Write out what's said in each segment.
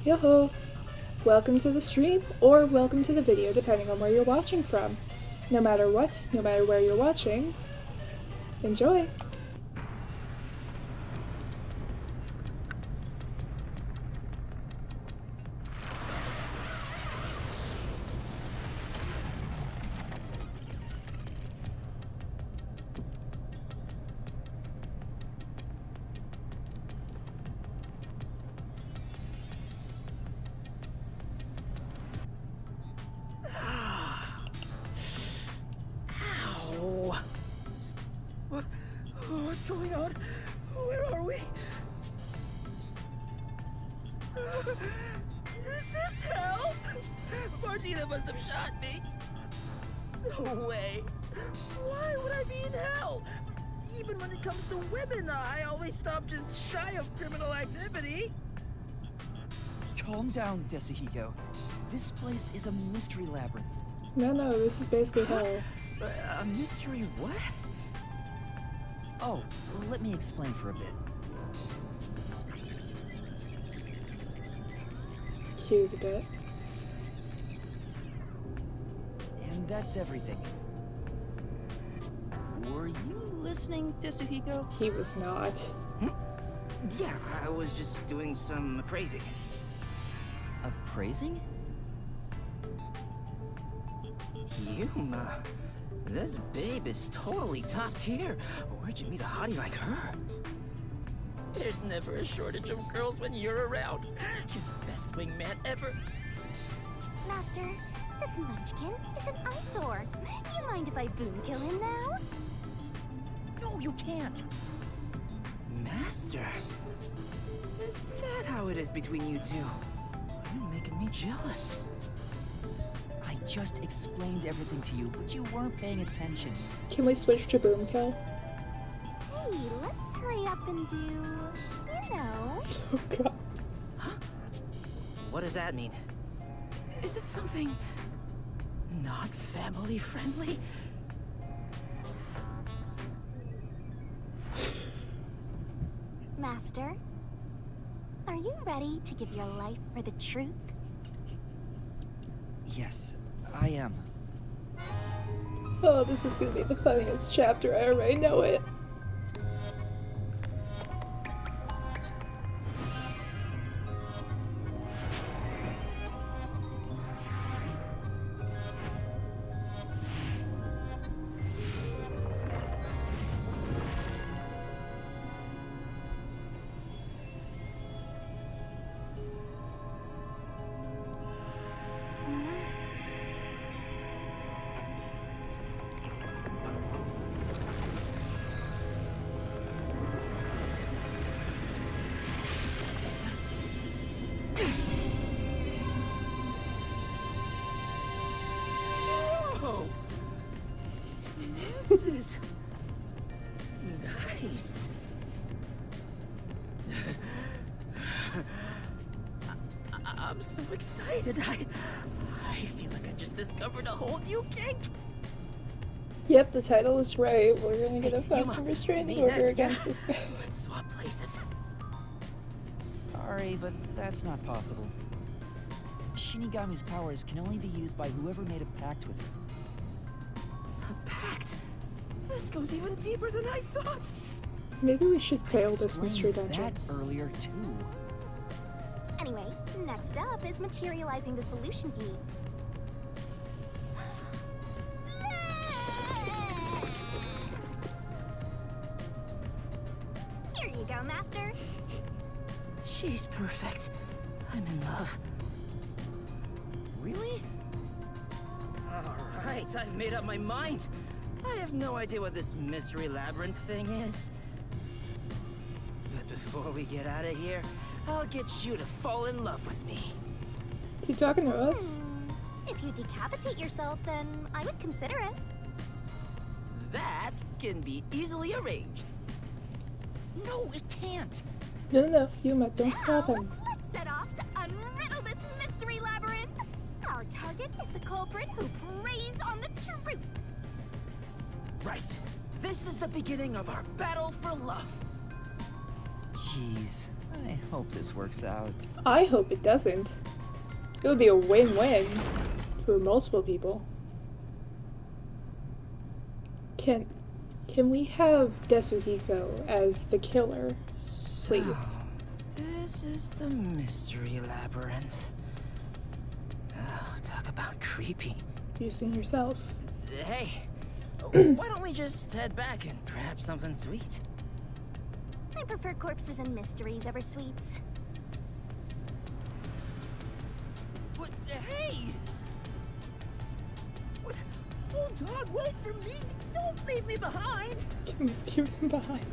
Yo-ho! Welcome to the stream, or welcome to the video, depending on where you're watching from. No matter what, no matter where you're watching, enjoy! What's going on? Where are we? Is this hell? Martina must have shot me. No way. Why would I be in hell? Even when it comes to women, I always stop just shy of criminal activity. Calm down, Desuhiko. This place is a mystery labyrinth. No, this is basically hell. A mystery what? Oh, let me explain for a bit. Cue the bit. And that's everything. Were you listening, Desuhiko? He was not. Yeah, I was just doing some appraising. Appraising? Yuma, this babe is totally top tier. Where'd you meet a hottie like her? There's never a shortage of girls when you're around. You're the best wingman ever. Master, this munchkin is an eyesore. You mind if I boom kill him now? No, you can't. Master? Is that how it is between you two? You're making me jealous. I just explained everything to you, but you weren't paying attention. Can we switch to boom kill? Hey, let's hurry up and do, you know. Oh god. Huh? What does that mean? Is it something not family friendly? Master, are you ready to give your life for the truth? Yes, I am. Oh, this is gonna be the funniest chapter, I already know it. Whoa! This is nice. I'm so excited. I feel like I just discovered a whole new kink. Yep, the title is right. We're gonna get a Hey, Yuma, fucking restraining me order next, against yeah? this guy. Let's swap places. Sorry, but that's not possible. Shinigami's powers can only be used by whoever made a pact with her. A pact? This goes even deeper than I thought. Maybe we should I fail this mystery explained dungeon. that earlier too. Anyway, next up is materializing the solution key. Here you go, Master. She's perfect. I'm in love. Really? Alright, I've made up my mind. I have no idea what this mystery labyrinth thing is. But before we get out of here, I'll get you to fall in love with me. Is he talking to us? If you decapitate yourself, then I would consider it. That can be easily arranged. No, it can't. No, Yuma, don't stop him. Let's set off to unriddle this mystery labyrinth. Our target is the culprit who preys on the truth. Right. This is the beginning of our battle for love. Jeez. I hope this works out. I hope it doesn't. It would be a win-win for multiple people. Can we have Desuhiko as the killer, please? So, this is the mystery labyrinth. Oh, talk about creepy. You seen yourself. Hey, why don't we just head back and grab something sweet? I prefer corpses and mysteries over sweets. What? Hey! What? Hold on, wait for me! Don't leave me behind! You're behind.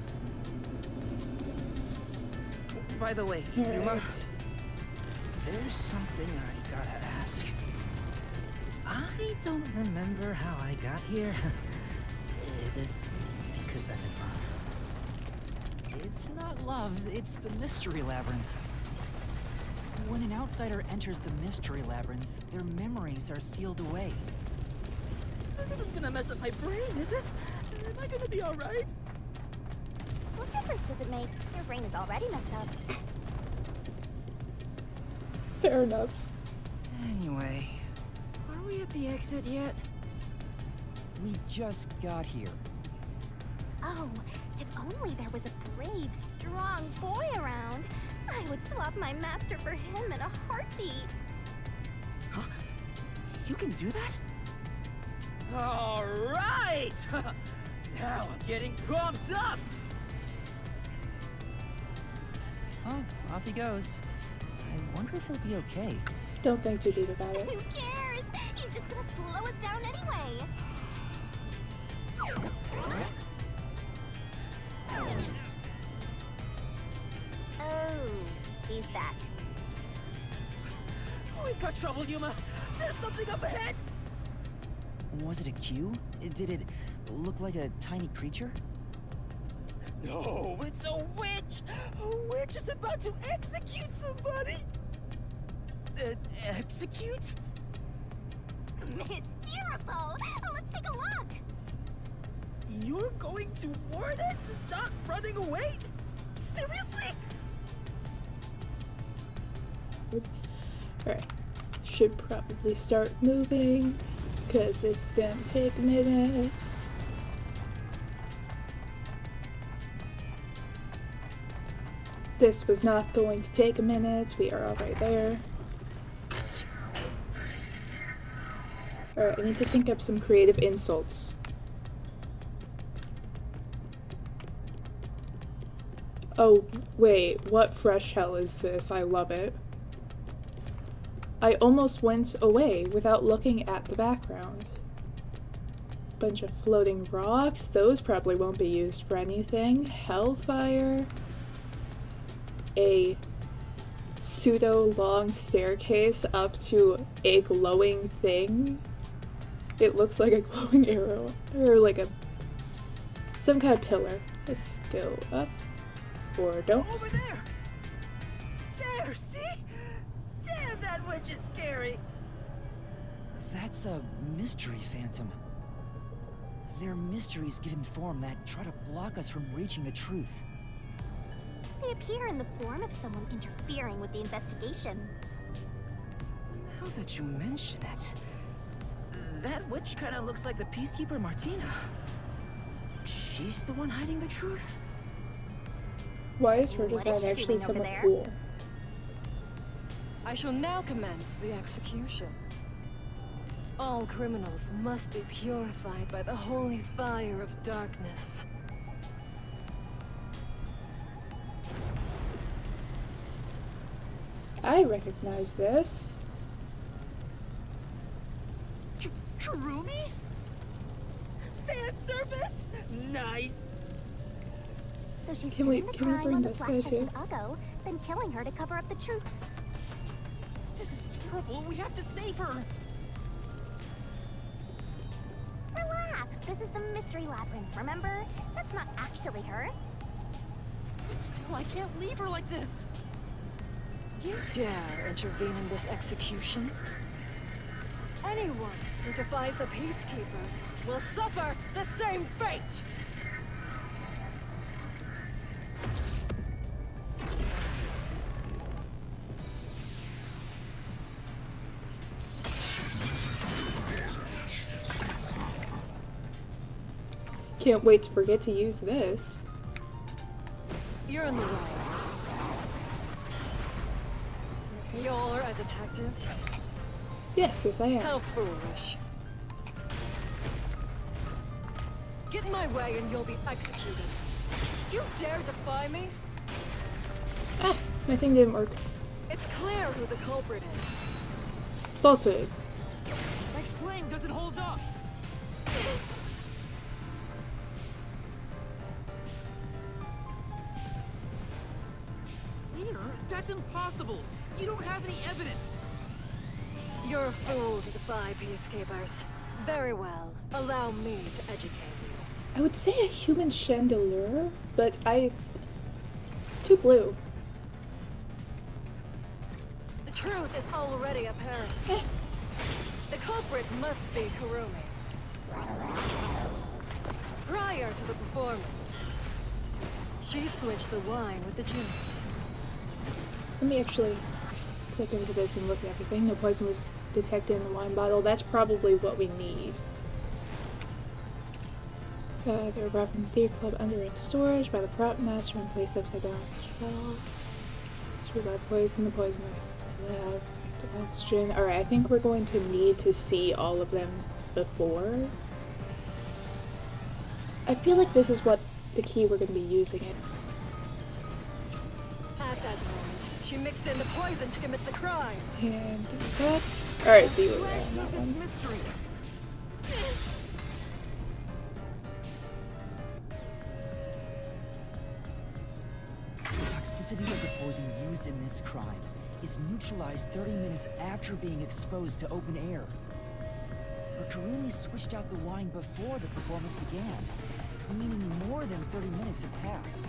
By the way, Alright. Yuma, there's something I gotta ask. I don't remember how I got here. Is it because I'm in love? It's not love, it's the mystery labyrinth. When an outsider enters the mystery labyrinth, their memories are sealed away. This isn't gonna mess up my brain, is it? Am I gonna be alright? What difference does it make? Your brain is already messed up. Fair enough. Anyway, are we at the exit yet? We just got here. Oh, if only there was a brave, strong boy around. I would swap my master for him in a heartbeat. Huh? You can do that? Alright! Now I'm getting pumped up! Oh, off he goes. I wonder if he'll be okay. Don't think too deep about it. Who cares? He's just gonna slow us down anyway. Oh, he's back. We've got trouble, Yuma! There's something up ahead! Was it a cue? Did it look like a tiny creature? No, it's a witch! A witch is about to execute somebody! Execute? Mysteriful! Let's take a look! You're going to ward it? Not running away? Seriously? Alright. Should probably start moving, because this is gonna take minutes. This was not going to take a minute. We are all right there. Alright, I need to think up some creative insults. Oh, wait, what fresh hell is this? I love it. I almost went away without looking at the background. Bunch of floating rocks, those probably won't be used for anything. Hellfire. A pseudo-long staircase up to a glowing thing. It looks like a glowing arrow, or like some kind of pillar. Let's go up, or don't. Over there! There, see? Damn, that witch is scary! That's a mystery phantom. They're mysteries given form that try to block us from reaching the truth. They appear in the form of someone interfering with the investigation. Now that you mention it, that witch kinda looks like the peacekeeper Martina. She's the one hiding the truth? Why is her What is design she actually doing over somewhat there? cool? I shall now commence the execution. All criminals must be purified by the holy fire of darkness. I recognize this. Kurumi? Fan service? Nice! So she's Can we- hidden the can we crime bring on the this guy black-chested too? Uggo, then killing her to cover up the truth. This is terrible. We have to save her. Relax, this is the mystery labyrinth, remember? That's not actually her. But still, I can't leave her like this. You dare intervene in this execution? Anyone who defies the peacekeepers will suffer the same fate! Can't wait to forget to use this. You're in the wrong. You're a detective? Yes, I am. How foolish. Get in my way and you'll be executed. You dare defy me? Ah, my thing didn't work. It's clear who the culprit is. Falsehood. My claim doesn't hold up! Clear? That's impossible! You don't have any evidence! You're a fool to defy peacekeepers. Very well. Allow me to educate you. I would say a human chandelier, but too blue. The truth is already apparent. The culprit must be Kurumi. Prior to the performance, she switched the wine with the juice. Let me actually click into this and look at everything. No poison was detected in the wine bottle. That's probably what we need. They were brought from the theater club under in storage by the prop master and placed upside down on the shelf. Should we buy poison? The poison left. Oxygen. Alright, I think we're going to need to see all of them before. I feel like this is what the key we're going to be using it. At that moment, she mixed in the poison to commit the crime. And do that. Alright, so you were there on that This one. mystery! The toxicity of the poison used in this crime is neutralized 30 minutes after being exposed to open air. But Kurumi switched out the wine before the performance began, meaning more than 30 minutes had passed.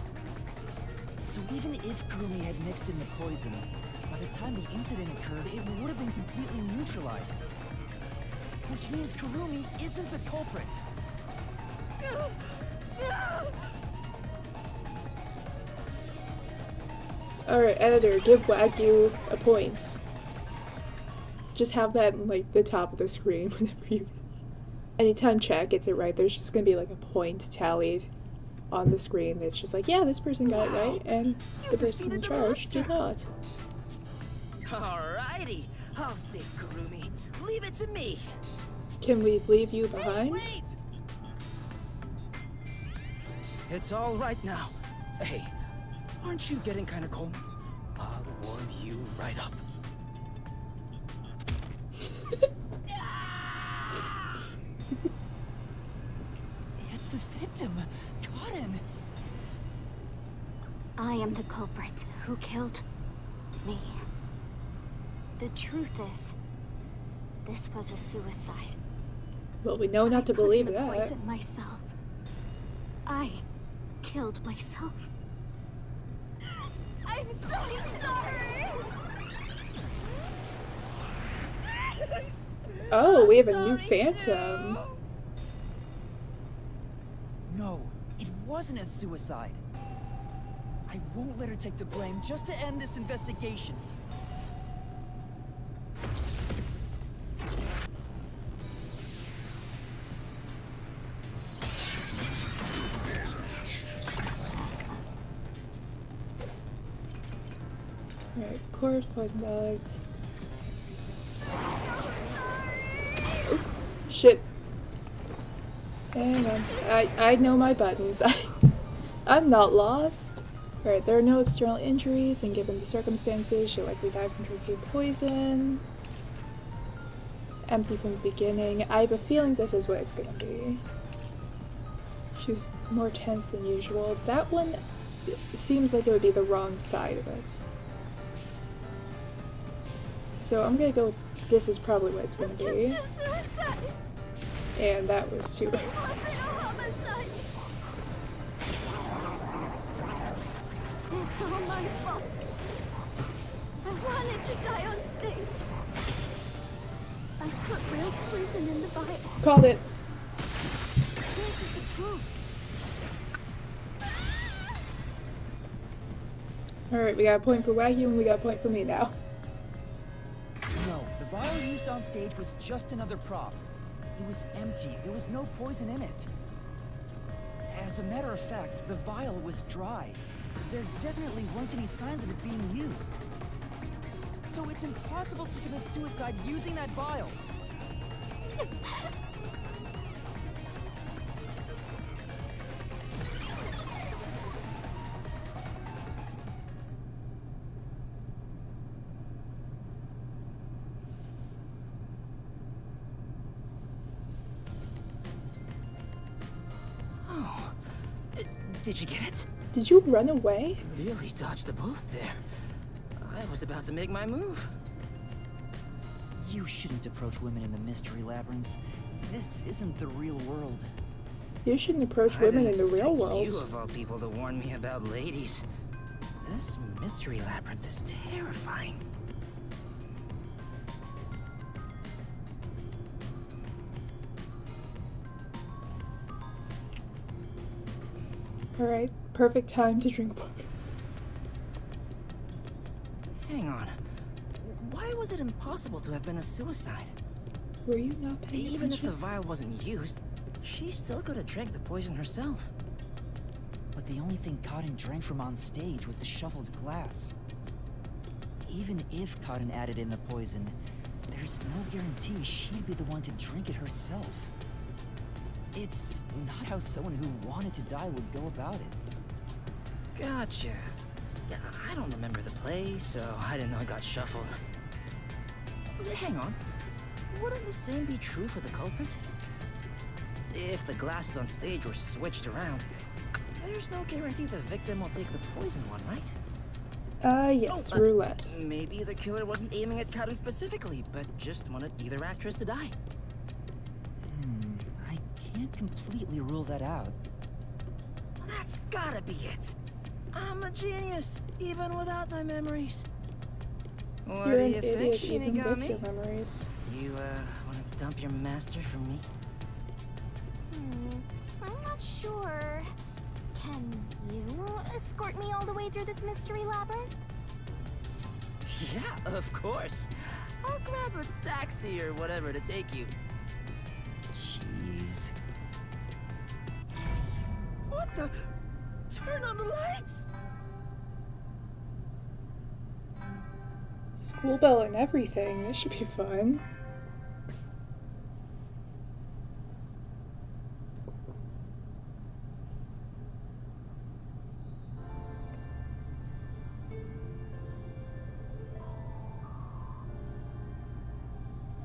So even if Kurumi had mixed in the poison, by the time the incident occurred, it would have been completely neutralized. Which means Kurumi isn't the culprit. Alright, editor, give Wagyu a point. Just have that in, like, the top of the screen whenever you... Anytime chat gets it right, there's just gonna be, like, a point tallied on the screen that's just like, yeah, this person got it right, and the person in charge did not. Alrighty, I'll save Kurumi. Leave it to me. Can we leave you behind? Wait! It's all right now. Hey, aren't you getting kind of cold? I'll warm you right up. It's the victim, Cotton. I am the culprit who killed me. The truth is, this was a suicide. Well, we know not to believe that. I poisoned myself. I killed myself. I'm so sorry! Oh, we have a new phantom. No, it wasn't a suicide. I won't let her take the blame just to end this investigation. Alright, corpse, poison bags. Oh, shit. Hang on. I know my buttons. I'm not lost. Alright, there are no external injuries, and given the circumstances, she likely died from drinking poison. Empty from the beginning. I have a feeling this is what it's gonna be. She was more tense than usual. That one seems like it would be the wrong side of it. So I'm gonna go with this is probably what it's gonna It's be. just a suicide! And that was too bad. It wasn't a homicide! It's all my fault. I wanted to die on stage. I put real poison in the vial. Called it. This is the truth. Alright, we got a point for Wagyu and we got a point for me now. No, the vial used on stage was just another prop. It was empty. There was no poison in it. As a matter of fact, the vial was dry. There definitely weren't any signs of it being used. So it's impossible to commit suicide using that vial. Did you get it? Did you run away? Really dodged the bullet there. I was about to make my move. You shouldn't approach women in the mystery labyrinth. This isn't the real world. You shouldn't approach women in the real world. You of all people to warn me about ladies. This mystery labyrinth is terrifying. Alright, perfect time to drink water. Hang on. Why was it impossible to have been a suicide? Were you not paying Even if the attention? vial wasn't used, she still could have drank the poison herself. But the only thing Cotton drank from on stage was the shuffled glass. Even if Cotton added in the poison, there's no guarantee she'd be the one to drink it herself. It's not how someone who wanted to die would go about it. Gotcha. Yeah, I don't remember the play, so I didn't know it got shuffled. Hang on. Wouldn't the same be true for the culprit? If the glasses on stage were switched around, there's no guarantee the victim will take the poison one, right? Yes, roulette. Maybe the killer wasn't aiming at Cotton specifically, but just wanted either actress to die. I can't completely rule that out. That's gotta be it. I'm a genius, even without my memories. What You're do an you think, idiot even with Shinigami? your memories. You, wanna dump your master for me? I'm not sure. Can you escort me all the way through this mystery labyrinth? Yeah, of course. I'll grab a taxi or whatever to take you. Jeez. What the? Turn on the lights! School bell and everything. This should be fun.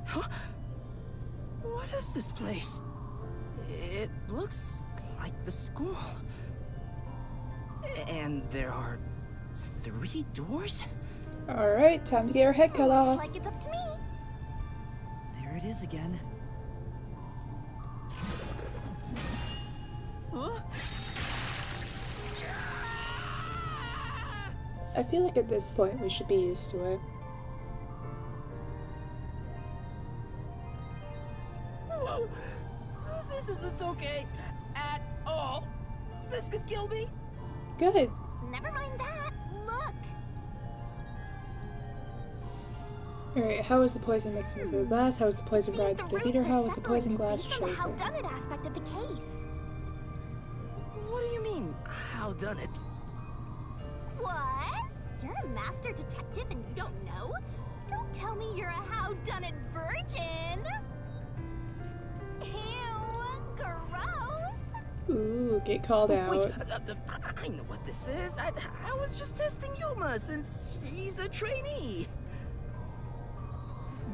Huh? What is this place? It looks like the school. And there are 3 doors? Alright, time to get your head cut Looks off. like it's up to me. There it is again. Huh? I feel like at this point we should be used to it. Whoa! This isn't okay at all. This could kill me. Good. Never mind that. Look. Alright, how was the poison mixed into the glass? How was the poison Seems brought to the roots theater? are How was the poison separated glass based on the chosen? howdunit aspect of the case. What do you mean, how done it? What? You're a master detective and you don't know? Don't tell me you're a howdunit virgin. Ew, gross. Ooh, get called out. Wait, I know what this is. I was just testing Yuma since she's a trainee.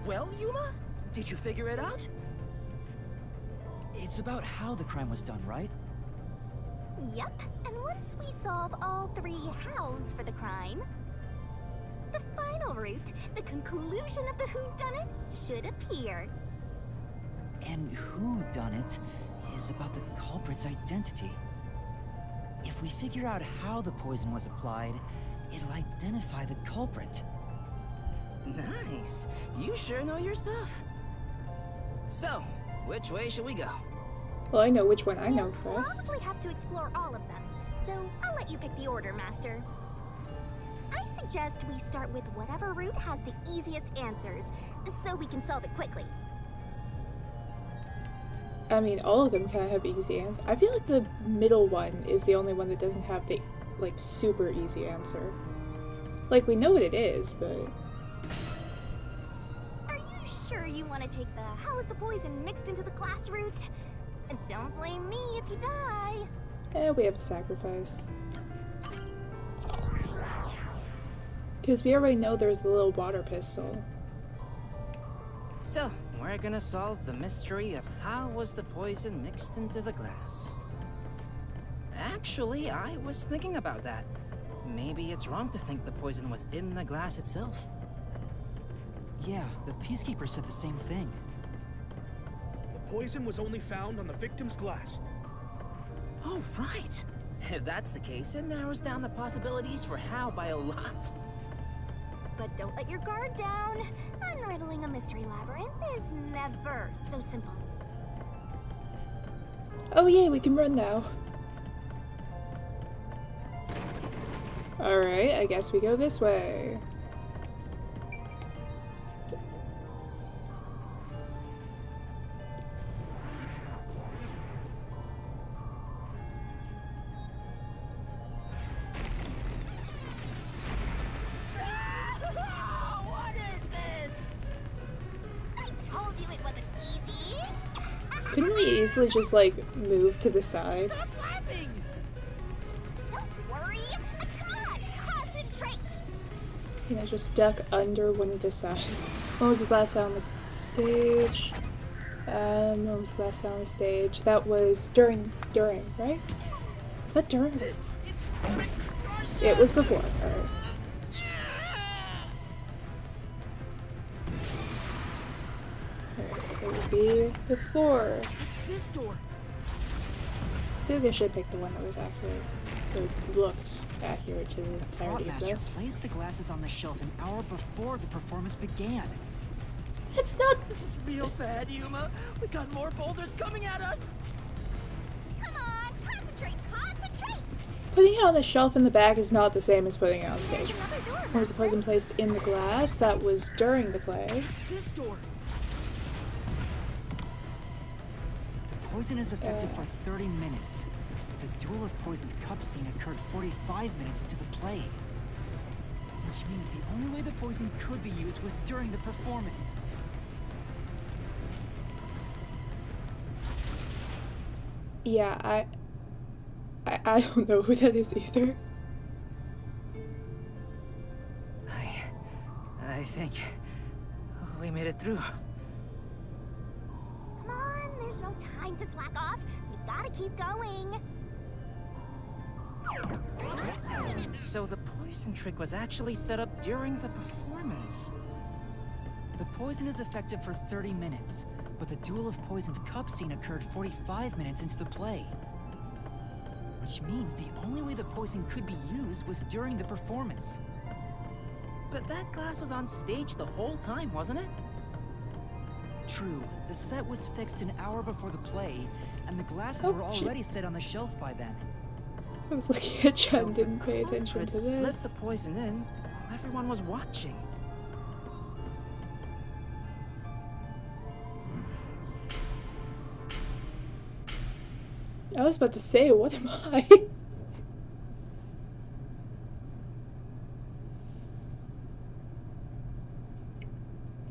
Well, Yuma, did you figure it out? It's about how the crime was done, right? Yep, and once we solve all 3 hows for the crime, the final route, the conclusion of the whodunit, should appear. And who done it is about the culprit's identity. If we figure out how the poison was applied, it'll identify the culprit. Nice. You sure know your stuff. So, which way should we go? Well, I know which one I know We'll first. probably have to explore all of them, so I'll let you pick the order, Master. I suggest we start with whatever route has the easiest answers, so we can solve it quickly. I mean, all of them kind of have easy answers. I feel like the middle one is the only one that doesn't have the, like, super easy answer. Like, we know what it is, but... Are you sure you want to take the how is the poison mixed into the glass route? And don't blame me if you die. We have to sacrifice. Because we already know there's the little water pistol. So, we're gonna solve the mystery of how was the poison mixed into the glass. Actually, I was thinking about that. Maybe it's wrong to think the poison was in the glass itself. Yeah, the Peacekeeper said the same thing. The poison was only found on the victim's glass. Oh, right. If that's the case, it narrows down the possibilities for Hal by a lot. But don't let your guard down. Unriddling a mystery labyrinth is never so simple. Oh yay, we can run now. Alright, I guess we go this way. What is this? I told you it wasn't easy. Couldn't we easily just, like, move to the side? Stop laughing! Don't worry. Come on, concentrate. You know, just duck under one of the sides. When was the last sound on the stage? When was the last sound on the stage? That was during, right? Was that during? It's gonna crush It us. was before, alright. Alright, so it would be before. It's this door. I feel like I should pick the one that was accurate, or looked accurate to the entirety of Master this. placed the glasses on the shelf an hour before the performance began. It's not. This is real bad, Yuma. We got more boulders coming at us. Come on, concentrate. Putting it on the shelf in the back is not the same as putting it on There's stage. another door. Or was the poison placed in the glass? That was during the play. It's this door. The poison is effective for 30 minutes. The Duel of Poison's cup scene occurred 45 minutes into the play. Which means the only way the poison could be used was during the performance. Yeah, I don't know who that is either. I think we made it through. Come on, there's no time to slack off. We gotta keep going. So the poison trick was actually set up during the performance. The poison is effective for 30 minutes, but the Duel of Poison's cup scene occurred 45 minutes into the play. Which means the only way the poison could be used was during the performance. But that glass was on stage the whole time, wasn't it? True, the set was fixed an hour before the play, and the glasses Oh, were already set on the shelf by then. I was looking at Chad and didn't pay attention Culprit to this. slipped the poison in while everyone was watching. I was about to say, what am I?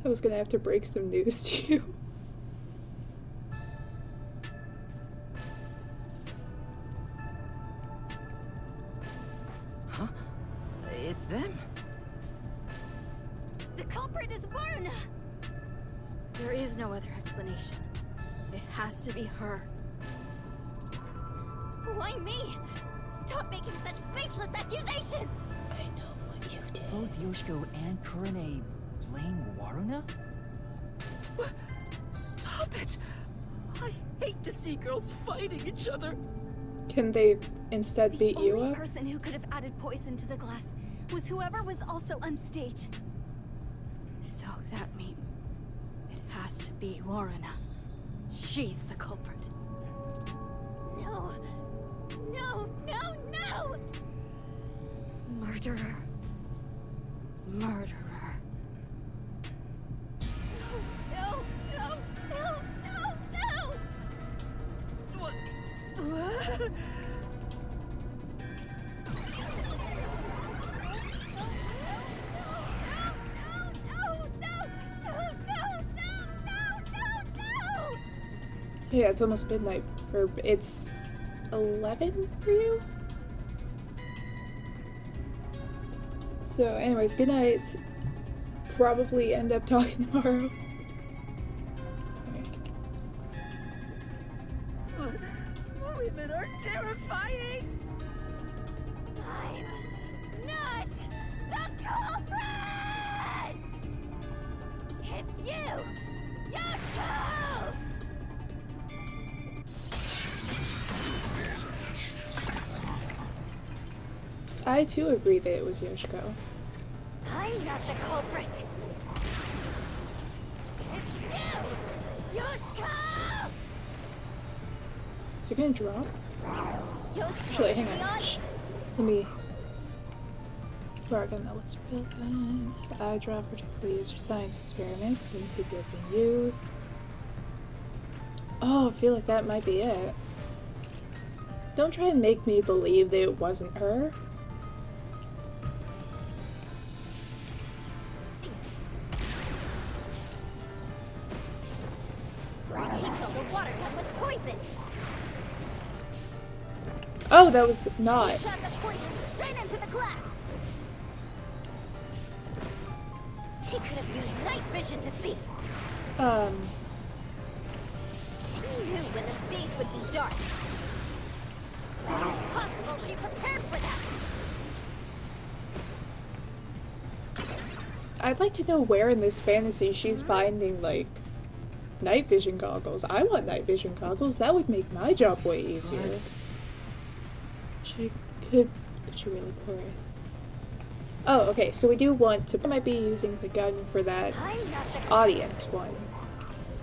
I was gonna have to break some news to you. Huh? It's them. The culprit is Varna. There is no other explanation. It has to be her. Why me? Stop making such baseless accusations! I know what you did. Both Yoshiko and Kurane blame Waruna? Stop it! I hate to see girls fighting each other. Can they instead beat you Only up? person who could have added poison to the glass was whoever was also on stage. So that means it has to be Waruna. She's the culprit. No. No, no, no! Murderer. Murderer. No, no, no, no, no! Yeah, it's almost midnight, or it's 11 for you? So anyways, good night. Probably end up talking tomorrow. Women are terrifying! I'm not the culprit! It's you, Yoshiko! I too agree that it was Yoshiko. I'm not the culprit. It's you, Yoshiko! Is it gonna drop? Yoshiko Actually, is hang on. beyond- Let me. Fire gun that looks real good. The eye drop particularly used for science experiments seems to have been used. Oh, I feel like that might be it. Don't try and make me believe that it wasn't her. She killed a water gun with poison. Oh, that was not. She shot the poison straight into the glass. She could have used night vision to see. She knew when the stage would be dark. Soon as possible, she prepared for that. I'd like to know where in this fantasy she's finding, like, night vision goggles. I want night vision goggles. That would make my job way easier. Could she really pour it? Oh, okay, so we do want to, might be using the gun for that audience one.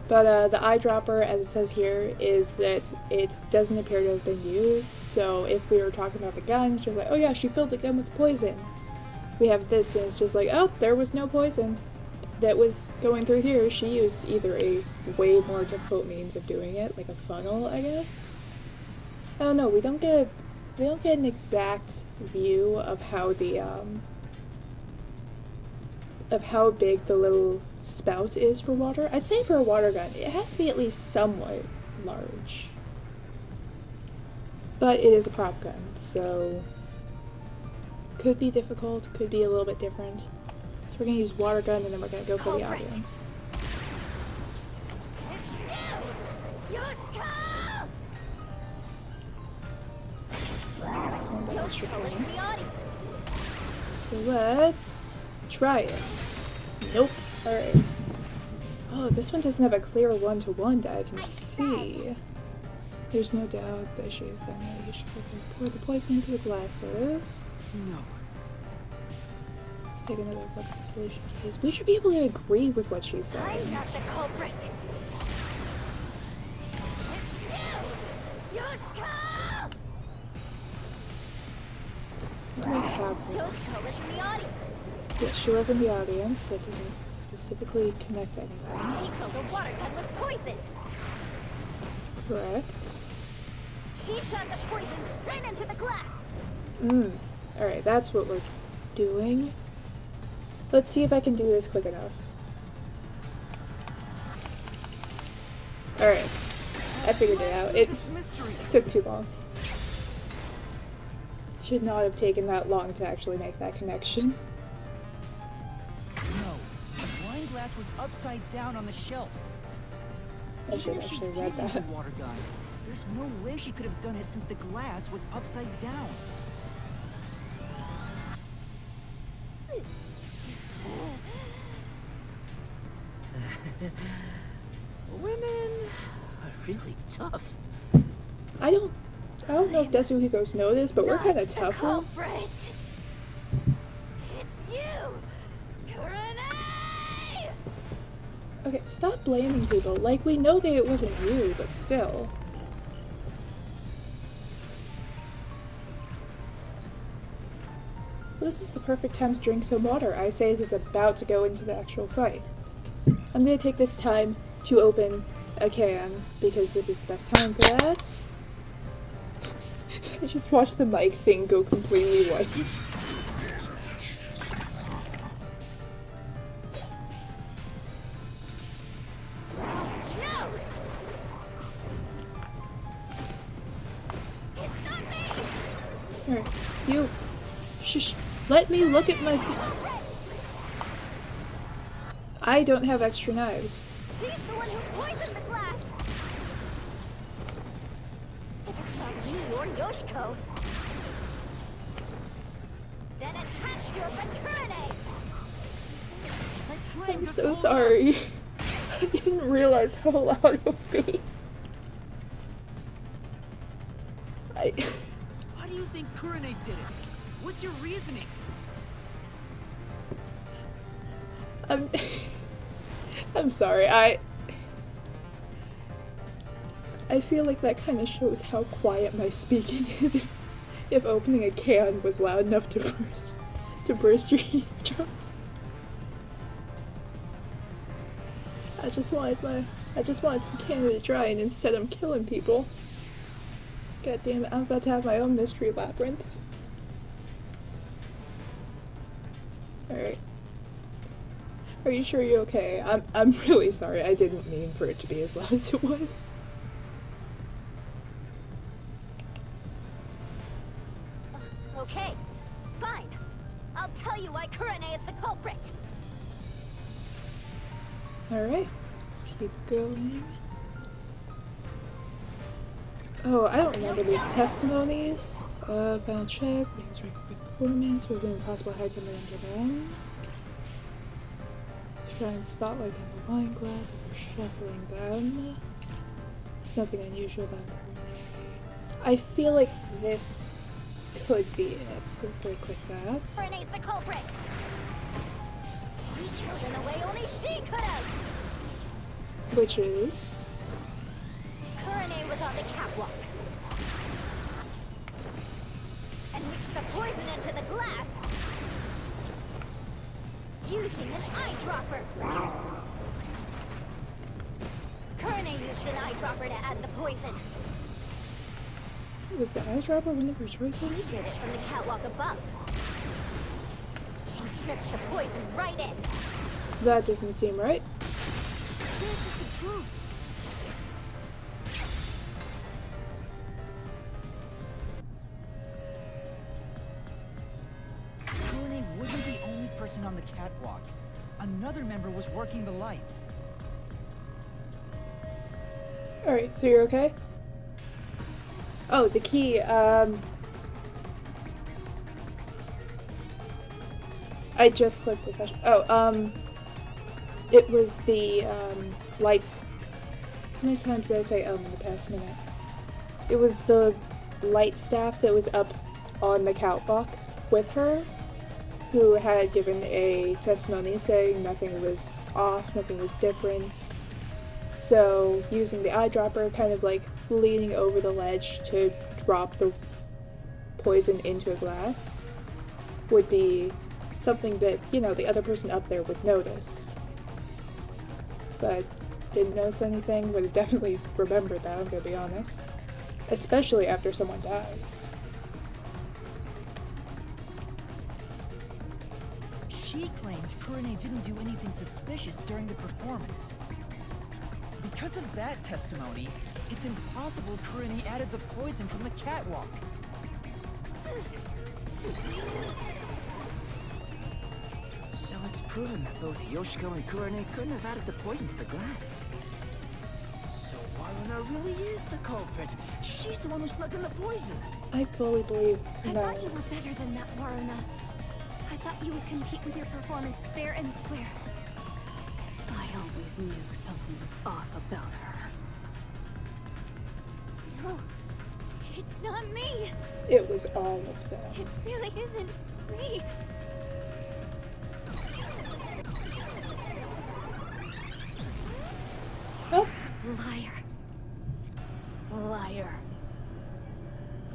But the eyedropper, as it says here, is that it doesn't appear to have been used, so if we were talking about the gun, it's just like, oh yeah, she filled the gun with poison. We have this, and it's just like, oh, there was no poison that was going through here. She used either a way more difficult means of doing it, like a funnel, I guess? I don't know, we don't get an exact view of how the, of how big the little spout is for water. I'd say for a water gun, it has to be at least somewhat large. But it is a prop gun, so could be difficult, could be a little bit different. So we're gonna use water gun and then we're gonna go for the audience. So let's try it. Nope. Alright. Oh, this one doesn't have a clear one-to-one that I can see. There's no doubt that she is the man. You should pour the poison into the glasses. No. Let's take another look at the solution case. We should be able to agree with what she's saying. I'm not the culprit. It's you, Yoshiko! Yoshiko is in the audience. Yeah, she was in the audience. That doesn't specifically connect anything. She killed a water gun with poison. Correct. She shot the poison straight into the glass. Alright, that's what we're doing. Let's see if I can do this quick enough. Alright. I figured it out. It took too long. Should not have taken that long to actually make that connection. No, the wine glass was upside down on the shelf. I should Even if she actually did read use a that. water gun, there's no way she could have done it since the glass was upside down. Women are really tough. I don't know if Desuhiko's noticed, but we're kind of tough. Culprit. It's you, Kurune! Okay, stop blaming people. Like, we know that it wasn't you, but still. Well, this is the perfect time to drink some water. I say as it's about to go into the actual fight. I'm gonna take this time to open a can, because this is the best time for that. I just watched the mic thing go completely white. Alright, you... Shush. Let me look at my... I don't have extra knives. She's the one who poisoned the glass! If it's not me or Yoshiko, then it has to have been Kurane! I'm so sorry. I didn't realize how loud it would be. Why do you think Kurane did it? What's your reasoning? I'm sorry, I feel like that kind of shows how quiet my speaking is if opening a can was loud enough to burst your eardrums. I just wanted some candy to dry, and instead I'm killing people. God damn it, I'm about to have my own mystery labyrinth. Alright. Are you sure you're okay? I'm really sorry, I didn't mean for it to be as loud as it was. Okay, fine. I'll tell you why Kurane is the culprit. Alright, let's keep going. Oh, I don't remember these testimonies. Final check, things record performance, revealing possible heights under them. Shine spotlight on the wine glass after shuffling them. There's nothing unusual about Kurane. I feel like this could be it, so we'll click that. Kurane's the culprit. She killed in a way only she could have. Which is... Kurane was on the catwalk and mixed the poison into the glass using an eyedropper. Kurane used an eyedropper to add the poison. Was the eyedropper one of her She choices? did it from the catwalk above. She dripped the poison right in. That doesn't seem right. This is the truth. Kurane wasn't the only person on the catwalk. Another member was working the lights. Alright, so you're okay? Oh, the key, I just clicked the session. Oh, it was the, lights. How many times did I say in the past minute? It was the light staff that was up on the catwalk with her, who had given a testimony saying nothing was off, nothing was different. So, using the eyedropper, kind of like leaning over the ledge to drop the poison into a glass, would be something that, you know, the other person up there would notice. But didn't notice anything, would have definitely remembered that, I'm gonna be honest. Especially after someone dies. She claims Kurane didn't do anything suspicious during the performance. Because of that testimony, it's impossible Kurane added the poison from the catwalk. So it's proven that both Yoshiko and Kurane couldn't have added the poison to the glass. So Waruna really is the culprit. She's the one who snuck in the poison. I fully believe I no. thought you were better than that, Waruna. I thought you would compete with your performance fair and square. I always knew something was off about her. No, it's not me. It was all of them. It really isn't me. Oh, Liar. Liar.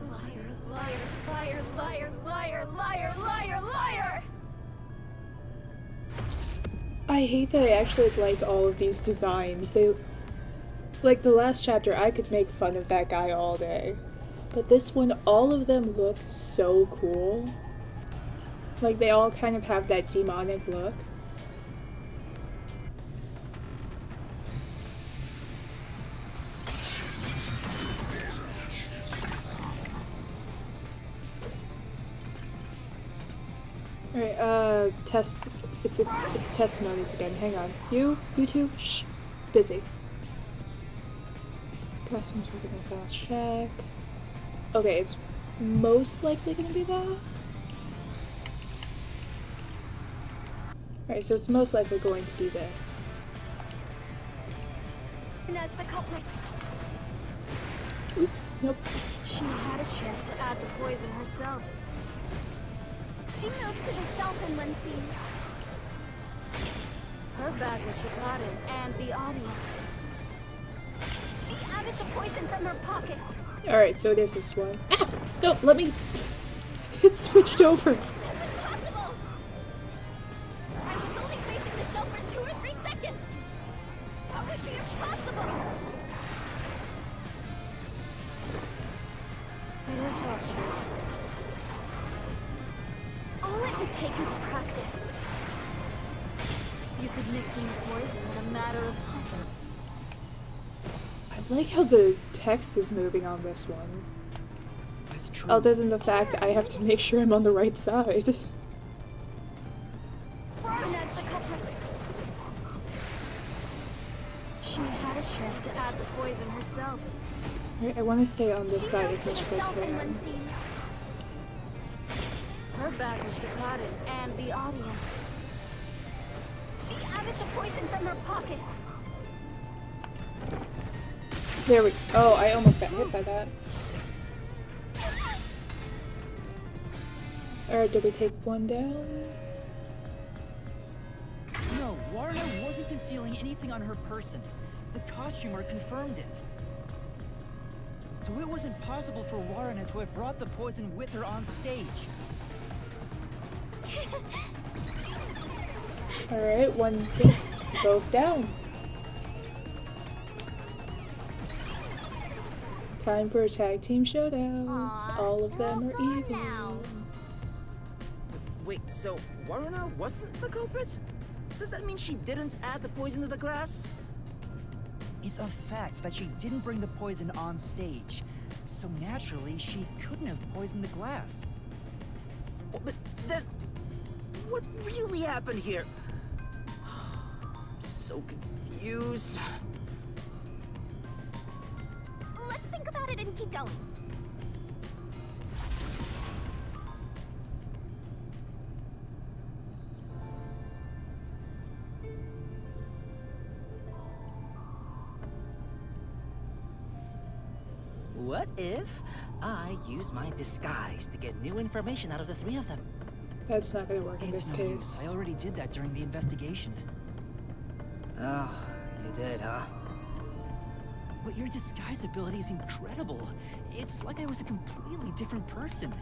Liar, liar, liar, liar, liar, liar, liar, liar. I hate that I actually like all of these designs. They, like the last chapter, I could make fun of that guy all day. But this one, all of them look so cool. Like they all kind of have that demonic look. Alright, test. It's testimonies again. Hang on. You two, shh. Busy. Customs we're gonna file check. Okay, it's most likely gonna be that. Alright, so it's most likely going to be this. And as the culprit, Oop, nope. she had a chance to add the poison herself. She moved to the shelf in one scene. Her bag was to Karen and the audience. She added the poison from her pocket. Alright, so it is this one. Ah! No, let me... It switched over. That's impossible! I was only facing the shelf for 2 or 3 seconds! How would it be impossible? It is possible. All it would take is practice. You could mix in the poison in a matter of seconds. I like how the text is moving on this one. That's true. Other than the fact I have to make sure I'm on the right side. And as the culprit. She had a chance to add the poison herself. Alright, I want to stay on this She side moved as to much the as I shelf in one can. scene. Her bag was to Karen and the audience. She added the poison from her pocket. There we go. Oh, I almost got hit by that. Alright, did we take one down? No, Warner wasn't concealing anything on her person. The costumer confirmed it. So it wasn't possible for Warner to have brought the poison with her on stage. Alright, one thing. Both down. Time for a tag team showdown. Aw, All of them are well, evil. now. Wait, so Waruna wasn't the culprit? Does that mean she didn't add the poison to the glass? It's a fact that she didn't bring the poison on stage. So naturally, she couldn't have poisoned the glass. But then, what really happened here? I'm so confused. Let's think about it and keep going. What if I use my disguise to get new information out of the 3 of them? That's not gonna work in It's this no use. case. I already did that during the investigation. Oh, you did, huh? But your disguise ability is incredible. It's like I was a completely different person.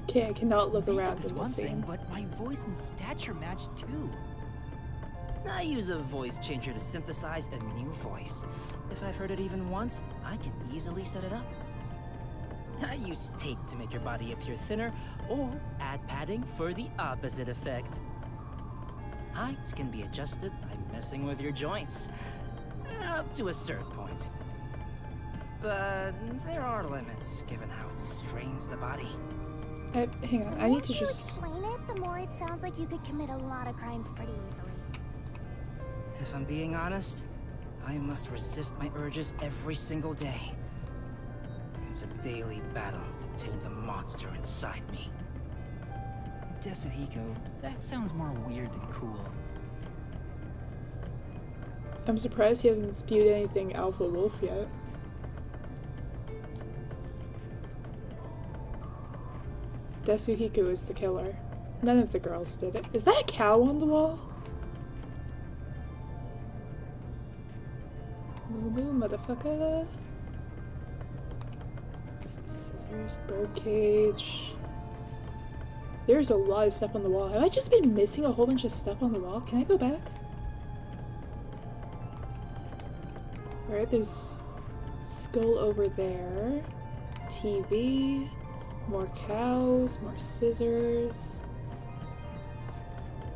Okay, I cannot look Makeup around is in one this thing, scene. but my voice and stature match too. I use a voice changer to synthesize a new voice. If I've heard it even once, I can easily set it up. I use tape to make your body appear thinner, or add padding for the opposite effect. Height can be adjusted by messing with your joints, up to a certain point. But there are limits, given how it strains the body. Hang on, The I more need to you just... explain it, the more it sounds like you could commit a lot of crimes pretty easily. If I'm being honest, I must resist my urges every single day. It's a daily battle to tame the monster inside me. Desuhiko, that sounds more weird than cool. I'm surprised he hasn't spewed anything Alpha Wolf yet. Desuhiko is the killer. None of the girls did it. Is that a cow on the wall? Moo motherfucker. Some scissors, birdcage. There's a lot of stuff on the wall. Have I just been missing a whole bunch of stuff on the wall? Can I go back? Alright, there's skull over there. TV. More cows, more scissors.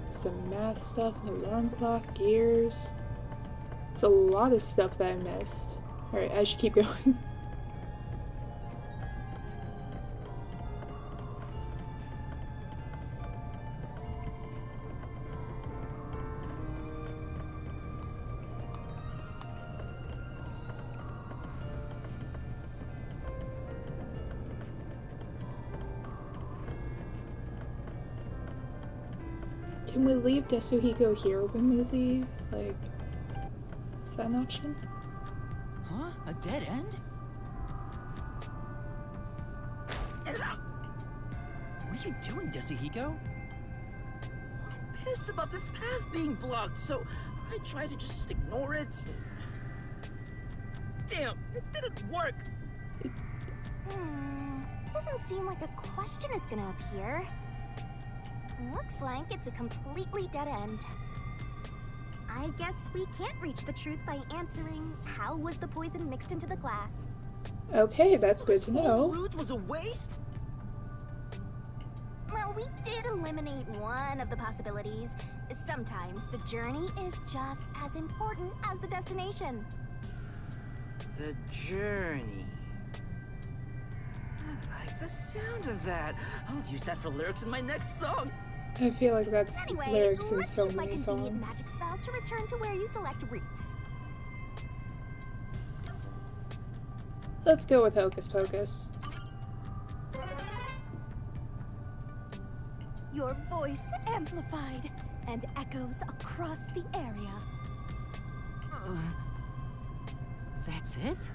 Some math stuff, an alarm clock, gears. It's a lot of stuff that I missed. Alright, I should keep going. Can we leave Desuhiko here when we leave? Like, is that an option? Huh? A dead end? What are you doing, Desuhiko? I'm pissed about this path being blocked, so I tried to just ignore it. Damn, it didn't work. Doesn't seem like a question is gonna appear. Looks like it's a completely dead end. I guess we can't reach the truth by answering how was the poison mixed into the glass. Okay, that's good to This whole know. route was a waste? Well, we did eliminate one of the possibilities. Sometimes the journey is just as important as the destination. The journey. I like the sound of that. I'll use that for lyrics in my next song. I feel like that's Anyway, lyrics in let's so use my many convenient songs. magic spell to return to where you select routes. Let's go with Hocus Pocus. Your voice amplified and echoes across the area. That's it?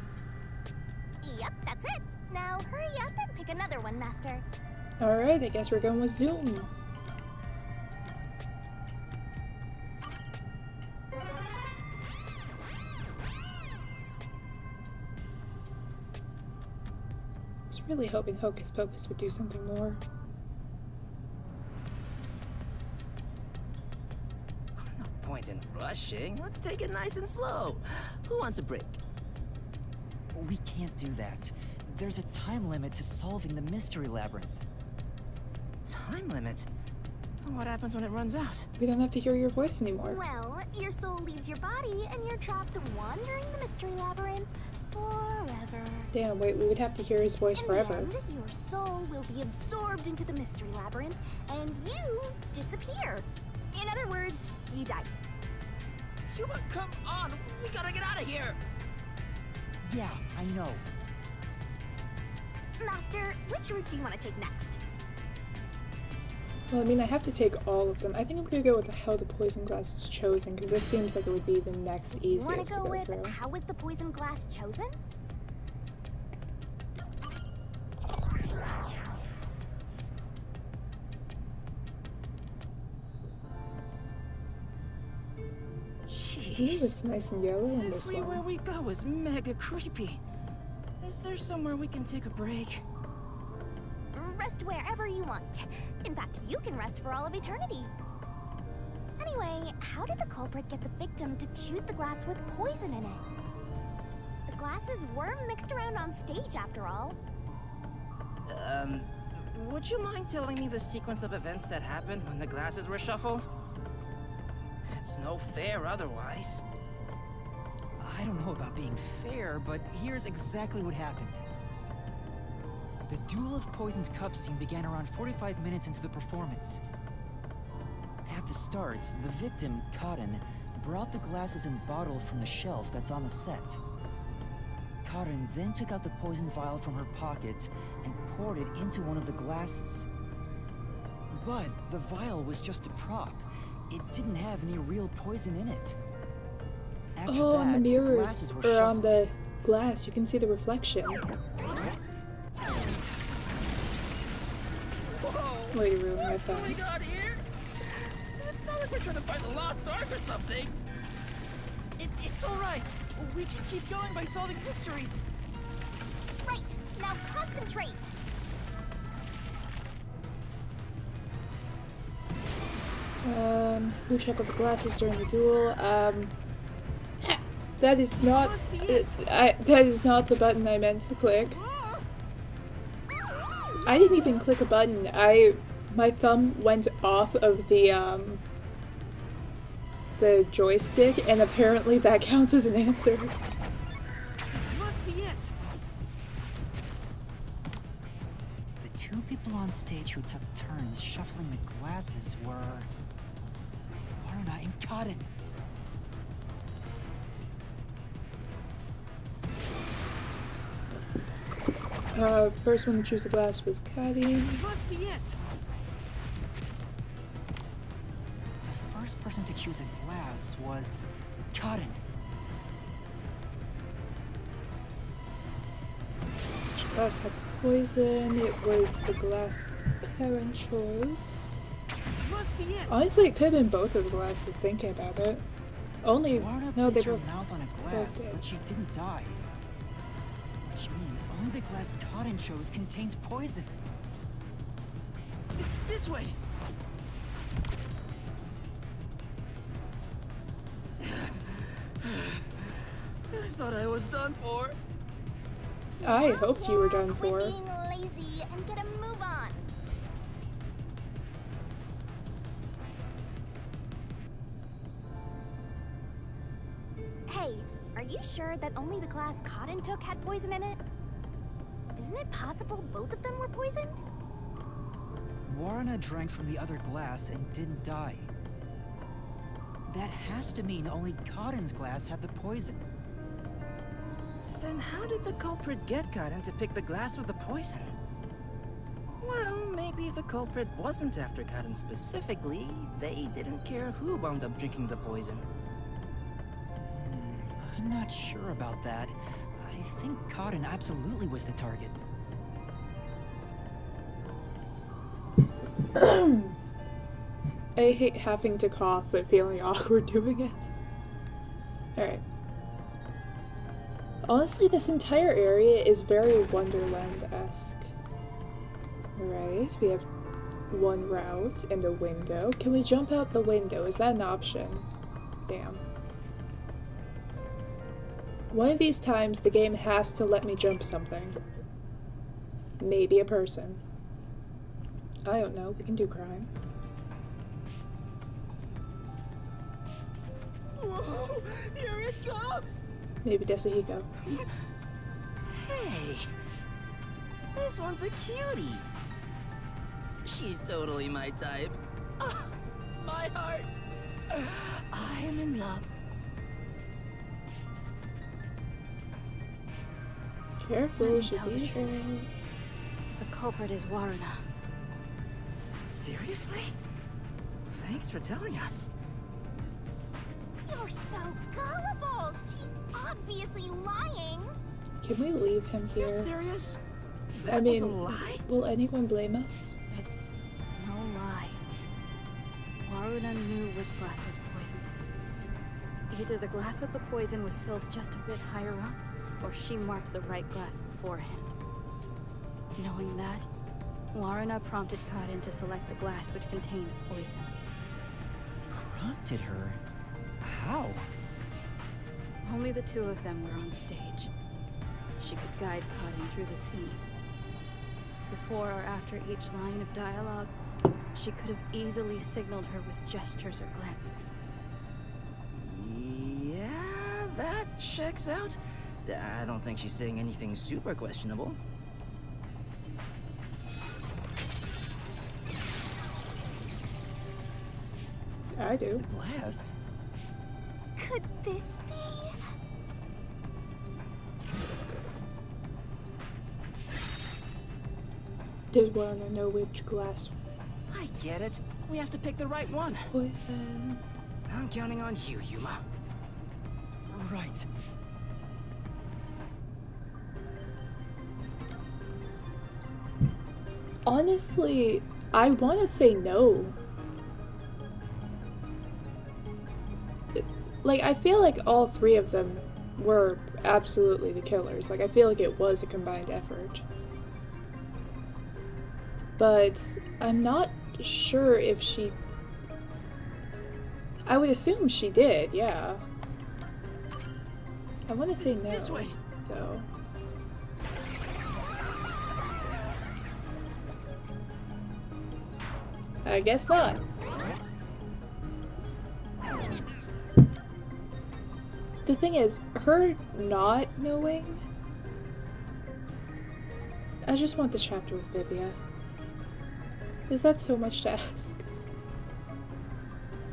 Yep, that's it. Now hurry up and pick another one, Master. Alright, I guess we're going with Zoom. I was really hoping Hocus Pocus would do something more. No point in rushing. Let's take it nice and slow. Who wants a break? We can't do that. There's a time limit to solving the mystery labyrinth. Time limit? What happens when it runs out? We don't have to hear your voice anymore. Well, your soul leaves your body and you're trapped wandering the mystery labyrinth forever. Damn, wait, we would have to hear his voice In forever. the end, your soul will be absorbed into the mystery labyrinth and you disappear. In other words, you die. Human, come on! We gotta get out of here! Yeah, I know. Master, which route do you want to take next? Well, I mean, I have to take all of them. I think I'm gonna go with how the poison glass is chosen, because this seems like it would be the next You want easiest to to go go with through. how was the poison glass chosen? Ooh, Jeez. it's nice and yellow in this Everywhere one. we go is mega creepy. Is there somewhere we can take a break? Rest wherever you want. In fact, you can rest for all of eternity. Anyway, how did the culprit get the victim to choose the glass with poison in it? The glasses were mixed around on stage after all. Would you mind telling me the sequence of events that happened when the glasses were shuffled? It's no fair otherwise. I don't know about being fair, but here's exactly what happened. The Duel of Poisoned Cups scene began around 45 minutes into the performance. At the start, the victim, Karin, brought the glasses and bottle from the shelf that's on the set. Karin then took out the poison vial from her pocket and poured it into one of the glasses. But the vial was just a prop. It didn't have any real poison in it. After Oh, on the that, mirrors, glasses were or on shuffled. the glass, you can see the reflection. Whoa! Way to ruin my What's fun. going on here? It's not like we're trying to find the lost ark or something. It's all right. We can keep going by solving mysteries. Right, now concentrate. Who shuffled the glasses during the duel? That is not. That is not the button I meant to click. I didn't even click a button. My thumb went off of the joystick, and apparently that counts as an answer. This must be it. The two people on stage who took turns shuffling the glasses were Warna and Karin. First one to choose the glass was Cuddy. This must be it. choose a glass was cotton. Which glass had poison? It was the glass parent chose. This must be it. Honestly, it could have been both of the glasses, thinking about it. Only... Warna no, they placed her both... mouth on a glass, did. but she didn't die. Which means only the glass cotton chose contains poison. This way. I thought I was done for. I hoped you were done Quit for. being lazy and get a move on. Hey, are you sure that only the glass Cotton took had poison in it? Isn't it possible both of them were poisoned? Warna drank from the other glass and didn't die. That has to mean only Cotton's glass had the poison. Then how did the culprit get Cotton to pick the glass with the poison? Well, maybe the culprit wasn't after Cotton specifically. They didn't care who wound up drinking the poison. I'm not sure about that. I think Cotton absolutely was the target. I hate having to cough but feeling awkward doing it. Alright. Honestly, this entire area is very Wonderland-esque. Alright, we have one route and a window. Can we jump out the window? Is that an option? Damn. One of these times, the game has to let me jump something. Maybe a person. I don't know, we can do crime. Whoa! Here it comes! Maybe Desuhiko. Hey! This one's a cutie! She's totally my type. Ah, my heart! I'm in love. Careful, Tell she's the evil. truth. The culprit is Warna. Seriously? Thanks for telling us. You're so gullible. She's obviously lying. Can we leave him You're here? serious? I That was a mean, lie? will anyone blame us? It's no lie. Waruna knew which glass was poisoned. Either the glass with the poison was filled just a bit higher up, or she marked the right glass beforehand. Knowing that, Waruna prompted Cotton to select the glass which contained poison. Prompted her? How? Only the two of them were on stage. She could guide Cotton through the scene. Before or after each line of dialogue, she could have easily signaled her with gestures or glances. Yeah, that checks out. I don't think she's saying anything super questionable. I do. Glass? Could this be? Did Warner know which glass I get it. We have to pick the right one. poison? I'm counting on you, Yuma. Right. Honestly, I want to say no. Like, I feel like all three of them were absolutely the killers. Like, I feel like it was a combined effort. But I'm not sure if she... I would assume she did, yeah. I want to say no, This way. though. I guess not. The thing is, her not knowing... I just want the chapter with Vivia. Is that so much to ask?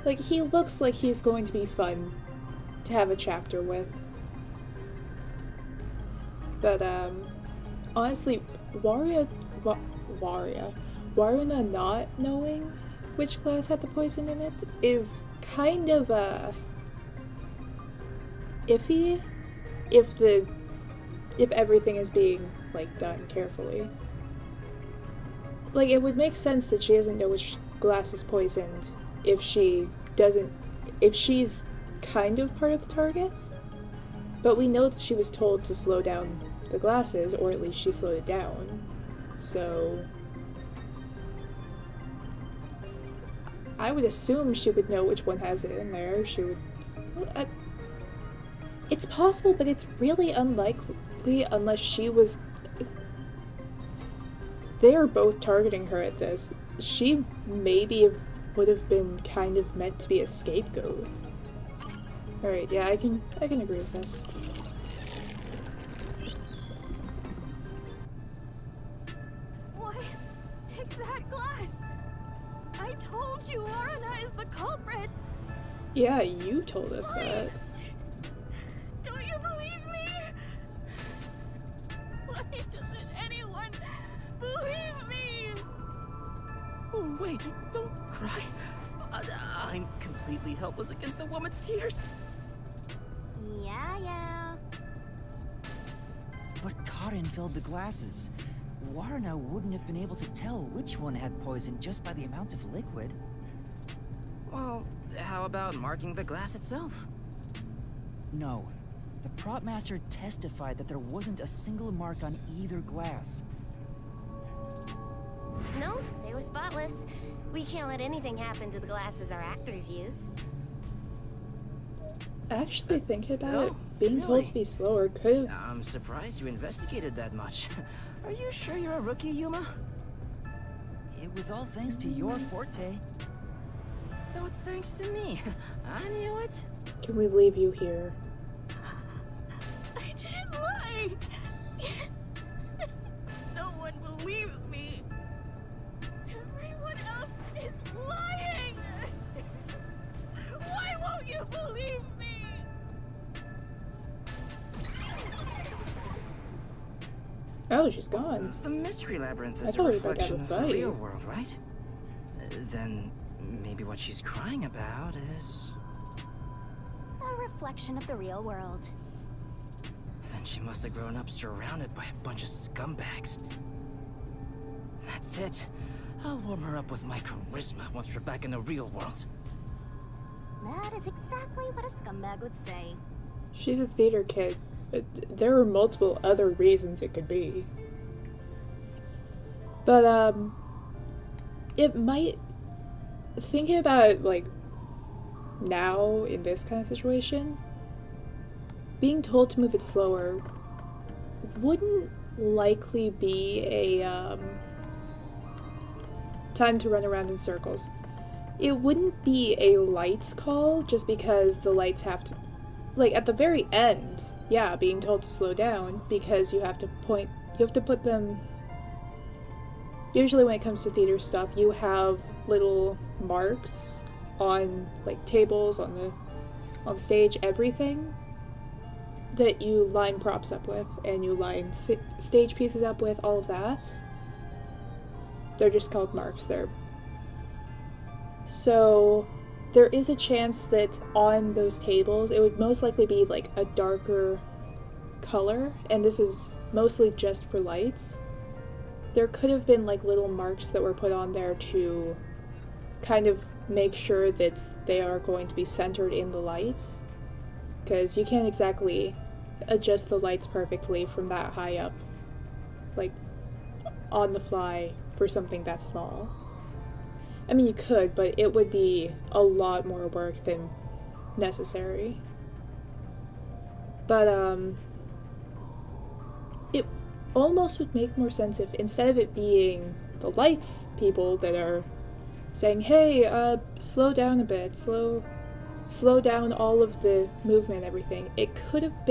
Like, he looks like he's going to be fun to have a chapter with. But, honestly, Waruna not knowing which glass had the poison in it is kind of iffy if everything is being like done carefully. Like, it would make sense that she doesn't know which glass is poisoned if she's kind of part of the targets. But we know that she was told to slow down the glasses, or at least she slowed it down. So I would assume she would know which one has it in there. She would... Well, it's possible, but it's really unlikely unless she was... They are both targeting her at this. She maybe would have been kind of meant to be a scapegoat. Alright, yeah, I can agree with this. What? It's that glass! I told you Aruna is the culprit! Yeah, you told us Why? that. Don't you believe me? Why doesn't anyone believe me? Oh, wait, don't cry. I'm completely helpless against a woman's tears. Yeah. But Karin filled the glasses. Warna wouldn't have been able to tell which one had poison just by the amount of liquid. Well, how about marking the glass itself? No. The prop master testified that there wasn't a single mark on either glass. No, they were spotless. We can't let anything happen to the glasses our actors use. Actually, thinking about it, Oh, being told really? to be slower could have... I'm surprised you investigated that much. Are you sure you're a rookie, Yuma? It was all thanks to your forte. So it's thanks to me. I knew it. Can we leave you here? I didn't lie! No one believes me! Everyone else is lying! Why won't you believe me? Oh, she's gone. The mystery labyrinth I is a thought we were about to have reflection a of the fight. real world, right? Then maybe what she's crying about is... A reflection of the real world. Then she must have grown up surrounded by a bunch of scumbags. That's it. I'll warm her up with my charisma once we're back in the real world. That is exactly what a scumbag would say. She's a theater kid. But there are multiple other reasons it could be. But, it might... Thinking about it, like, now, in this kind of situation, being told to move it slower wouldn't likely be a, time to run around in circles. It wouldn't be a lights call just because the lights have to... Like, at the very end, yeah, being told to slow down because you have to put them... Usually when it comes to theater stuff, you have little marks on, like, tables, on the stage, everything that you line props up with, and you line stage pieces up with, all of that. They're just called marks. So there is a chance that on those tables it would most likely be like a darker color, and this is mostly just for lights. There could have been like little marks that were put on there to kind of make sure that they are going to be centered in the lights, because you can't exactly adjust the lights perfectly from that high up, like on the fly, for something that small. I mean, you could, but it would be a lot more work than necessary. But, it almost would make more sense if, instead of it being the lights people that are saying, hey, slow down a bit, slow down all of the movement and everything, it could have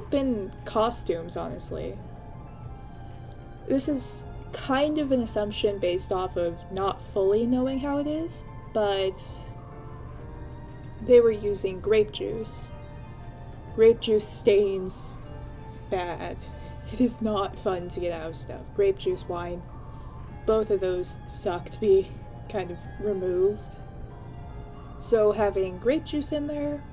been costumes, honestly. This is kind of an assumption based off of not fully knowing how it is, but they were using grape juice. Grape juice stains bad. It is not fun to get out of stuff. Grape juice, wine, both of those suck to be kind of removed. So having grape juice in there,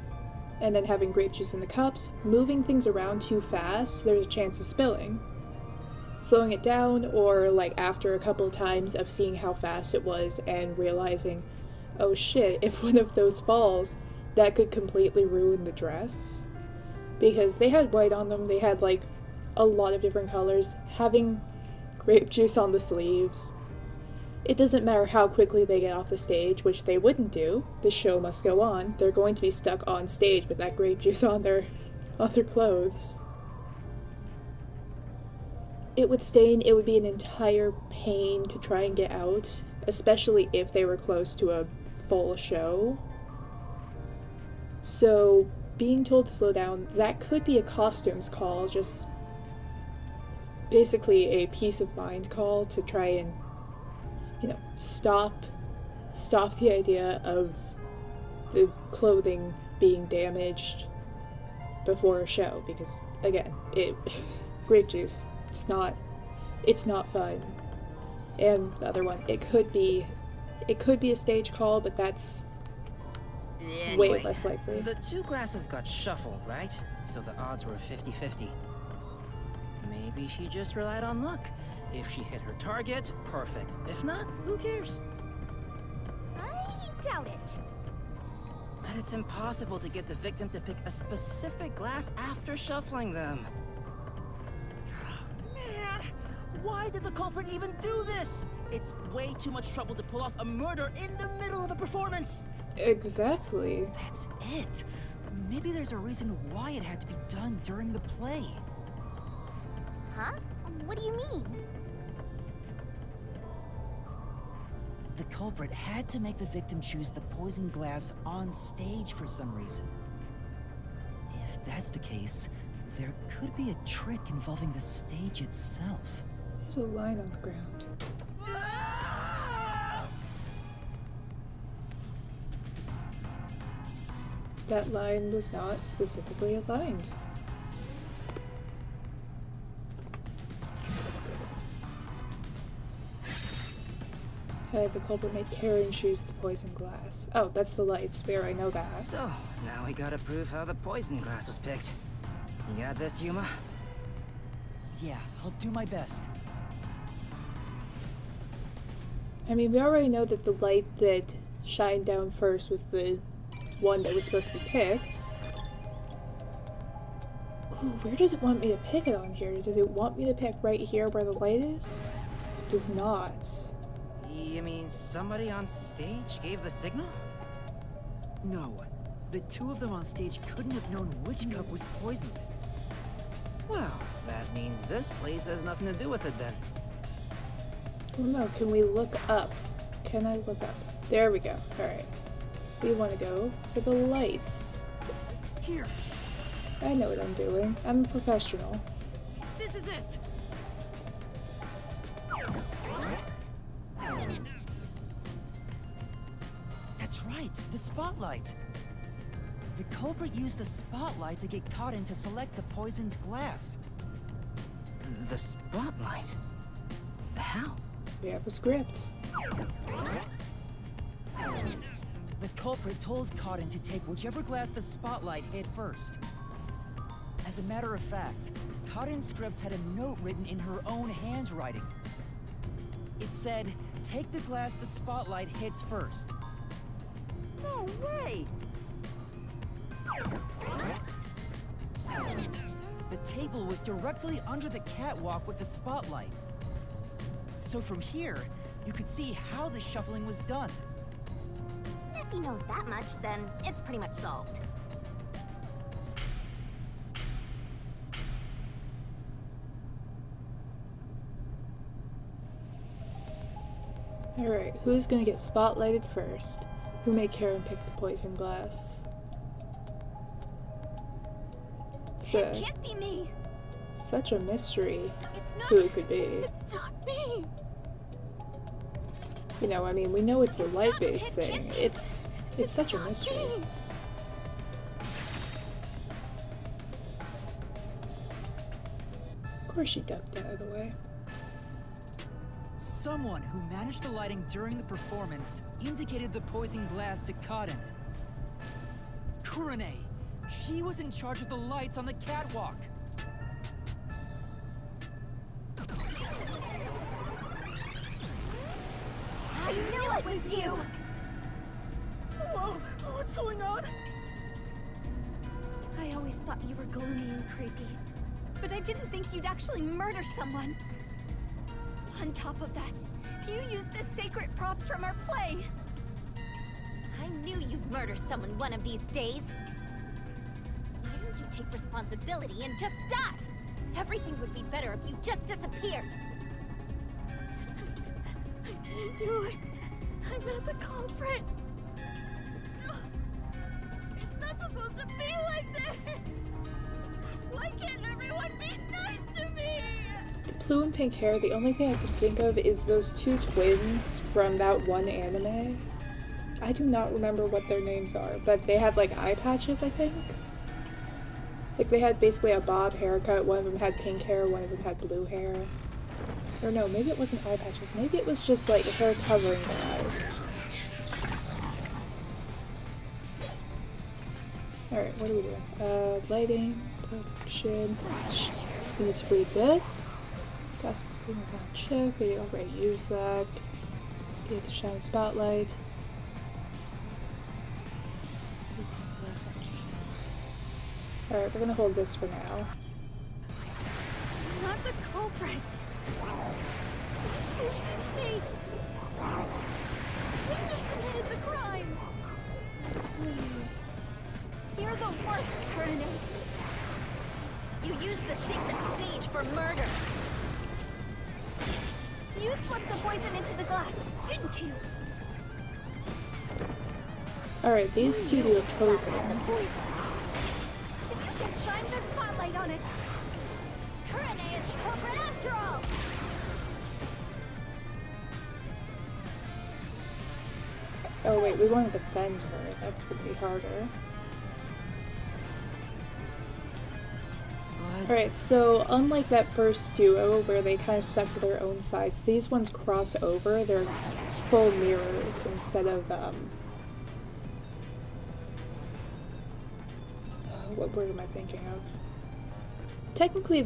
and then having grape juice in the cups, moving things around too fast, there's a chance of spilling. Slowing it down, or like after a couple times of seeing how fast it was and realizing, oh shit, if one of those falls, that could completely ruin the dress. Because they had white on them, they had like a lot of different colors. Having grape juice on the sleeves, it doesn't matter how quickly they get off the stage, which they wouldn't do. The show must go on. They're going to be stuck on stage with that grape juice on their clothes. It would stain, it would be an entire pain to try and get out, especially if they were close to a full show. So being told to slow down, that could be a costumes call, just basically a peace of mind call to try and, you know, stop the idea of the clothing being damaged before a show, because again, grape juice, it's not fun. And the other one, it could be a stage call, but that's Anyway, way less likely. The two glasses got shuffled, right? So the odds were 50-50. Maybe she just relied on luck. If she hit her target, perfect. If not, who cares? I doubt it. But it's impossible to get the victim to pick a specific glass after shuffling them. Man, why did the culprit even do this? It's way too much trouble to pull off a murder in the middle of a performance. Exactly. That's it. Maybe there's a reason why it had to be done during the play. Huh? What do you mean? The culprit had to make the victim choose the poison glass on stage for some reason. If that's the case, there could be a trick involving the stage itself. There's a line on the ground. That line was not specifically aligned. Had the culprit made Karen choose the poison glass. Oh, that's the light sphere, I know that. So, now we gotta prove how the poison glass was picked. You got this, Yuma? Yeah, I'll do my best. I mean, we already know that the light that shined down first was the one that was supposed to be picked. Ooh, where does it want me to pick it on here? Does it want me to pick right here where the light is? It does not. You mean somebody on stage gave the signal? No, the two of them on stage couldn't have known which cup was poisoned. Well, that means this place has nothing to do with it then. Oh no, can we look up? Can I look up? There we go. Alright. We want to go for the lights. Here, I know what I'm doing. I'm a professional. this is it! That's right, the spotlight. The culprit used the spotlight to get caught in to select the poisoned glass. The spotlight? How? We have a script. The culprit told Cotton to take whichever glass the spotlight hit first. As a matter of fact, Cotton's script had a note written in her own handwriting. It said, "Take the glass the spotlight hits first." No way! The table was directly under the catwalk with the spotlight. So from here, you could see how the shuffling was done. If you know that much, then it's pretty much solved. Alright, who's gonna get spotlighted first? Who made Karen pick the poison glass? It can't be me. Such a mystery It's not. who it could be. It's not me. You know, I mean, we know it's a light-based thing. It's such a mystery. Me. Of course she ducked out of the way. Someone who managed the lighting during the performance indicated the poison glass to Kaden. Kurane! She was in charge of the lights on the catwalk! I knew it was you! Whoa, what's going on? I always thought you were gloomy and creepy, but I didn't think you'd actually murder someone. On top of that, you used the sacred props from our play. I knew you'd murder someone one of these days. Why don't you take responsibility and just die? Everything would be better if you just disappeared. I didn't do it. I'm not the culprit. It's not supposed to be like this. Why can't everyone be nice to me? The blue and pink hair, the only thing I can think of is those two twins from that one anime. I do not remember what their names are, but they had like eye patches, I think. Like they had basically a bob haircut, one of them had pink hair, one of them had blue hair. Or no, maybe it wasn't eye patches, maybe it was just like hair covering their eyes. Alright, what are we doing? Lighting, production. We need to read this. Gossip screen without check. We already used that. Get to shine spotlight. Alright, we're gonna hold this for now. I'm not the culprit. Please forgive me. I wouldn't have committed the crime. You're the worst, Kurane. You used the sacred stage for murder. You slipped the poison into the glass, didn't you? Alright, these two do opposing. So you just shined the spotlight on it. Kurane is the culprit after all. Oh wait, we want to defend her. That's gonna be harder. Alright, so unlike that first duo where they kind of stuck to their own sides, these ones cross over. They're full mirrors instead of, what word am I thinking of? Technically,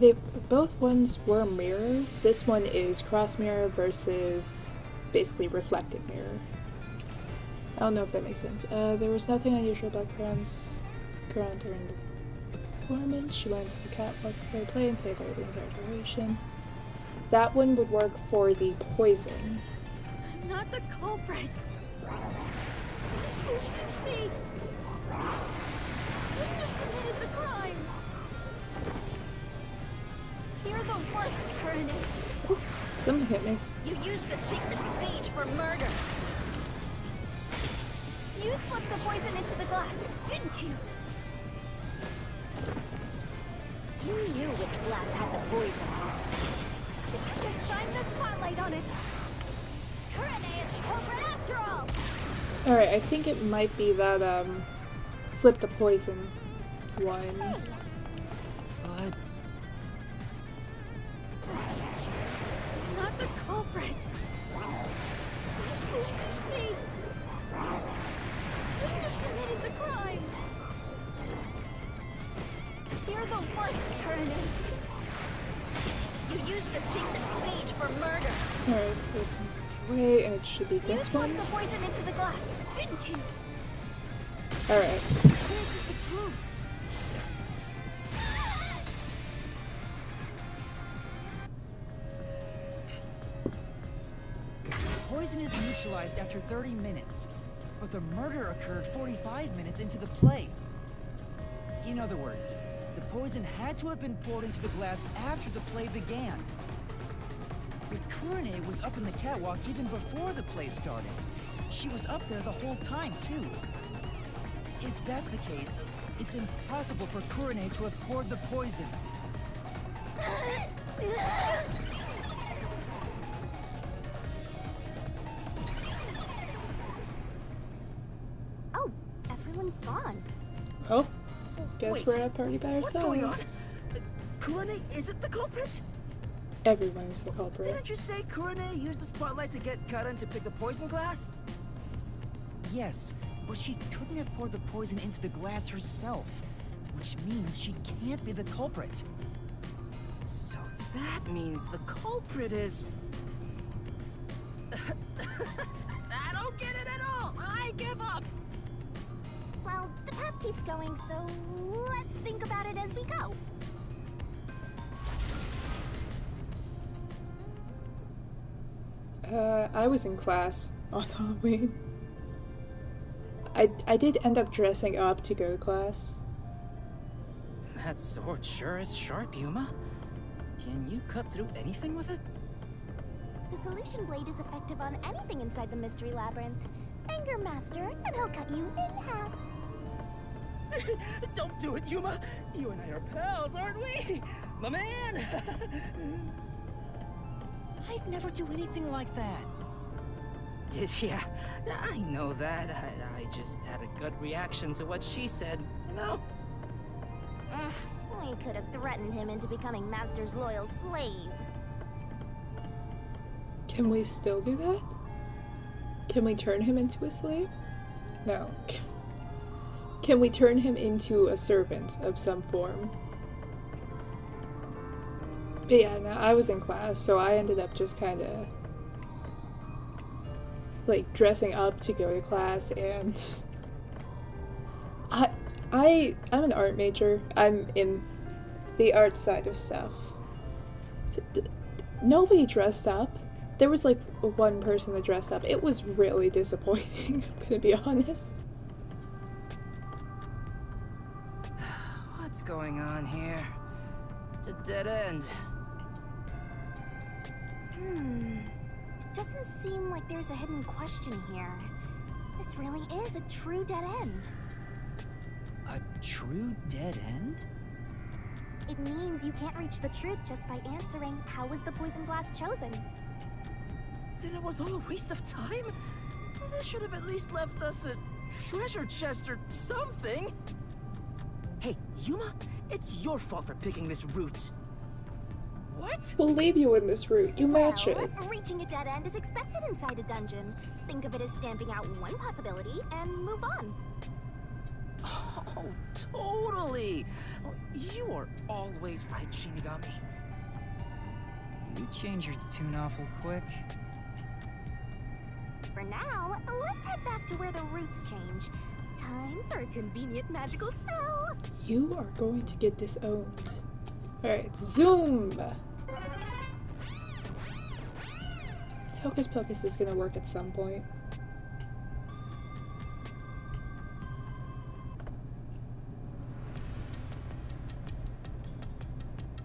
both ones were mirrors. This one is cross mirror versus basically reflected mirror. I don't know if that makes sense. There was nothing unusual about Karen's during the performance. She went to the catwalk for play and saved her the entire duration. That one would work for the poison. I'm not the culprit. Please forgive me. I wouldn't have committed the crime. You're the worst, Kurane. Someone hit me. You used the sacred stage for murder. You slipped the poison into the glass, didn't you? You knew which glass had the poison. So you just shined the spotlight on it. Kurane is the culprit after all. Alright, I think it might be that, slip the poison one. But I'm not the culprit. Please forgive me. I wouldn't have committed the crime. You're the worst, Kurane. You used the sacred stage for murder. Alright, so it's away, and it should be You this slipped one. the poison into the glass, didn't you? Alright. This is the truth. poison is neutralized after 30 minutes, but the murder occurred 45 minutes into the play. In other words, the poison had to have been poured into the glass after the play began. But Kurane was up in the catwalk even before the play started. She was up there the whole time, too. If that's the case, it's impossible for Kurane to have poured the poison. Oh, everyone's gone. Oh, guess Wait, we're at a party by what's going on? ourselves. Kurane isn't the culprit? Everyone is the culprit. Didn't you say Kurone used the spotlight to get Karen to pick the poison glass? Yes, but she couldn't have poured the poison into the glass herself, which means she can't be the culprit. So that means the culprit is... I don't get it at all! I give up! Well, the path keeps going, so let's think about it as we go. I was in class on Halloween. I did end up dressing up to go to class. That sword sure is sharp, Yuma. Can you cut through anything with it? The solution blade is effective on anything inside the mystery labyrinth. Anger Master, and he'll cut you in half. Don't do it, Yuma! You and I are pals, aren't we? My man! I'd never do anything like that. Yeah, I know that. I just had a gut reaction to what she said, you know? We could have threatened him into becoming Master's loyal slave. Can we still do that? Can we turn him into a slave? No. Can we turn him into a servant of some form? But yeah, no, I was in class, so I ended up just kind of like dressing up to go to class, and I'm an art major. I'm in the art side of stuff. Nobody dressed up. There was like one person that dressed up. It was really disappointing, I'm gonna be honest. What's going on here? It's a dead end. Doesn't seem like there's a hidden question here. This really is a true dead end. A true dead end? It means you can't reach the truth just by answering, how was the poison glass chosen? Then it was all a waste of time? Well, they should have at least left us a treasure chest or something. Hey, Yuma, it's your fault for picking this route. What? We'll leave you in this route. You match it. Reaching a dead end is expected inside a dungeon. Think of it as stamping out one possibility and move on. Oh, totally. You are always right, Shinigami. You change your tune awful quick. For now, let's head back to where the roots change. Time for a convenient magical spell. You are going to get disowned. Alright, zoom! Hocus Pocus is gonna work at some point.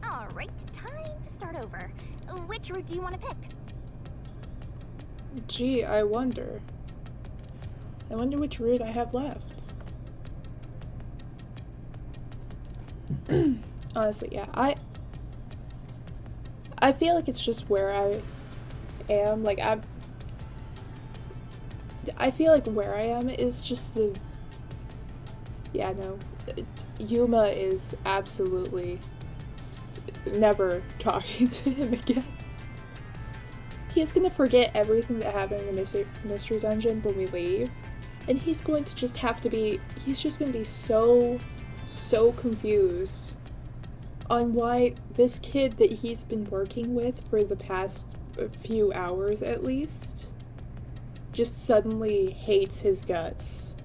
Alright, time to start over. Which route do you want to pick? Gee, I wonder. I wonder which route I have left. Honestly, yeah, I feel like it's just where I am. Like, I feel like where I am is just the... Yeah, no. Yuma is absolutely never talking to him again. He is gonna forget everything that happened in the mystery dungeon when we leave. And he's going to just have to be... He's just gonna be so confused on why this kid that he's been working with for the past few hours at least just suddenly hates his guts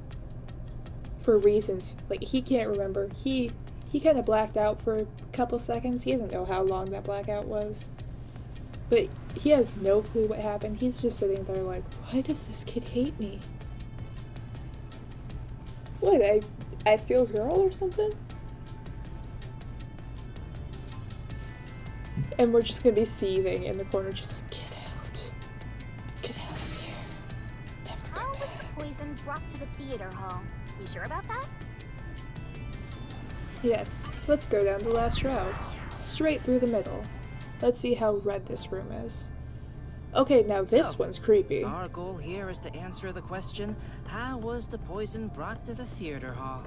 for reasons like he can't remember. He kind of blacked out for a couple seconds. He doesn't know how long that blackout was, but he has no clue what happened. He's just sitting there like, why does this kid hate me? What, I steal his girl or something? And we're just gonna be seething in the corner, just like, get out. Get out of here. Never How come was back. the poison brought to the theater hall? You sure about that? Yes, let's go down the last route. Straight through the middle. Let's see how red this room is. Okay, now this So, one's creepy. Our goal here is to answer the question, how was the poison brought to the theater hall?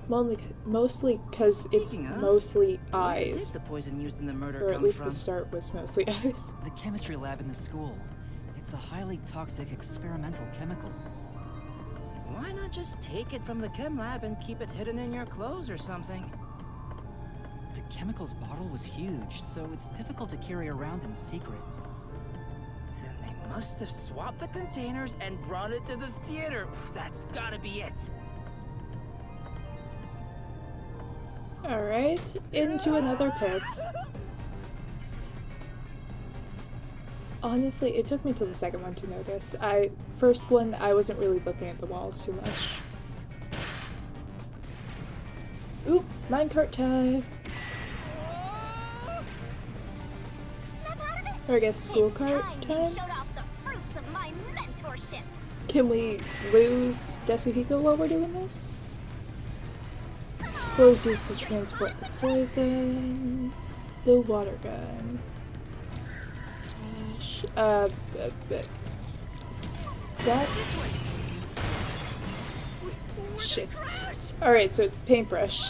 Mostly because it's Speaking of, mostly Where eyes. did the poison used in the murder Or at come least from? the start was mostly eyes. The chemistry lab in the school. It's a highly toxic experimental chemical. Why not just take it from the chem lab and keep it hidden in your clothes or something? The chemicals bottle was huge, so it's difficult to carry around in secret. Then they must have swapped the containers and brought it to the theater. That's gotta be it. Alright, into another pit. Honestly, it took me till the second one to notice. First one, I wasn't really looking at the walls too much. Oop, minecart time! Snap out of it! Or I guess school It's cart time you time? showed off the fruits of my mentorship. Can we lose Desuhiko while we're doing this? Those used to transport the poison. The water gun. That? Shit. Alright, so it's a paintbrush.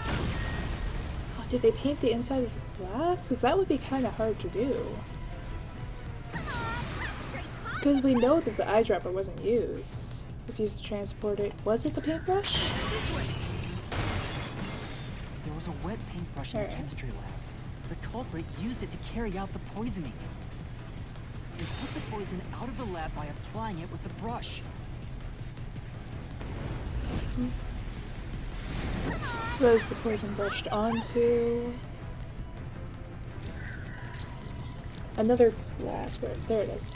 Oh, did they paint the inside of the glass? Because that would be kind of hard to do. Because we know that the eyedropper wasn't used. It was used to transport it. Was it the paintbrush? There was a wet paintbrush in the chemistry lab. The culprit used it to carry out the poisoning. They took the poison out of the lab by applying it with the brush. Where's the poison brushed onto? Another glass. There it is.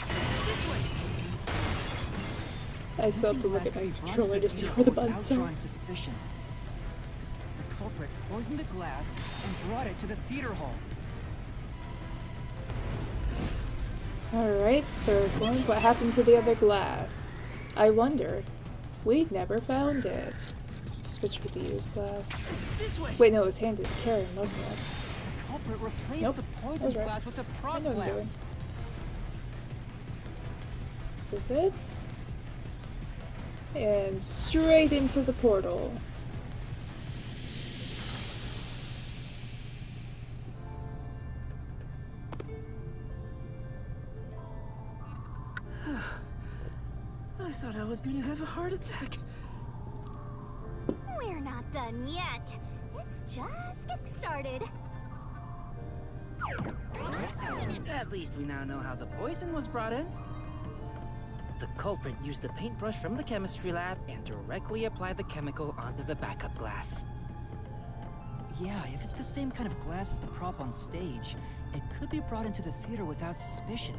I still have to look at my controller to see where the buttons are. Drawing suspicion. The culprit poisoned the glass and brought it to the theater hall. Alright, third one. What happened to the other glass? I wonder. We never found it. Switch with the used glass. Wait, no, it was handed to Karen, wasn't it? The culprit replaced Nope, the poison that was right. glass with the I prop know what I'm doing. glass. Is this it? And straight into the portal. I thought I was gonna have a heart attack. We're not done yet. It's just getting started. At least we now know how the poison was brought in. The culprit used a paintbrush from the chemistry lab and directly applied the chemical onto the backup glass. Yeah, if it's the same kind of glass as the prop on stage, it could be brought into the theater without suspicion.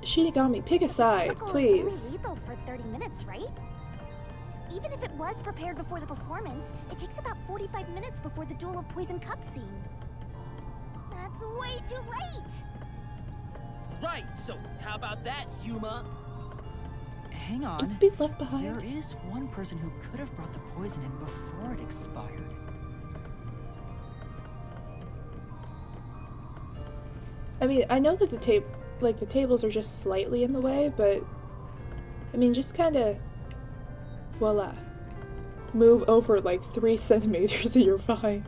Shinigami, pick a side, Chemical is please. only lethal for 30 minutes, right? Even if it was prepared before the performance, it takes about 45 minutes before the Duel of Poison Cup scene. That's way too late! Right, so how about that, Yuma? Hang on. Don't be left behind. There is one person who could have brought the poison in before it expired. I mean, I know that the tables are just slightly in the way, but I mean, just kind of, voila, move over like 3 centimeters and you're fine.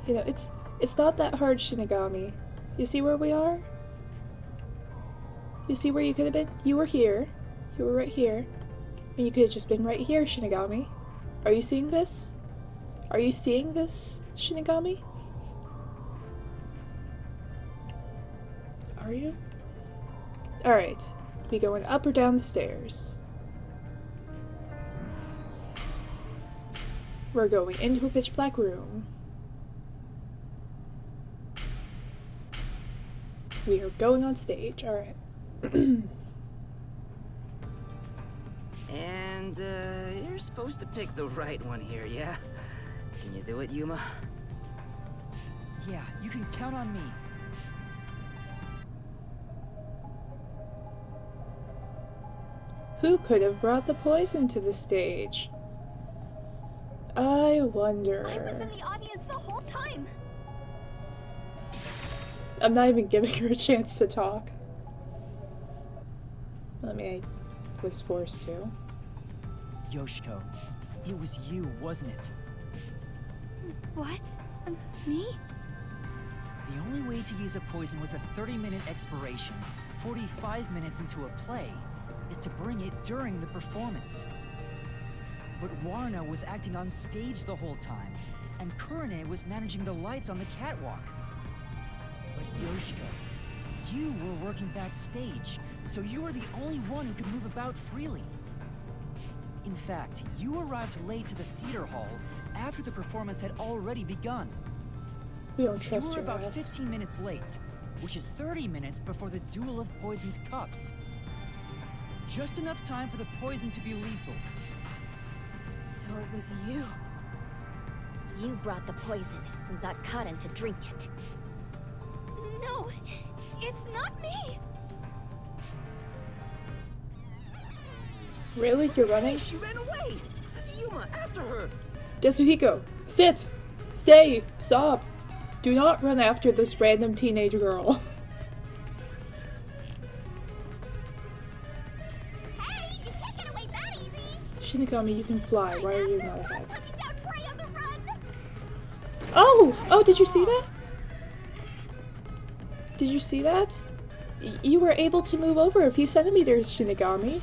You know, it's not that hard, Shinigami. You see where we are? You see where you could have been? You were here. You were right here. And you could have just been right here, Shinigami. Are you seeing this? Are you seeing this, Shinigami? Are you? Alright. We going up or down the stairs? We're going into a pitch black room. We are going on stage. Alright. And, you're supposed to pick the right one here, yeah? Can you do it, Yuma? Yeah, you can count on me. Who could have brought the poison to the stage? I wonder. I was in the audience the whole time! I'm not even giving her a chance to talk. I mean, I was forced to. Yoshiko, it was you, wasn't it? What? Me? The only way to use a poison with a 30-minute expiration, 45 minutes into a play, is to bring it during the performance. But Warna was acting on stage the whole time, and Kurine was managing the lights on the catwalk. But Yoshiko, you were working backstage, so you were the only one who could move about freely. In fact, you arrived late to the theater hall after the performance had already begun. We don't trust You were your about ass. 15 minutes late, which is 30 minutes before the duel of poisoned cups. Just enough time for the poison to be lethal. So it was you. You brought the poison and got Karin to drink it. No, it's not me. Really? You're running? She ran away! Yuma, after her! Desuhiko, sit! Stay! Stop! Do not run after this random teenage girl. Hey, you can't get away that easy! Shinigami, you can fly. Why are you not ahead? Hunting down prey on the run! Oh! Oh, did you see that? Did you see that? You were able to move over a few centimeters, Shinigami.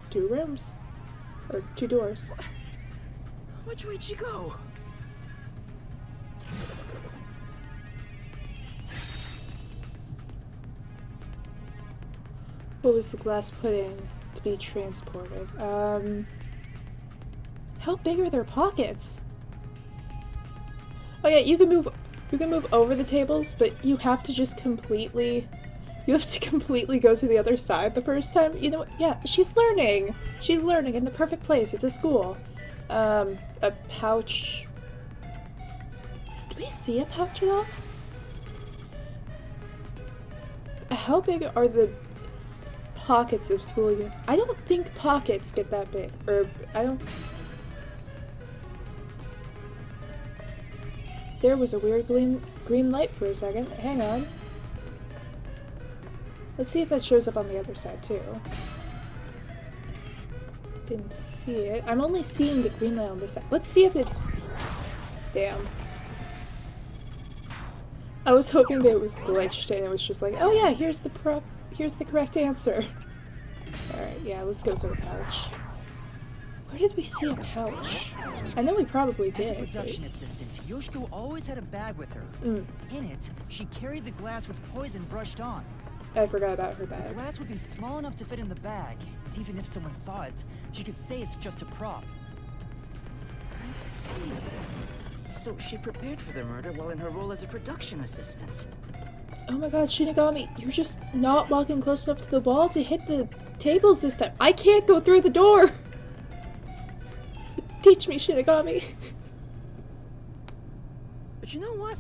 Two rooms. Or two doors. Which way'd she go? What was the glass put in to be transported? How big are their pockets? Oh yeah, you can move over the tables, but you have to just completely go to the other side the first time. You know what? Yeah, she's learning. She's learning in the perfect place. It's a school. A pouch. Do we see a pouch at all? How big are the pockets of school uniform? I don't think pockets get that big. Or, I don't... There was a weird green light for a second. Hang on. Let's see if that shows up on the other side, too. Didn't see it. I'm only seeing the green light on this side. Let's see if it's... Damn. I was hoping that it was glitched and it was just like, oh yeah, here's the correct answer. Alright, yeah, let's go for the pouch. Where did we see a pouch? I know we probably did. As a production assistant, Yoshiko always had a bag with her. In it, she carried the glass with poison brushed on. I forgot about her The bag. glass would be small enough to fit in the bag, and even if someone saw it, she could say it's just a prop. I see. So she prepared for the murder while in her role as a production assistant. Oh my god, Shinigami, you're just not walking close enough to the wall to hit the tables this time. I can't go through the door! Teach me, Shinigami. But you know what?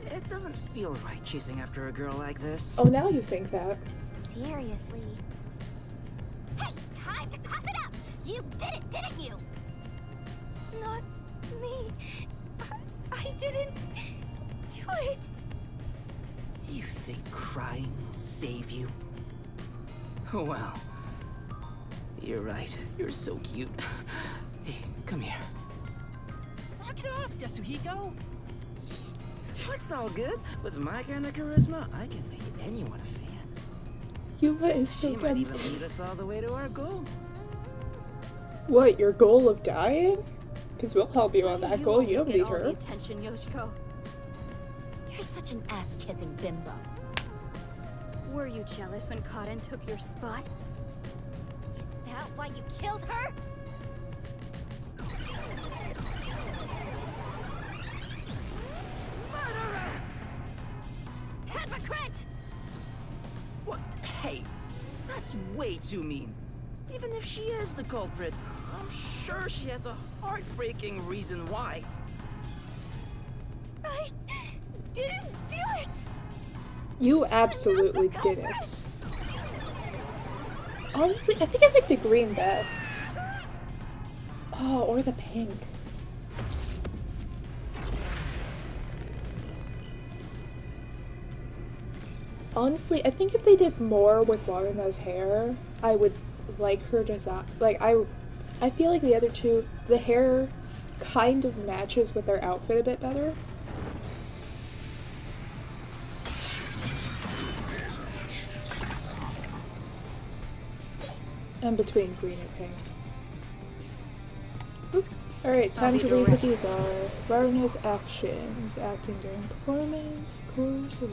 It doesn't feel right chasing after a girl like this. Oh, now you think that. Seriously. Hey, time to tough it up! You did it, didn't you? Not me. I didn't do it. You think crying will save you? Well, you're right. You're so cute. Hey, come here. Knock it off, Desuhiko! It's all good. With my kind of charisma, I can make anyone a fan. Yuma is so She might dumb. even lead us all the way to our goal. What, your goal of dying? Because we'll help you on that goal. You don't always need get all the her. attention, Yoshiko. You're such an ass-kissing bimbo. Were you jealous when Karin took your spot? Is that why you killed her? Murderer! Hypocrite! What? Hey, that's way too mean. Even if she is the culprit, I'm sure she has a heartbreaking reason why. I didn't do it! You absolutely did it. Honestly, I think I like the green best. Oh, or the pink. Honestly, I think if they did more with Waruna's hair, I would like her design. Like, I feel like the other two, the hair kind of matches with their outfit a bit better. And between green and pink. Alright, time to read what these are. Waruna's actions. Acting during performance, of course, or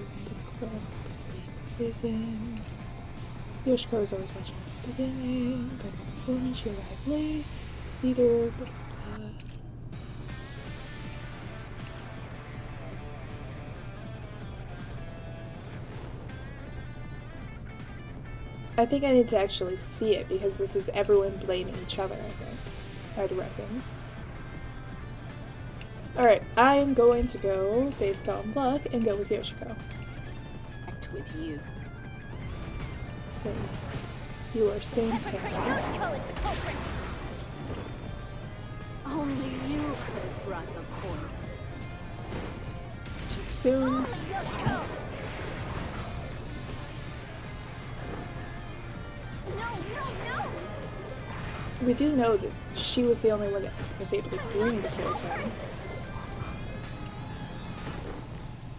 pleasing. Yoshiko is always watching at the beginning. During the performance, she arrived late. Leader, blah, blah, blah. I think I need to actually see it because this is everyone blaming each other, I think. I'd reckon. Alright, I am going to go based on luck and go with Yoshiko. Act with you. Okay. You are same side. Yoshiko is the culprit. Only you could have brought the poison. Too soon. Only Yoshiko. No. We do know that she was the only one that was able to bring the poison.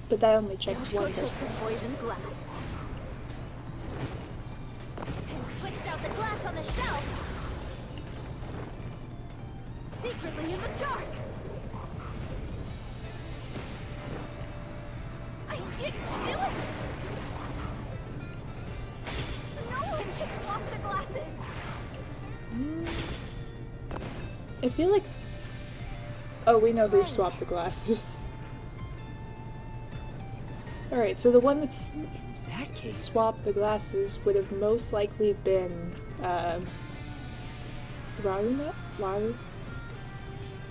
But that only checks one Yoshiko took person. the poison glass. And switched out the glass on the shelf. Secretly in the dark. I didn't do it. No one can swap the glasses. I feel like... Oh, we know who swapped the glasses. Alright, so the one that's In that case, swapped the glasses would have most likely been, Waruna?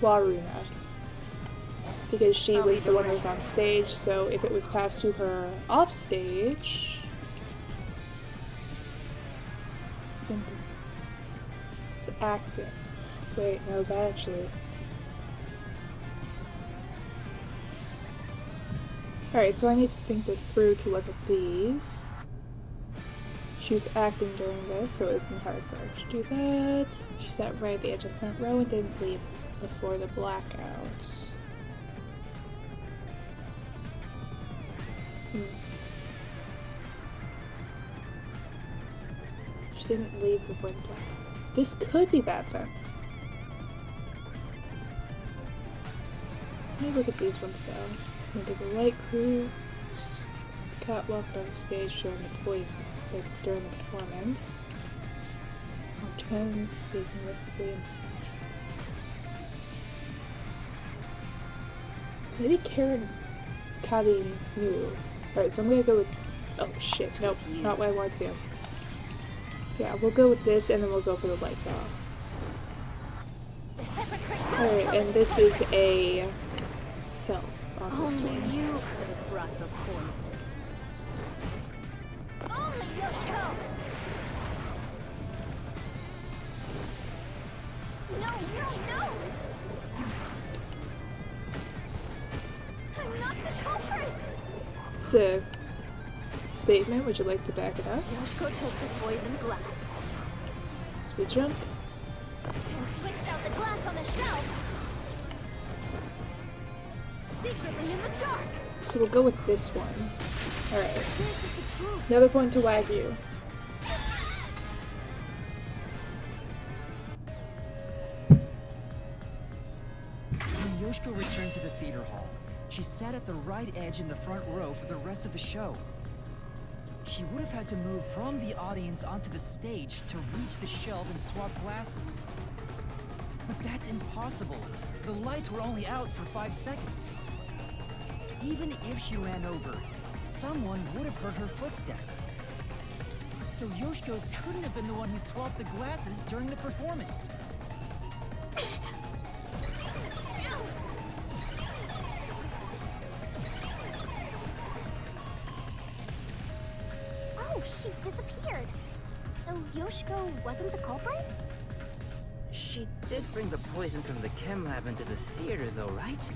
Waruna. Because she was the one who was on stage, so if it was passed to her off stage... It's acting. Wait, no, that actually... Alright, so I need to think this through to look at these. She was acting during this, so it would have been hard for her to do that. She sat right at the edge of the front row and didn't leave before the blackouts. She didn't leave before the blackout. This could be that then. Let me look at these ones though. Maybe the light crew, catwalk by the stage during the poison, like during the performance. Trends facing this scene. Maybe Karen Kari knew. Alright, so I'm gonna go with... Oh shit, nope, not what I want to do. Yeah, we'll go with this and then we'll go for the lights off. Alright, and this is a self on this Only one. you could have brought the poison. Only Yoshiko. No. I'm not the culprit. It's a statement. Would you like to back it up? Yoshiko took the poison glass. Good jump. And switched out the glass on the shelf. Secretly in the dark. So we'll go with this one. Alright. This is the truth. Another point to Wagyu. When Yoshiko returned to the theater hall, she sat at the right edge in the front row for the rest of the show. She would have had to move from the audience onto the stage to reach the shelf and swap glasses. But that's impossible. The lights were only out for 5 seconds. Even if she ran over, someone would have heard her footsteps. So Yoshiko couldn't have been the one who swapped the glasses during the performance. Oh, she disappeared. So Yoshiko wasn't the culprit? she did bring the poison from the chem lab into the theater though, right?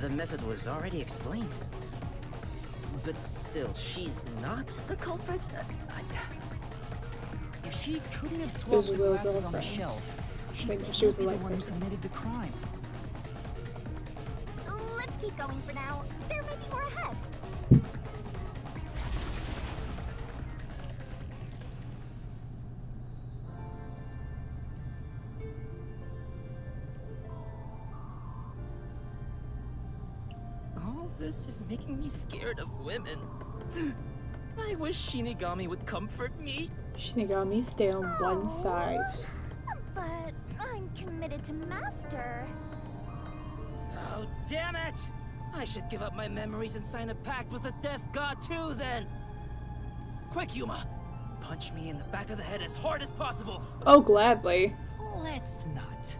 The method was already explained. But still, she's not the culprit? If she couldn't have Those swapped are the real glasses on the girlfriends. shelf, she Wait, can't she was a be the light one who person. committed the crime. Let's keep going for now. There may be more ahead. All this is making me scared of women. I wish Shinigami would comfort me. Shinigami, stay on one side. But I'm committed to Master. Oh, damn it! I should give up my memories and sign a pact with the Death God too, then! Quick, Yuma! Punch me in the back of the head as hard as possible! Oh, gladly. Let's not.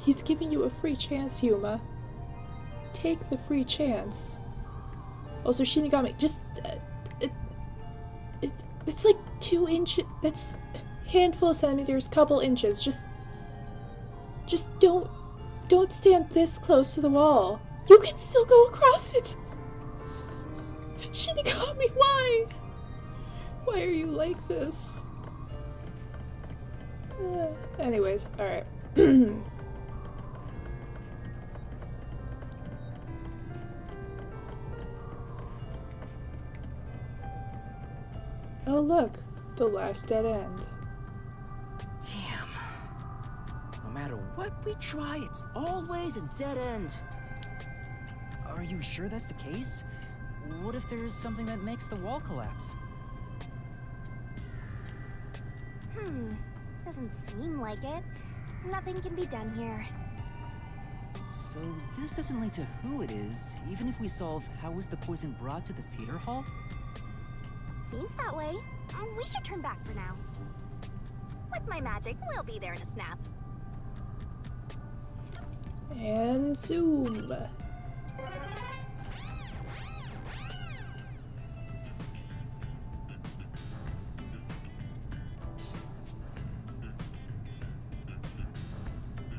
He's giving you a free chance, Yuma. Take the free chance. Also, Shinigami, just... it's like 2 inches... That's a handful of centimeters, couple inches. Just don't stand this close to the wall. You can still go across it. Shinigami, why? Why are you like this? Anyways, alright. Oh look, the last dead end. Damn. No matter what we try, it's always a dead end. Are you sure that's the case? What if there's something that makes the wall collapse? Doesn't seem like it. Nothing can be done here. So this doesn't lead to who it is, even if we solve how was the poison brought to the theater hall? Seems that way. We should turn back for now. With my magic, we'll be there in a snap. And zoom.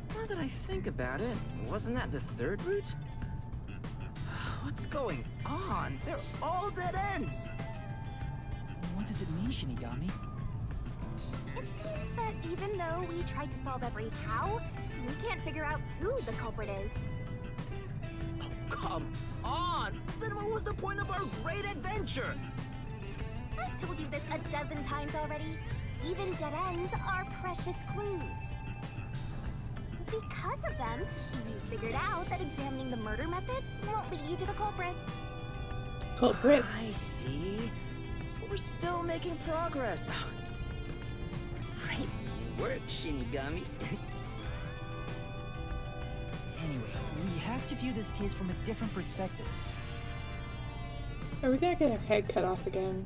Now that I think about it, wasn't that the third route? What's going on? They're all dead ends! What does it mean, Shinigami? It seems that even though we tried to solve every how, we can't figure out who the culprit is. Oh, come on! Then what was the point of our great adventure? I've told you this a dozen times already. Even dead ends are precious clues. Because of them, you figured out that examining the murder method won't lead you to the culprit. Culprits. I see. So we're still making progress. Great work, Shinigami. Anyway, we have to view this case from a different perspective. Are we gonna get our head cut off again?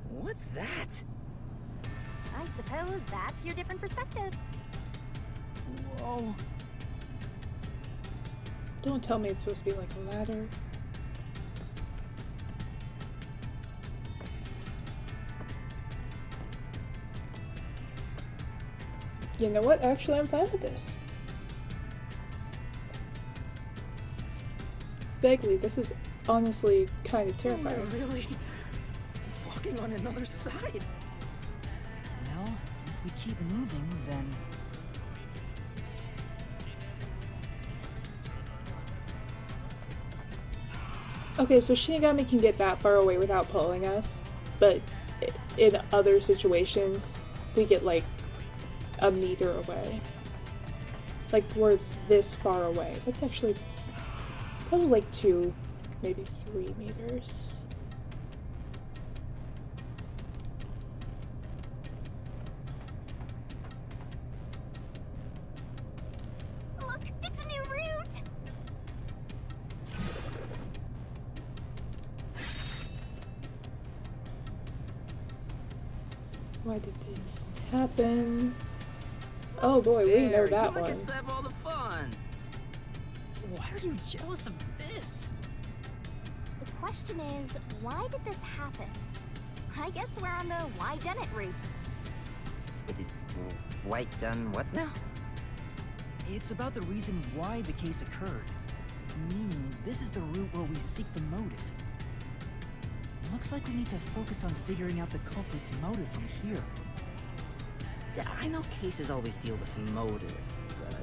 What's that? I suppose that's your different perspective. Whoa. Don't tell me it's supposed to be like a ladder. You know what? Actually, I'm fine with this. Vaguely, this is honestly kind of terrifying. We're really walking on another side. Well, if we keep moving, then... Okay, so Shinigami can get that far away without pulling us, but in other situations, we get like a meter away. Like, we're this far away. That's actually probably like 2, maybe 3 meters. Look, it's a new route! Why did this happen? Oh boy, we know that Yuma one. gets to have all the fun. Why are you jealous of this? The question is, why did this happen? I guess we're on the why done it route. Did White done what now? It's about the reason why the case occurred. Meaning, this is the route where we seek the motive. Looks like we need to focus on figuring out the culprit's motive from here. Yeah, I know cases always deal with motive, but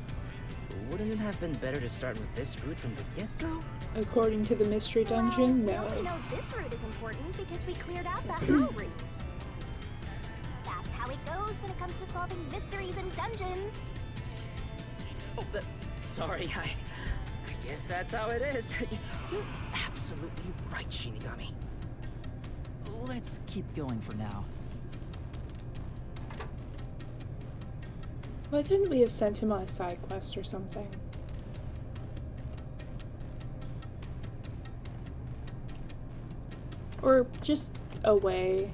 wouldn't it have been better to start with this route from the get-go? According to the mystery dungeon, Well, we no. know this route is important because we cleared out the how routes. That's how it goes when it comes to solving mysteries in dungeons. Oh, sorry, I guess that's how it is. You're absolutely right, Shinigami. Let's keep going for now. Why couldn't we have sent him on a side quest or something? Or just away.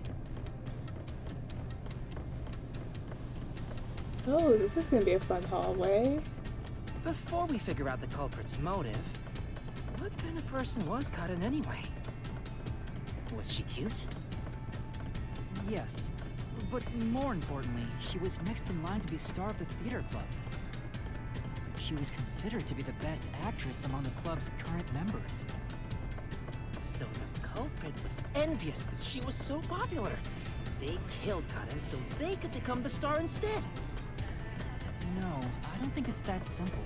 Oh, this is gonna be a fun hallway. Before we figure out the culprit's motive, what kind of person was Karen anyway? Was she cute? Yes, but more importantly, she was next in line to be star of the theater club. She was considered to be the best actress among the club's current members. So the culprit was envious because she was so popular. They killed Karen so they could become the star instead. No, I don't think it's that simple.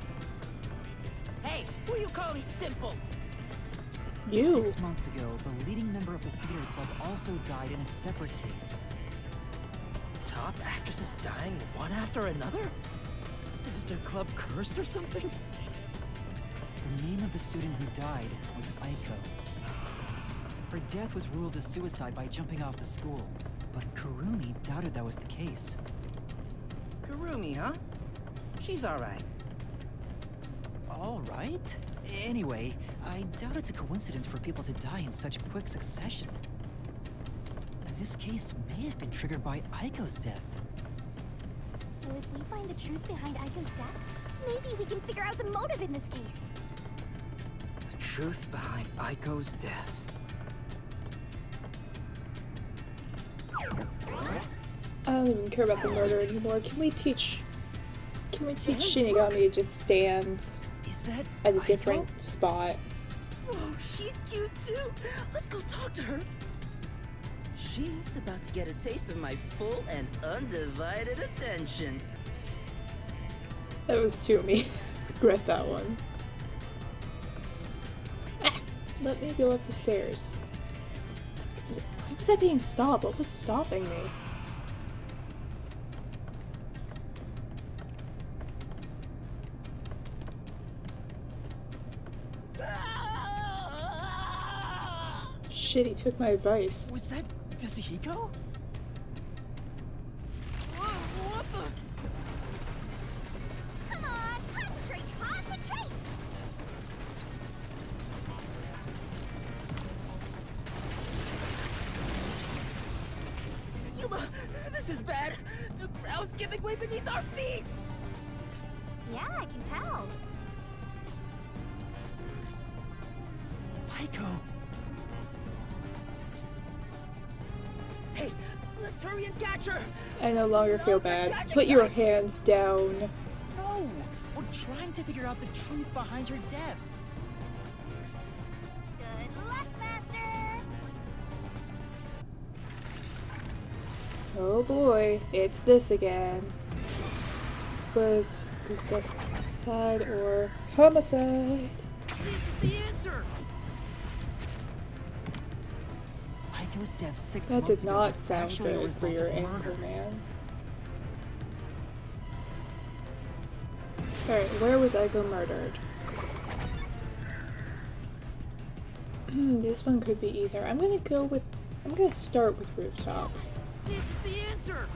Hey, who are you calling simple? You. 6 months ago, the leading member of the theater club also died in a separate case. Top actresses dying one after another? Is their club cursed or something? The name of the student who died was Aiko. Her death was ruled a suicide by jumping off the school, but Kurumi doubted that was the case. Kurumi, huh? She's alright. All right. Anyway, I doubt it's a coincidence for people to die in such quick succession. This case may have been triggered by Aiko's death. So if we find the truth behind Aiko's death, maybe we can figure out the motive in this case. The truth behind Aiko's death. I don't even care about the murder anymore. Can we teach Shinigami to just stand Is that at a Aiko? different spot? Whoa, she's cute too! Let's go talk to her! She's about to get a taste of my full and undivided attention. That was too me. Regret that one. Ah, let me go up the stairs. Why was I being stopped? What was stopping me? Shit, he took my advice. Was that Desuhiko? What the? Come on, concentrate, concentrate! Yuma, this is bad. The ground's giving way beneath our feet. Yeah, I can tell. Aiko! Hey, let's hurry and catch her. I no longer feel bad. Put your hands down. No! We're trying to figure out the truth behind her death. Good luck, Master! Oh boy, it's this again. Was suicide or homicide? This is the answer! Aiko's death 6 That months did ago not was sound actually a good for result your of anger, murder. man. Alright, where was Aiko murdered? This one could be either. I'm gonna start with rooftop. This is the answer!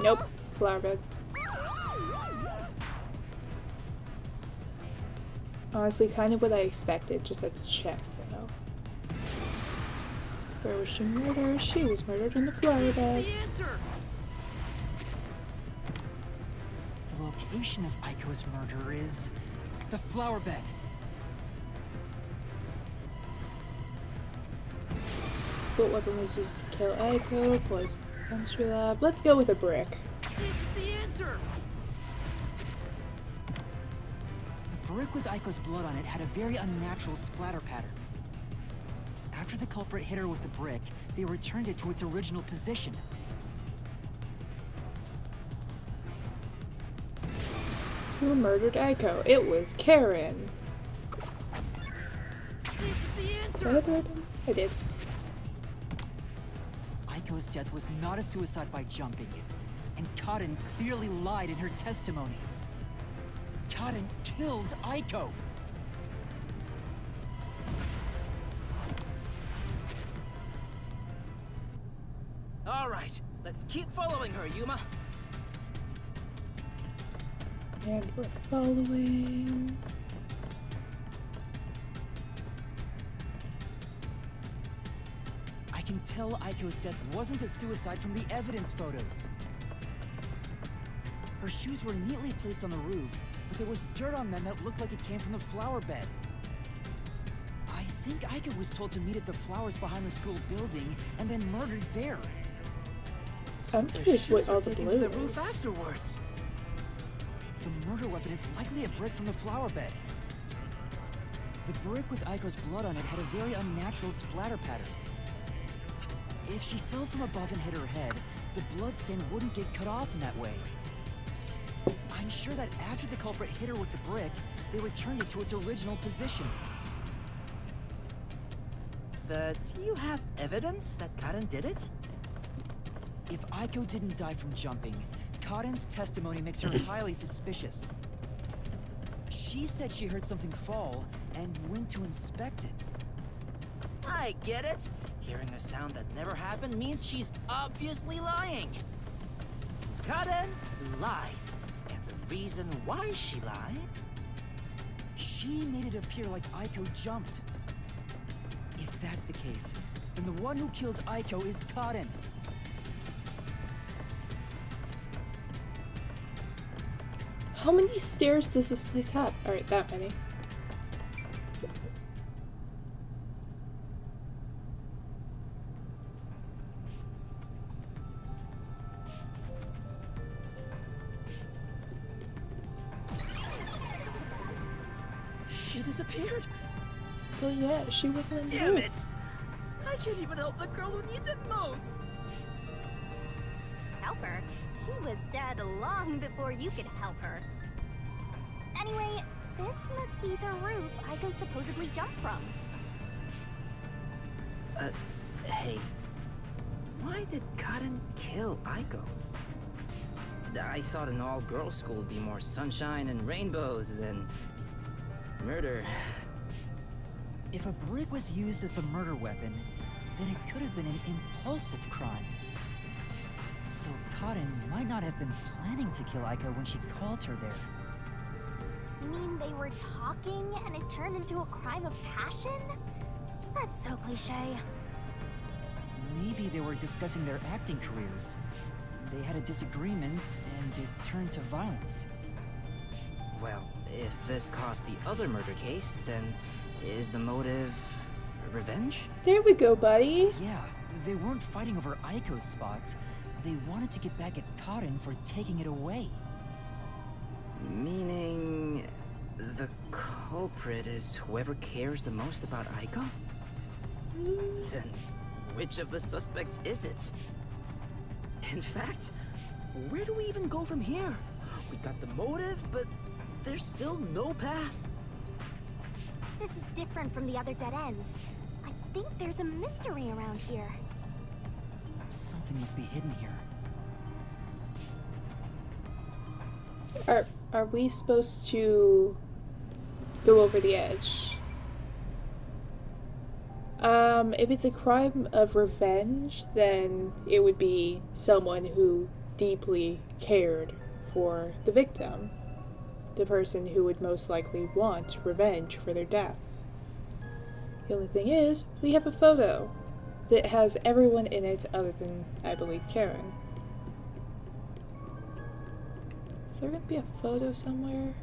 Nope, flower bed. Honestly, kind of what I expected, just had to check, you know. Where was she murdered? She was murdered in the flower bed. The answer! The location of Aiko's murder is the flower bed. What weapon was used to kill Aiko? Poison chemistry lab. Let's go with a brick. This is the answer! brick with Aiko's blood on it had a very unnatural splatter pattern. After the culprit hit her with the brick, they returned it to its original position. Who murdered Aiko? It was Karen. This is the answer! Did I hit the right button? I did. Aiko's death was not a suicide by jumping, and Karen clearly lied in her testimony. Karen killed Aiko! All right, let's keep following her, Yuma. And we're following. I can tell Aiko's death wasn't a suicide from the evidence photos. Her shoes were neatly placed on the roof, but there was dirt on them that looked like it came from the flower bed. I think Aiko was told to meet at the flowers behind the school building and then murdered there. I'm The curious what shoes all are the taken blue to the roof is. afterwards. The murder weapon is likely a brick from the flower bed. The brick with Aiko's blood on it had a very unnatural splatter pattern. If she fell from above and hit her head, the bloodstain wouldn't get cut off in that way. I'm sure that after the culprit hit her with the brick, they returned it to its original position. But do you have evidence that Karen did it? If Aiko didn't die from jumping, Karen's testimony makes her highly suspicious. She said she heard something fall and went to inspect it. I get it. Hearing a sound that never happened means she's obviously lying. Karen lied. And the reason why she lied? She made it appear like Aiko jumped. If that's the case, then the one who killed Aiko is Karen. How many stairs does this place have? Alright, that many. She disappeared. Well, yeah, she wasn't in the Damn room. it! I can't even help the girl who needs it most. Help her? She was dead long before you could help her. Anyway, this must be the roof Aiko supposedly jumped from. Hey. Why did Karen kill Aiko? I thought an all-girls school would be more sunshine and rainbows than murder. If a brick was used as the murder weapon, then it could have been an impulsive crime. So Karen might not have been planning to kill Aiko when she called her there. You mean they were talking and it turned into a crime of passion? That's so cliche. Maybe they were discussing their acting careers. They had a disagreement, and it turned to violence. Well, if this caused the other murder case, then is the motive revenge? There we go, buddy. Yeah, they weren't fighting over Aiko's spot. They wanted to get back at Karen for taking it away. Meaning the culprit is whoever cares the most about Aiko? Then which of the suspects is it? In fact, where do we even go from here? We got the motive, but there's still no path. This is different from the other dead ends. I think there's a mystery around here. Something must be hidden here. Are we supposed to go over the edge? If it's a crime of revenge, then it would be someone who deeply cared for the victim. The person who would most likely want revenge for their death. The only thing is, we have a photo that has everyone in it other than, I believe, Karen. Is there gonna be a photo somewhere?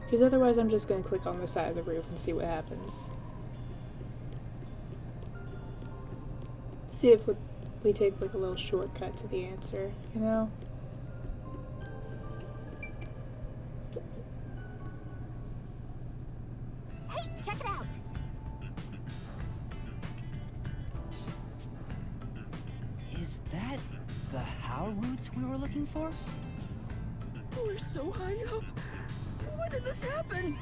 Because otherwise I'm just gonna click on the side of the roof and see what happens. See if we take like a little shortcut to the answer, you know? Was that the How routes we were looking for? We're so high up. When did this happen?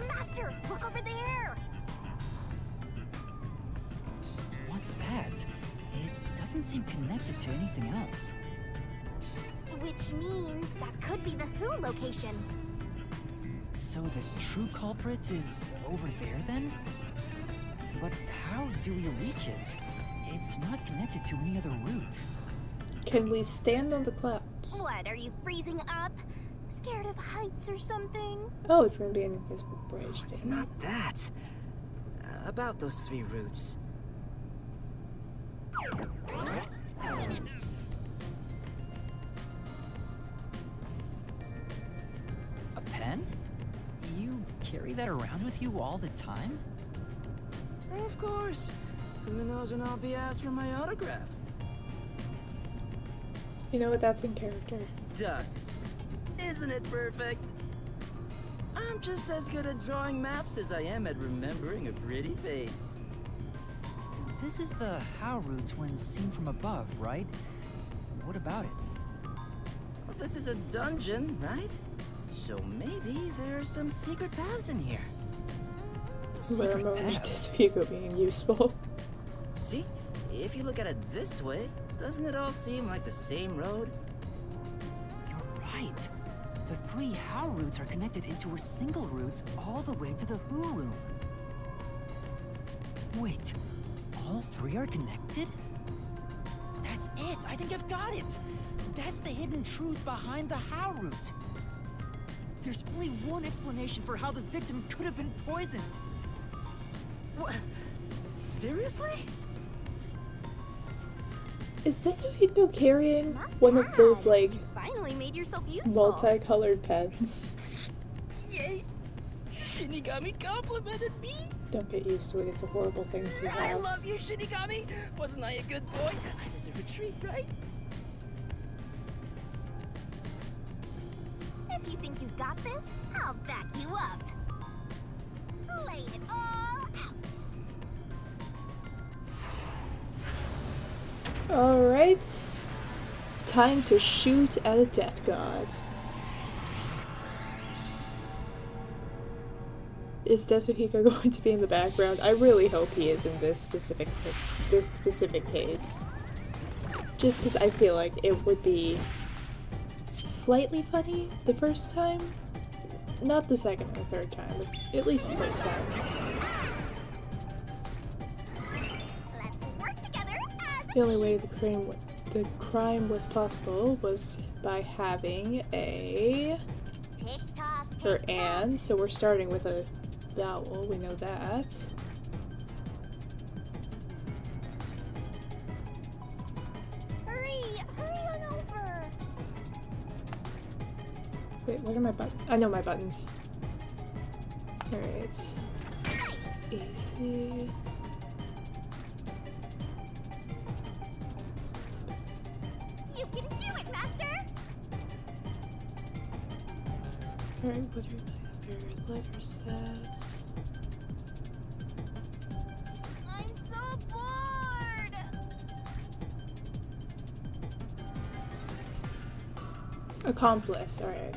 Master, look over there! What's that? It doesn't seem connected to anything else. Which means that could be the Who location. So the true culprit is over there then? But how do we reach it? It's not connected to any other route. Can we stand on the clouds? What, are you freezing up? Scared of heights or something? Oh, it's gonna be an invisible bridge. It's not that. About those 3 routes. A pen? You carry that around with you all the time? Of course. Who knows when I'll be asked for my autograph? You know what? That's in character. Duh. Isn't it perfect? I'm just as good at drawing maps as I am at remembering a pretty face. This is the How routes when seen from above, right? What about it? Well, this is a dungeon, right? So maybe there's some secret paths in here. Rare Secret moment of paths? Desuhiko being useful. See? If you look at it this way, doesn't it all seem like the same road? You're right. The 3 How routes are connected into a single route all the way to the Who room. Wait, all 3 are connected? That's it! I think I've got it! That's the hidden truth behind the How route. There's only one explanation for how the victim could have been poisoned. What? Seriously? Is Desuhiko carrying Not one of those, bad. like, You finally made yourself useful. multicolored pens? Yay! Shinigami complimented me! Don't get used to it, it's a horrible thing to I have. love you, Shinigami! Wasn't I a good boy? I deserve a treat, right? If you think you've got this, I'll back you up. Lay it all out. Alright. Time to shoot at a death god. Is Desuhiko going to be in the background? I really hope he is in this specific case. Just because I feel like it would be slightly funny the first time. Not the second or third time, but at least the first time. Let's work together as The only way the crime was possible was by having a tick-tock, or and, so we're starting with a vowel, we know that. hurry on over. Wait, what are my buttons? I know my buttons. Alright. Easy. You can do it, Master. Alright, what are my other letter sets? I'm so bored. Accomplice, alright.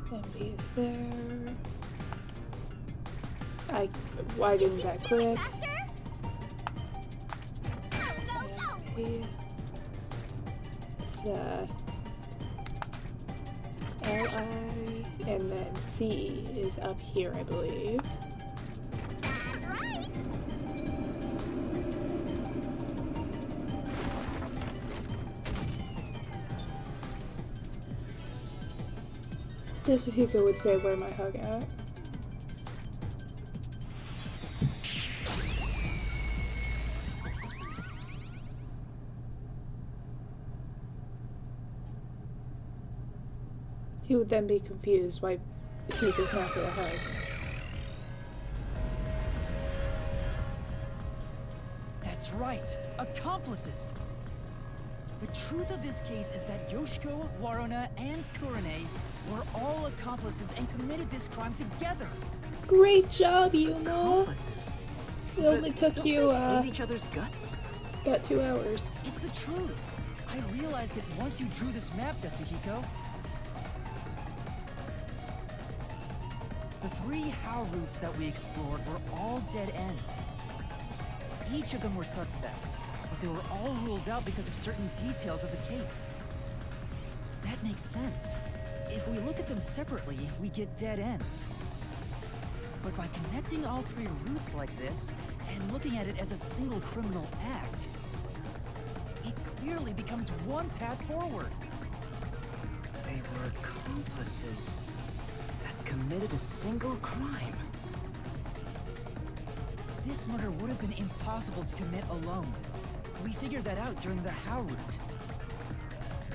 MB is there. Why didn't that click? Master. Go. MB. It's LI, and then C is up here, I believe. That's right. Desuhiko would say, "Where my hug at?" He would then be confused why he does not get a hug. That's right, accomplices! The truth of this case is that Yoshiko, Waruna, and Kurane were all accomplices and committed this crime together. Great job, Yuno! Accomplices? It only took don't you, they hate each other's guts? about 2 hours. It's the truth. I realized it once you drew this map, Desuhiko. The 3 how routes that we explored were all dead ends. Each of them were suspects, but they were all ruled out because of certain details of the case. That makes sense. If we look at them separately, we get dead ends. But by connecting all 3 routes like this, and looking at it as a single criminal act, it clearly becomes one path forward. They were accomplices that committed a single crime. This murder would have been impossible to commit alone. We figured that out during the how route.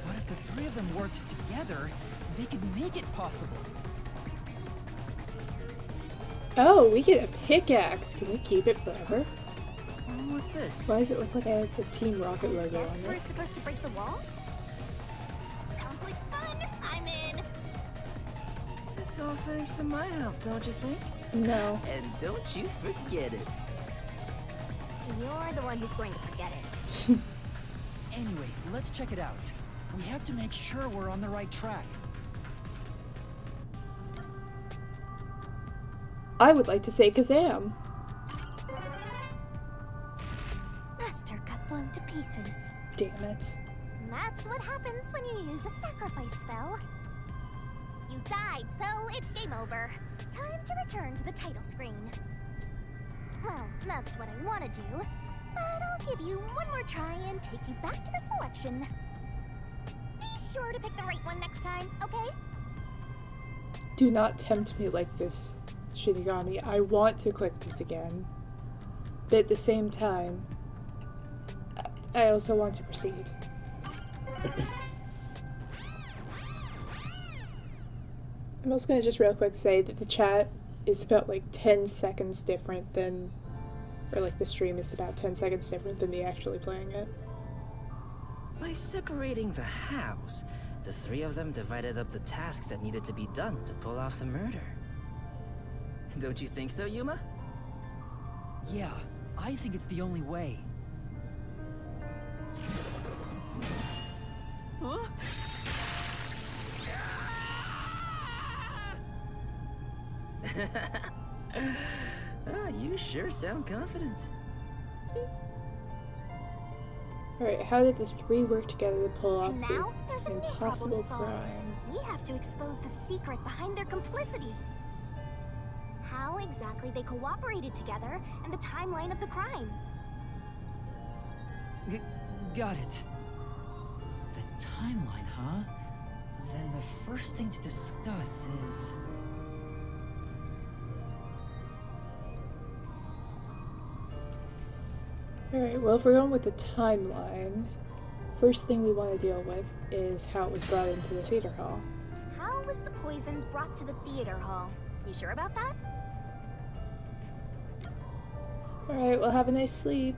But if the 3 of them worked together, they could make it possible. Oh, we get a pickaxe. Can we keep it forever? What's this? Why does it look like it has a Team Rocket logo on Guess we're it? supposed to break the wall? Sounds like fun! I'm in! It's all thanks to my help, don't you think? No. And don't you forget it. You're the one who's going to forget it. Anyway, let's check it out. We have to make sure we're on the right track. I would like to say Kazam. Master got blown to pieces. Damn it. That's what happens when you use a sacrifice spell. You died, so it's game over. Time to return to the title screen. Well, that's what I want to do, but I'll give you one more try and take you back to the selection. Be sure to pick the right one next time, okay? Do not tempt me like this, Shinigami. I want to click this again. But at the same time, I also want to proceed. I'm also going to just real quick say that the chat is about like 10 seconds different than, or like the stream is about 10 seconds different than me actually playing it. By separating the hows, the 3 of them divided up the tasks that needed to be done to pull off the murder. Don't you think so, Yuma? Yeah, I think it's the only way. Huh? You sure sound confident. Alright, how did the 3 work together to pull off And the now, there's a new problem impossible solved. crime? We have to expose the secret behind their complicity. How exactly they cooperated together and the timeline of the crime. Got it. The timeline, huh? Then the first thing to discuss is... Alright, well if we're going with the timeline, first thing we want to deal with is how it was brought into the theater hall. How was the poison brought to the theater hall? You sure about that? Alright, well have a nice sleep.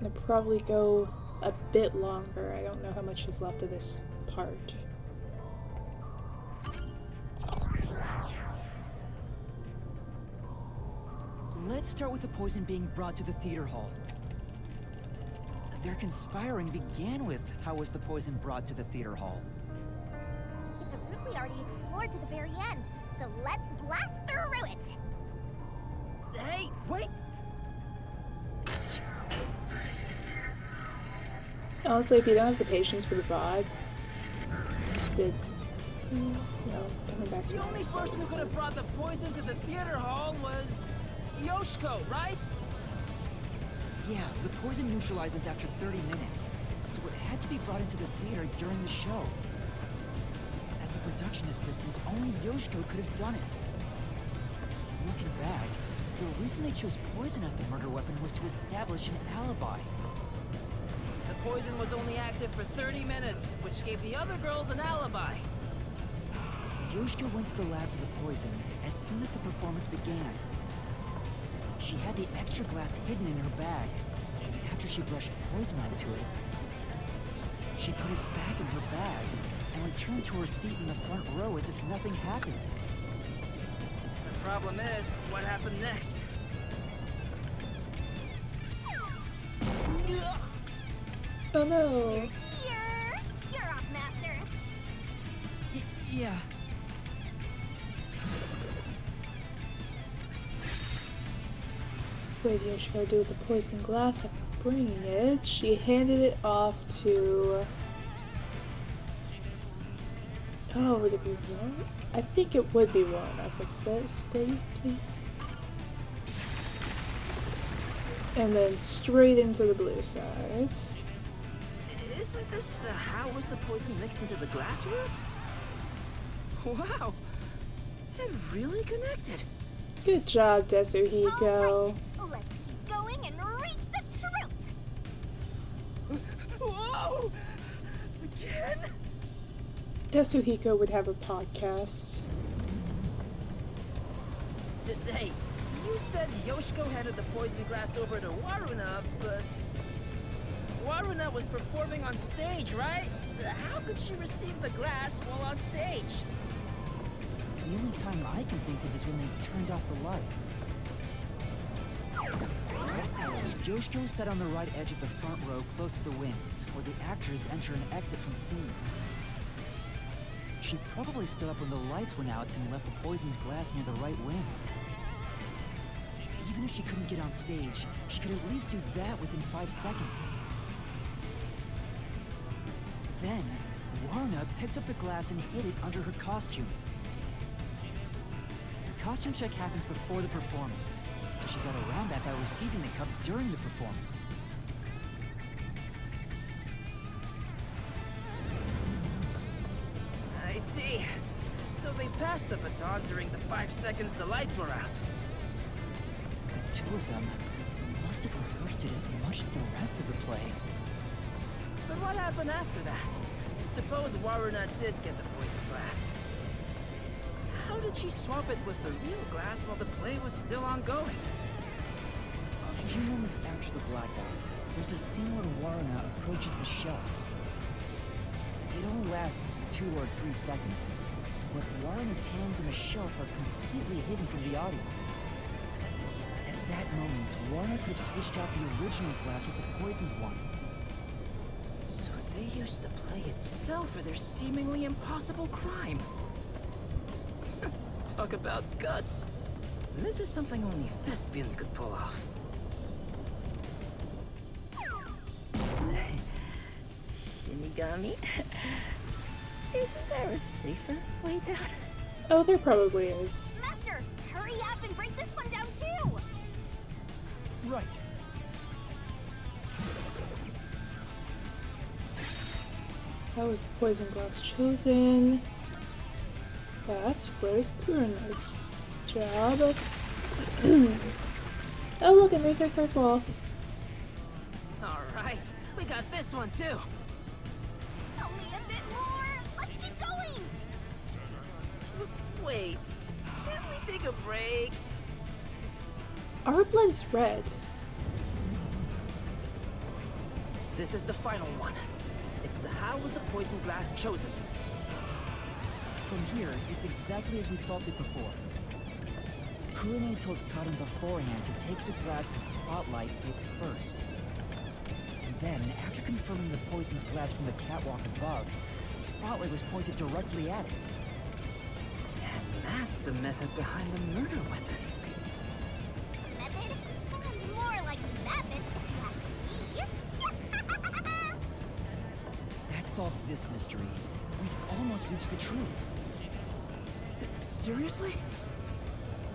I'll probably go a bit longer. I don't know how much is left of this part. Let's start with the poison being brought to the theater hall. Their conspiring began with how was the poison brought to the theater hall. It's a route we already explored to the very end, so let's blast through it! Hey, wait! Honestly, if you don't have the patience for the VOD, coming back to The only person who could have brought the poison to the theater hall was Yoshiko, right? Yeah, the poison neutralizes after 30 minutes, so it had to be brought into the theater during the show. As the production assistant, only Yoshiko could have done it. Looking back, the reason they chose poison as the murder weapon was to establish an alibi. The poison was only active for 30 minutes, which gave the other girls an alibi. Yoshiko went to the lab for the poison as soon as the performance began. She had the extra glass hidden in her bag, and after she brushed poison onto it, she put it back in her bag and returned to her seat in the front row as if nothing happened. The problem is, what happened next? Oh no. You're off, Master. Yeah. Wait, what should I do with the poison glass after bringing it? She handed it off to... Oh, would it be one? I think it would be one. I think this way, please. And then straight into the blue side. Isn't this the how was the poison mixed into the glass roots? Wow, it really connected. Good job, Desuhiko. Alright, let's keep going and reach the truth. Whoa! Again? Desuhiko would have a podcast. Hey, you said Yoshiko handed the poison glass over to Waruna, but Waruna was performing on stage, right? How could she receive the glass while on stage? The only time I can think of is when they turned off the lights. Yoshiko sat on the right edge of the front row close to the wings, where the actors enter and exit from scenes. She probably stood up when the lights went out and left the poisoned glass near the right wing. Even if she couldn't get on stage, she could at least do that within 5 seconds. Then, Warna picked up the glass and hid it under her costume. The costume check happens before the performance, so she got around that by receiving the cup during the performance. I see. So they passed the baton during the 5 seconds the lights were out. The two of them must have rehearsed it as much as the rest of the play. But what happened after that? Suppose Waruna did get the poison glass. How did she swap it with the real glass while the play was still ongoing? A few moments after the blackout, there's a scene where Warna approaches the shelf. It only lasts 2 or 3 seconds, but Warna's hands on the shelf are completely hidden from the audience. At that moment, Warna could have switched out the original glass with the poisoned one. So they used the play itself for their seemingly impossible crime. Talk about guts. This is something only thespians could pull off. Shinigami? Isn't there a safer way down? Oh, there probably is. Master, hurry up and break this one down too. Right. How was the poison glass chosen? That was Kuruna's job. Oh look, and there's our third wall. Alright, we got this one too. Only a bit more. Let's keep going. Wait, can't we take a break? Our blood is red. This is the final one. It's the how was the poison glass chosen bit. From here, it's exactly as we solved it before. Kurune told Karin beforehand to take the glass the spotlight hits first. And then, after confirming the poisoned glass from the catwalk above, the spotlight was pointed directly at it. And that's the method behind the murder weapon. Method? Sounds more like madness. That solves this mystery. We've almost reached the truth. Seriously?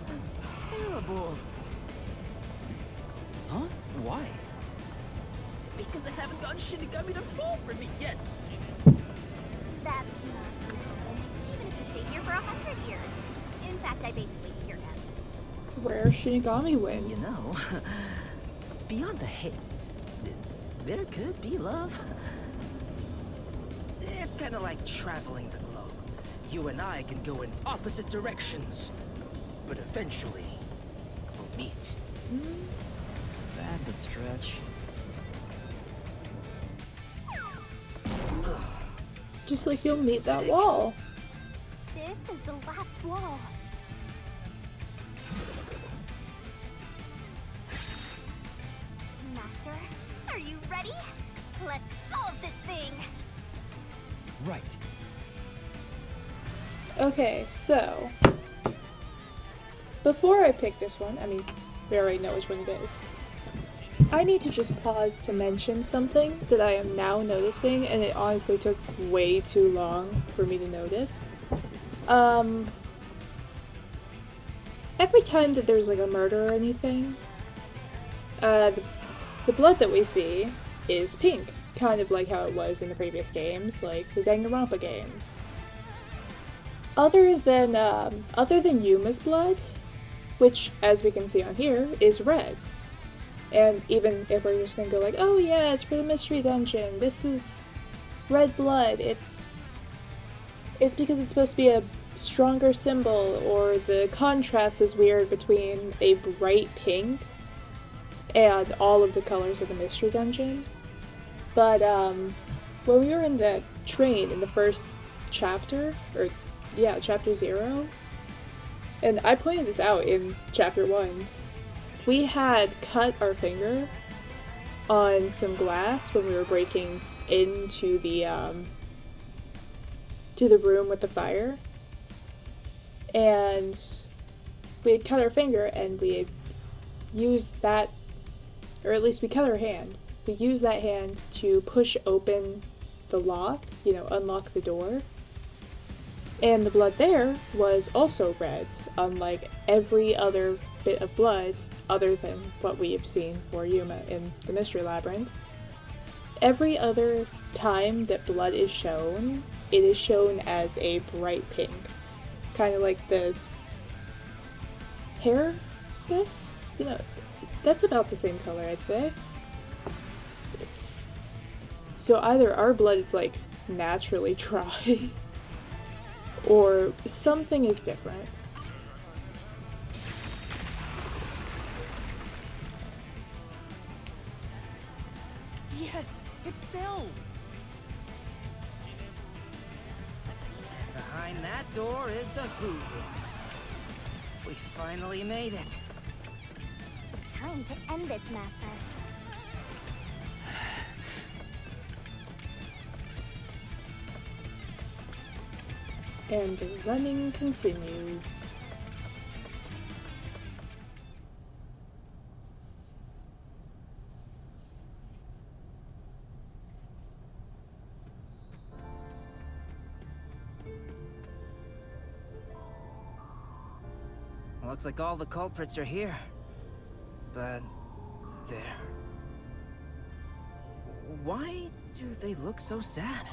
That's terrible. Huh? Why? Because I haven't gotten Shinigami to fall for me yet. That's not real. Even if you stayed here for 100 years. In fact, I basically hate your guts. Rare Shinigami win. You know, beyond the hate, there could be love. It's kind of like traveling the globe. You and I can go in opposite directions, but eventually, we'll meet. That's a stretch. Just like you'll meet that wall. This is the last wall. Ready? Let's solve this thing! Right. Okay, so before I pick this one, I mean, we already know which one it is. I need to just pause to mention something that I am now noticing, and it honestly took way too long for me to notice. Every time that there's like a murder or anything, the blood that we see is pink, kind of like how it was in the previous games, like the Danganronpa games. Other than Yuma's blood, which, as we can see on here, is red. And even if we're just gonna go like, oh yeah, it's for the mystery dungeon, this is red blood, it's because it's supposed to be a stronger symbol, or the contrast is weird between a bright pink and all of the colors of the mystery dungeon. But when we were in the train in the first chapter, or yeah, chapter 0, and I pointed this out in chapter 1, we had cut our finger on some glass when we were breaking into the room with the fire. And we had cut our finger, and we had used that, or at least we cut our hand. We used that hand to push open the lock, you know, unlock the door. And the blood there was also red, unlike every other bit of blood other than what we have seen for Yuma in the Mystery Labyrinth. Every other time that blood is shown, it is shown as a bright pink. Kind of like the hair bits? You know, that's about the same color, I'd say. So either our blood is like naturally dry, or something is different. Yes, it fell. Behind that door is the Who Room. We finally made it. It's time to end this, Master. And the running continues. Looks like all the culprits are here. But there. Why do they look so sad?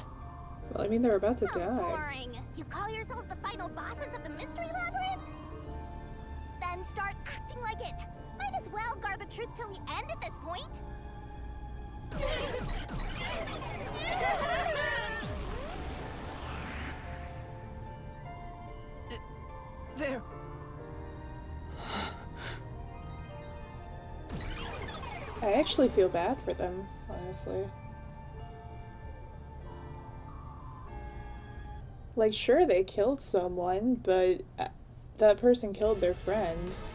Well, I mean, they're about to How die. boring! You call yourselves the final bosses of the Mystery Labyrinth? Then start acting like it! Might as well guard the truth till the end at this point! There. I actually feel bad for them, honestly. Like, sure, they killed someone, but that person killed their friends.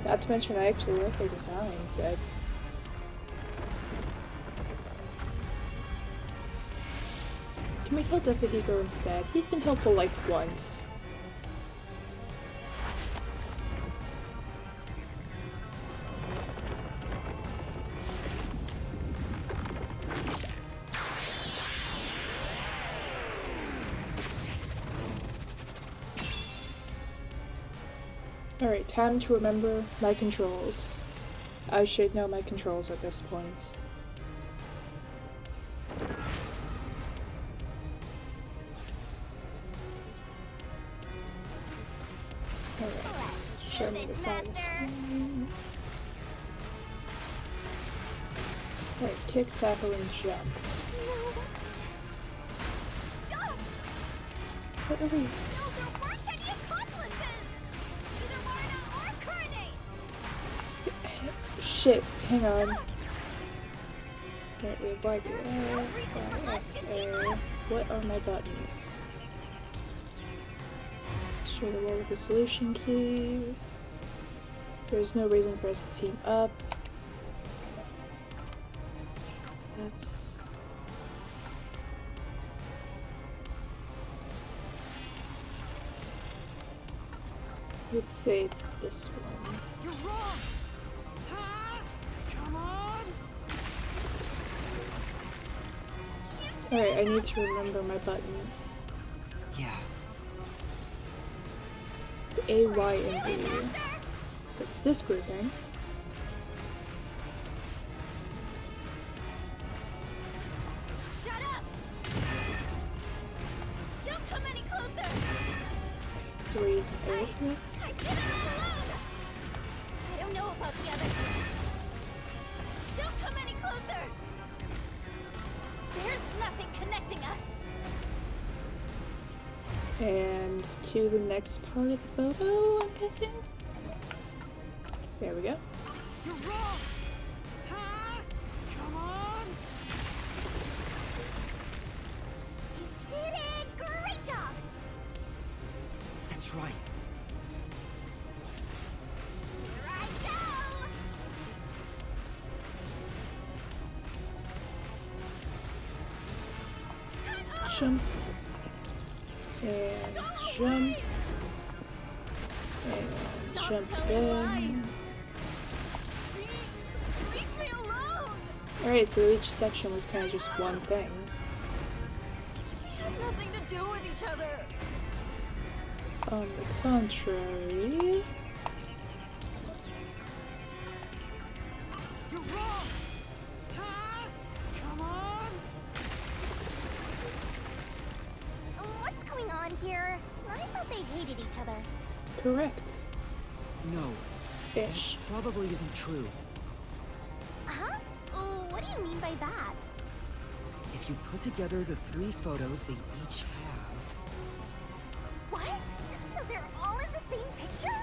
Not to mention, I actually like their designs. Can we kill Desuhiko instead? He's been helpful like once. Alright, time to remember my controls. I should know my controls at this point. Alright, show me the side of the screen. Alright, kick, tackle, and jump. Stop! What are we? No, there weren't any accomplices! Either Marina or Kurane! Shit, hang on. Okay, we have like A. What are my buttons? Destroy the wall with the solution key. There's no reason for us to team up. That's... Let's say it's this one. You're wrong! Huh? Come on! Alright, I need to remember my buttons. Yeah. It's A, Y, and B. So it's this grouping. Shut up! Don't come any closer! So we're using A for this. I did it all alone! I don't know about the others. Don't come any closer! There's nothing connecting us! And to the next part of the photo, I'm guessing? There we go. You're wrong! Huh? Come on! You did it! Great job! That's right. Here I go! Shut up! Jump. And jump. And jump again. Leave me alone! Alright, so each section was kind of just one thing. We have nothing to do with each other. On the contrary... You're wrong! Huh? Come on! What's going on here? I thought they hated each other. Correct. No, Ish. probably isn't true. Huh? What do you mean by that? If you put together the 3 photos they each have... What? So they're all in the same picture?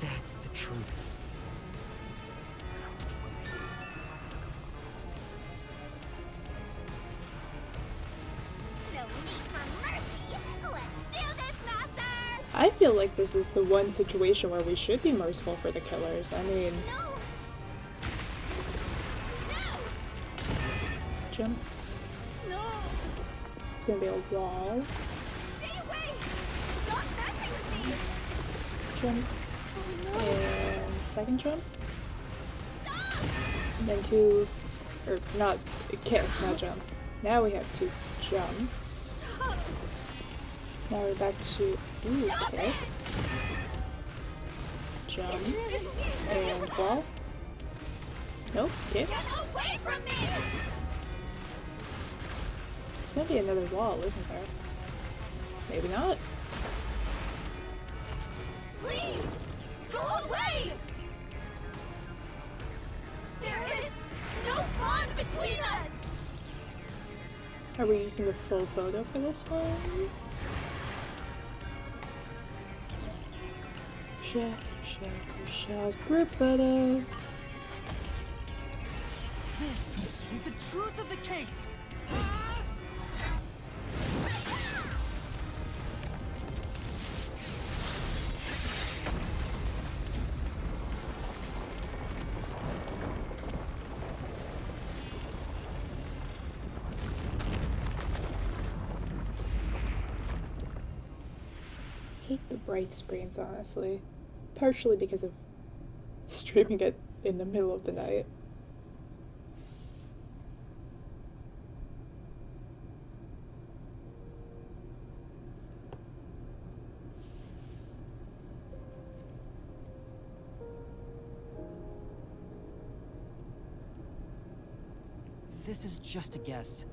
That's the truth. No need for mercy! Let's do this, Master! I feel like this is the one situation where we should be merciful for the killers. I mean, No! No! jump. No! It's gonna be a wall. Stay away! Stop messing with me! Jump. And second jump. Stop! And then 2... Or not... Kick, not jump. Now we have 2 jumps. Stop! Now we're back to... Ooh, Stop kick. it! Jump. And wall. Nope, kick. Get away from me! There's gonna be another wall, isn't there? Maybe not. Please! Go away! There is no bond between us! Are we using the full photo for this one? Shot, group photo. This is the truth of the case! Hate the bright screens, honestly. Partially because of streaming it in the middle of the night. This is just a guess,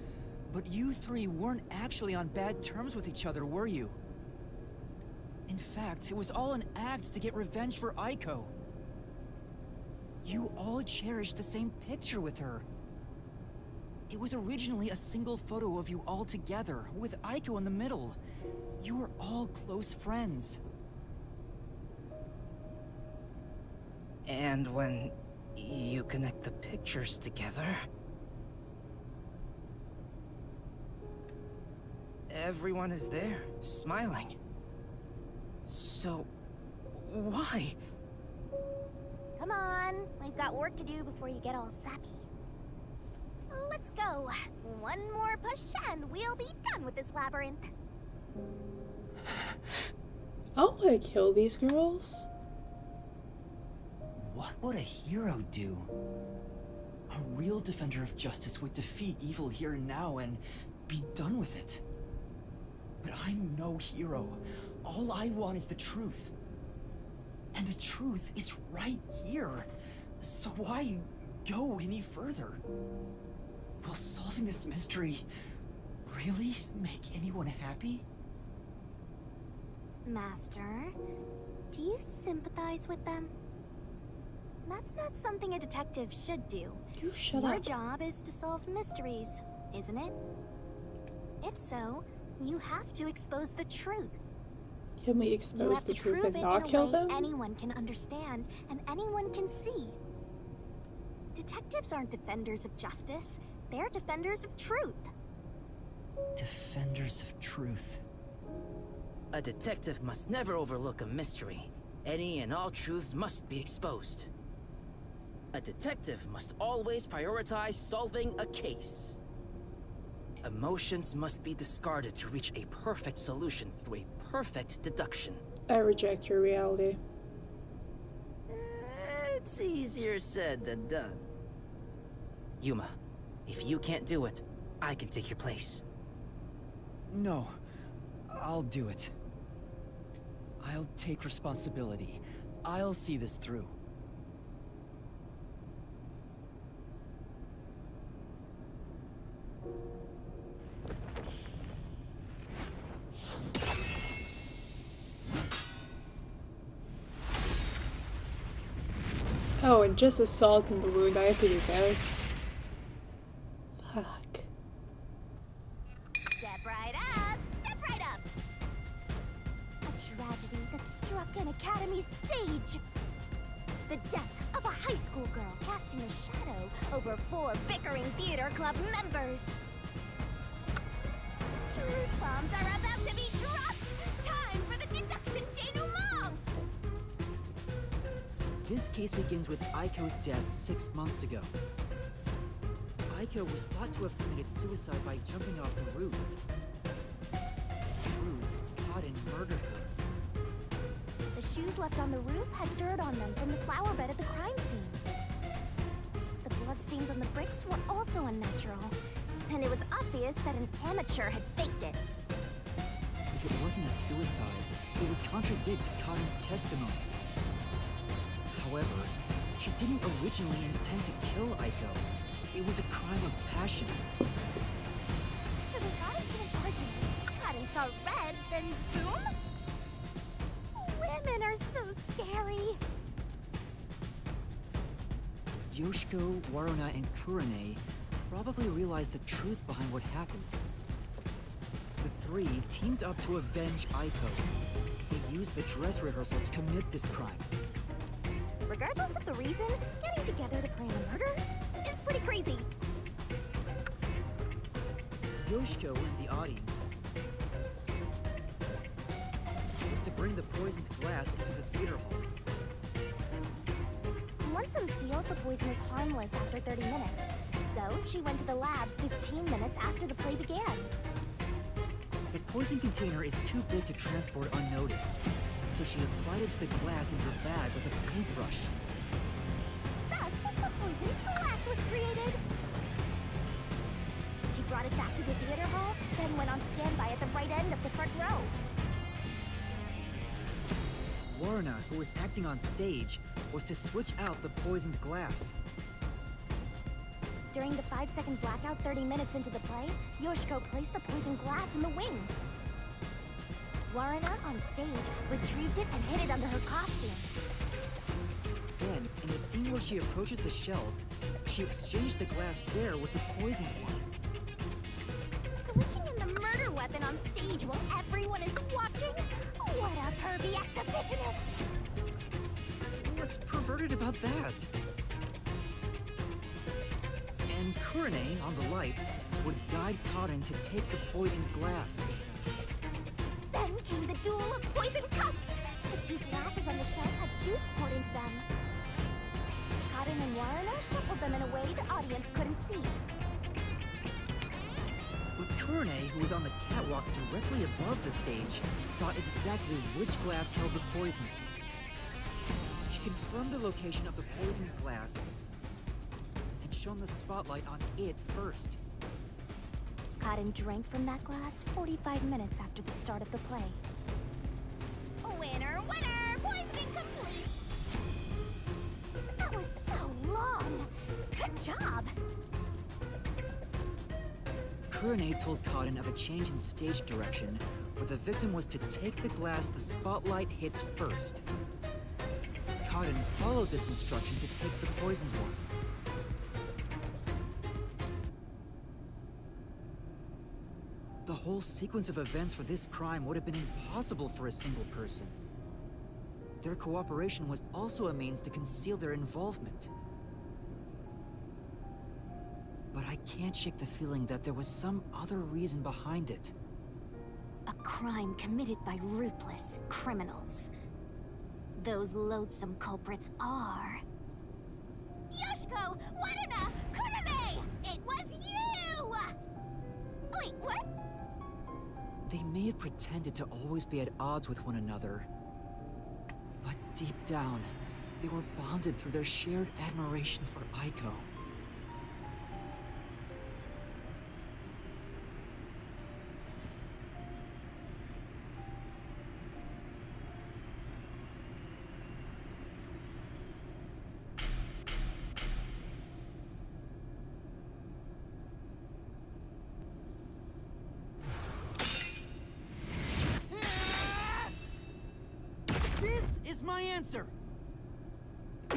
but you 3 weren't actually on bad terms with each other, were you? In fact, it was all an act to get revenge for Aiko. You all cherished the same picture with her. It was originally a single photo of you all together, with Aiko in the middle. You were all close friends. And when you connect the pictures together... everyone is there, smiling. So, why? Come on, we've got work to do before you get all sappy. Let's go. One more push and we'll be done with this labyrinth. I want to kill these girls. What would a hero do? A real defender of justice would defeat evil here and now and be done with it. But I'm no hero. All I want is the truth. And the truth is right here. So why go any further? Will solving this mystery really make anyone happy? Master, do you sympathize with them? That's not something a detective should do. You shut Your up. job is to solve mysteries, isn't it? If so, you have to expose the truth. Can we You expose have the to truth prove and it not in a kill way them? anyone can understand and anyone can see. Detectives aren't defenders of justice. They're defenders of truth. Defenders of truth. A detective must never overlook a mystery. Any and all truths must be exposed. A detective must always prioritize solving a case. Emotions must be discarded to reach a perfect solution through a perfect deduction. I reject your reality. It's easier said than done. Yuma, if you can't do it, I can take your place. No, I'll do it. I'll take responsibility. I'll see this through. Oh, and just a salt in the wound. I have to do this. Fuck. Step right up! Step right up! A tragedy that struck an academy stage. The death of a high school girl casting a shadow over 4 bickering theater club members. Truth bombs are about to be dropped! Time for the deduction denouement! This case begins with Aiko's death 6 months ago. Aiko was thought to have committed suicide by jumping off the roof. Truth caught and murdered her. The shoes left on the roof had dirt on them from the flower bed at the crime scene. The bloodstains on the bricks were also unnatural, and it was obvious that an amateur had faked it. If it wasn't a suicide, it would contradict Cotton's testimony. However, she didn't originally intend to kill Aiko. It was a crime of passion. So they got into an argument. Cotton saw red, then boom? Women are so scary. Yoshiko, Waruna, and Kurane probably realized the truth behind what happened. The three teamed up to avenge Aiko. They used the dress rehearsal to commit this crime. Regardless of the reason, getting together to plan a murder is pretty crazy. Yoshiko in the audience was to bring the poisoned glass into the theater hall. Once unsealed, the poison is harmless after 30 minutes. So, she went to the lab 15 minutes after the play began. The poison container is too big to transport unnoticed, so she applied it to the glass in her bag with a paintbrush. Thus, the poison glass was created. She brought it back to the theater hall, then went on standby at the right end of the front row. Waruna, who was acting on stage, was to switch out the poisoned glass. During the 5-second blackout 30 minutes into the play, Yoshiko placed the poison glass in the wings. Waruna, on stage, retrieved it and hid it under her costume. Then, in the scene where she approaches the shelf, she exchanged the glass there with the poisoned one. Switching in the murder weapon on stage while everyone is watching? What a pervy exhibitionist! What's perverted about that? And Kurane, on the lights, would guide Cotton to take the poisoned glass. Then came the duel of poison cups. The two glasses on the shelf had juice poured into them. Karin and Warner shuffled them in a way the audience couldn't see. But Kurone, who was on the catwalk directly above the stage, saw exactly which glass held the poison. She confirmed the location of the poisoned glass and shone the spotlight on it first. Karin drank from that glass 45 minutes after the start of the play. Winner, winner! Poisoning complete! That was so long! Good job! Kurone told Karin of a change in stage direction, where the victim was to take the glass the spotlight hits first. Karin followed this instruction to take the poisoned one. The whole sequence of events for this crime would have been impossible for a single person. Their cooperation was also a means to conceal their involvement. But I can't shake the feeling that there was some other reason behind it. A crime committed by ruthless criminals. Those loathsome culprits are... Yoshiko! Waruna! Kurame! It was you! Wait, what? They may have pretended to always be at odds with one another, but deep down, they were bonded through their shared admiration for Aiko. This is my answer! I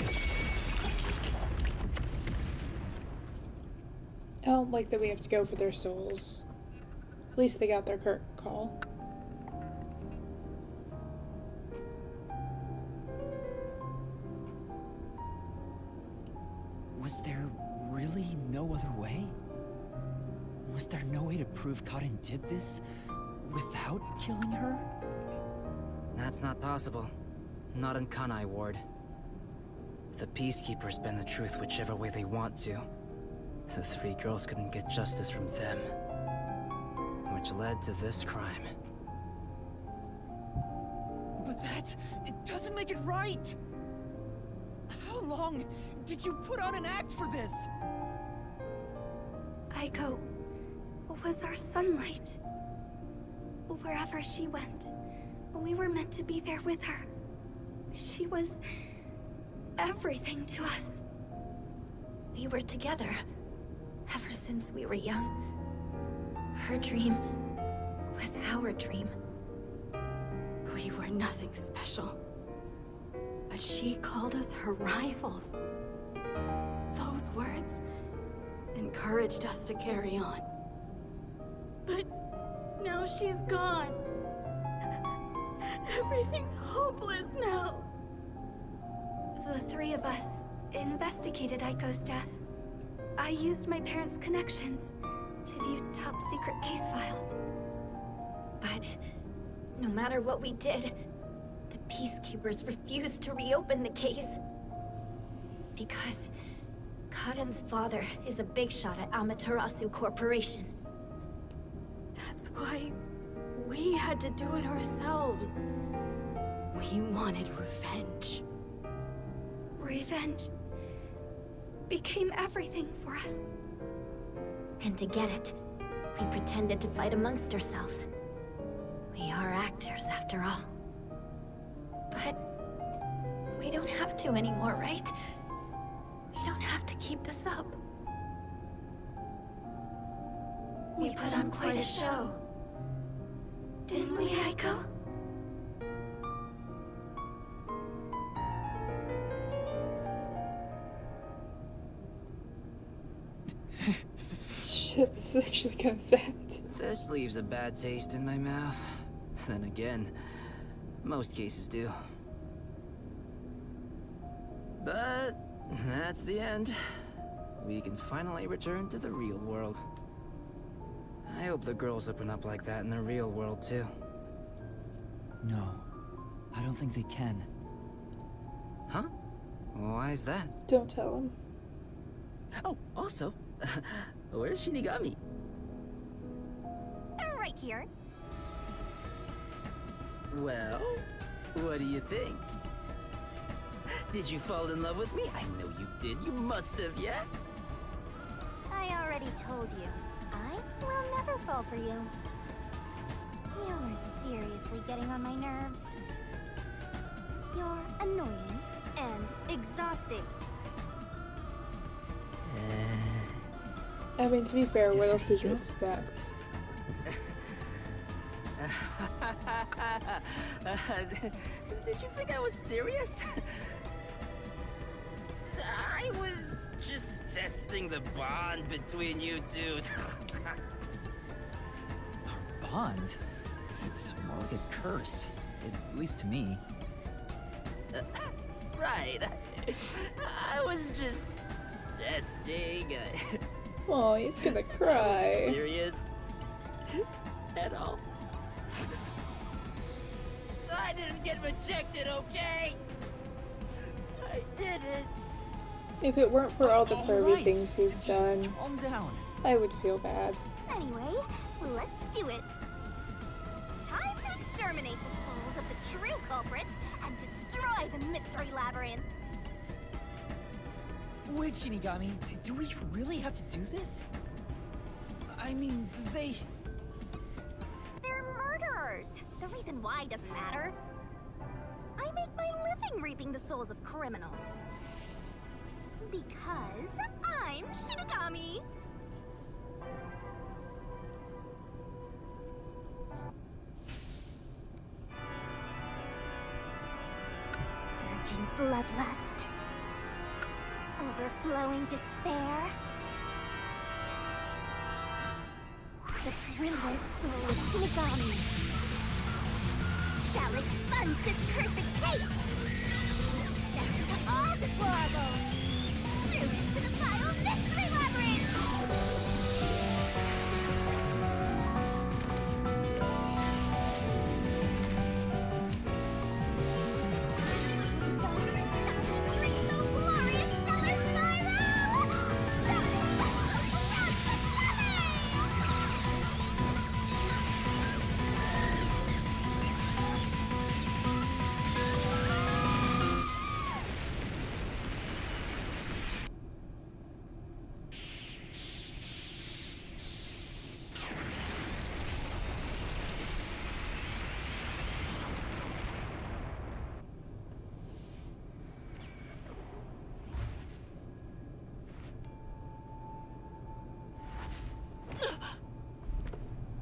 don't like that we have to go for their souls. At least they got their call. Was there really no other way? Was there no way to prove Karin did this without killing her? That's not possible. Not in Kanai Ward. The Peacekeepers bend the truth whichever way they want to. The three girls couldn't get justice from them. Which led to this crime. But it doesn't make it right! How long did you put on an act for this? Aiko was our sunlight. Wherever she went, we were meant to be there with her. She was everything to us. We were together ever since we were young. Her dream was our dream. We were nothing special. But she called us her rivals. Those words encouraged us to carry on. But now she's gone. Everything's hopeless now. The three of us investigated Aiko's death. I used my parents' connections to view top-secret case files. But no matter what we did, the Peacekeepers refused to reopen the case. Because Karin's father is a big shot at Amaterasu Corporation. That's why we had to do it ourselves. We wanted revenge. Revenge became everything for us. And to get it, we pretended to fight amongst ourselves. We are actors, after all. But we don't have to anymore, right? We don't have to keep this up. We put on quite a show. Didn't we, Aiko? Shit, this is actually kind of sad. This leaves a bad taste in my mouth. Then again, most cases do. But that's the end. We can finally return to the real world. I hope the girls open up like that in the real world too. No, I don't think they can. Huh? Why is that? Don't tell him. Oh, also, where's Shinigami? Right here. Well, what do you think? Did you fall in love with me? I know you did. You must have, yeah? I already told you. I will never fall for you. You're seriously getting on my nerves. You're annoying and exhausting. I mean, to be fair, what else did you expect? Did you think I was serious? I was just testing the bond between you two. Bond? It's more like a curse, at least to me. Right. I was just testing. Oh, he's gonna cry. Serious? At all? I didn't get rejected, okay? I didn't. If it weren't for all the pervy right. things he's Just done, calm down. I would feel bad. Anyway, let's do it. Time to exterminate the souls of the true culprits and destroy the mystery labyrinth. Wait, Shinigami, do we really have to do this? I mean, They're murderers. The reason why doesn't matter. I make my living reaping the souls of criminals. Because I'm Shinigami. Surging bloodlust. Overflowing despair. The brilliant soul of Shinigami shall expunge this cursed case! Death to all deplorables! Through into the vile mystery labyrinth! Start the shining, graceful, glorious stellar spiral!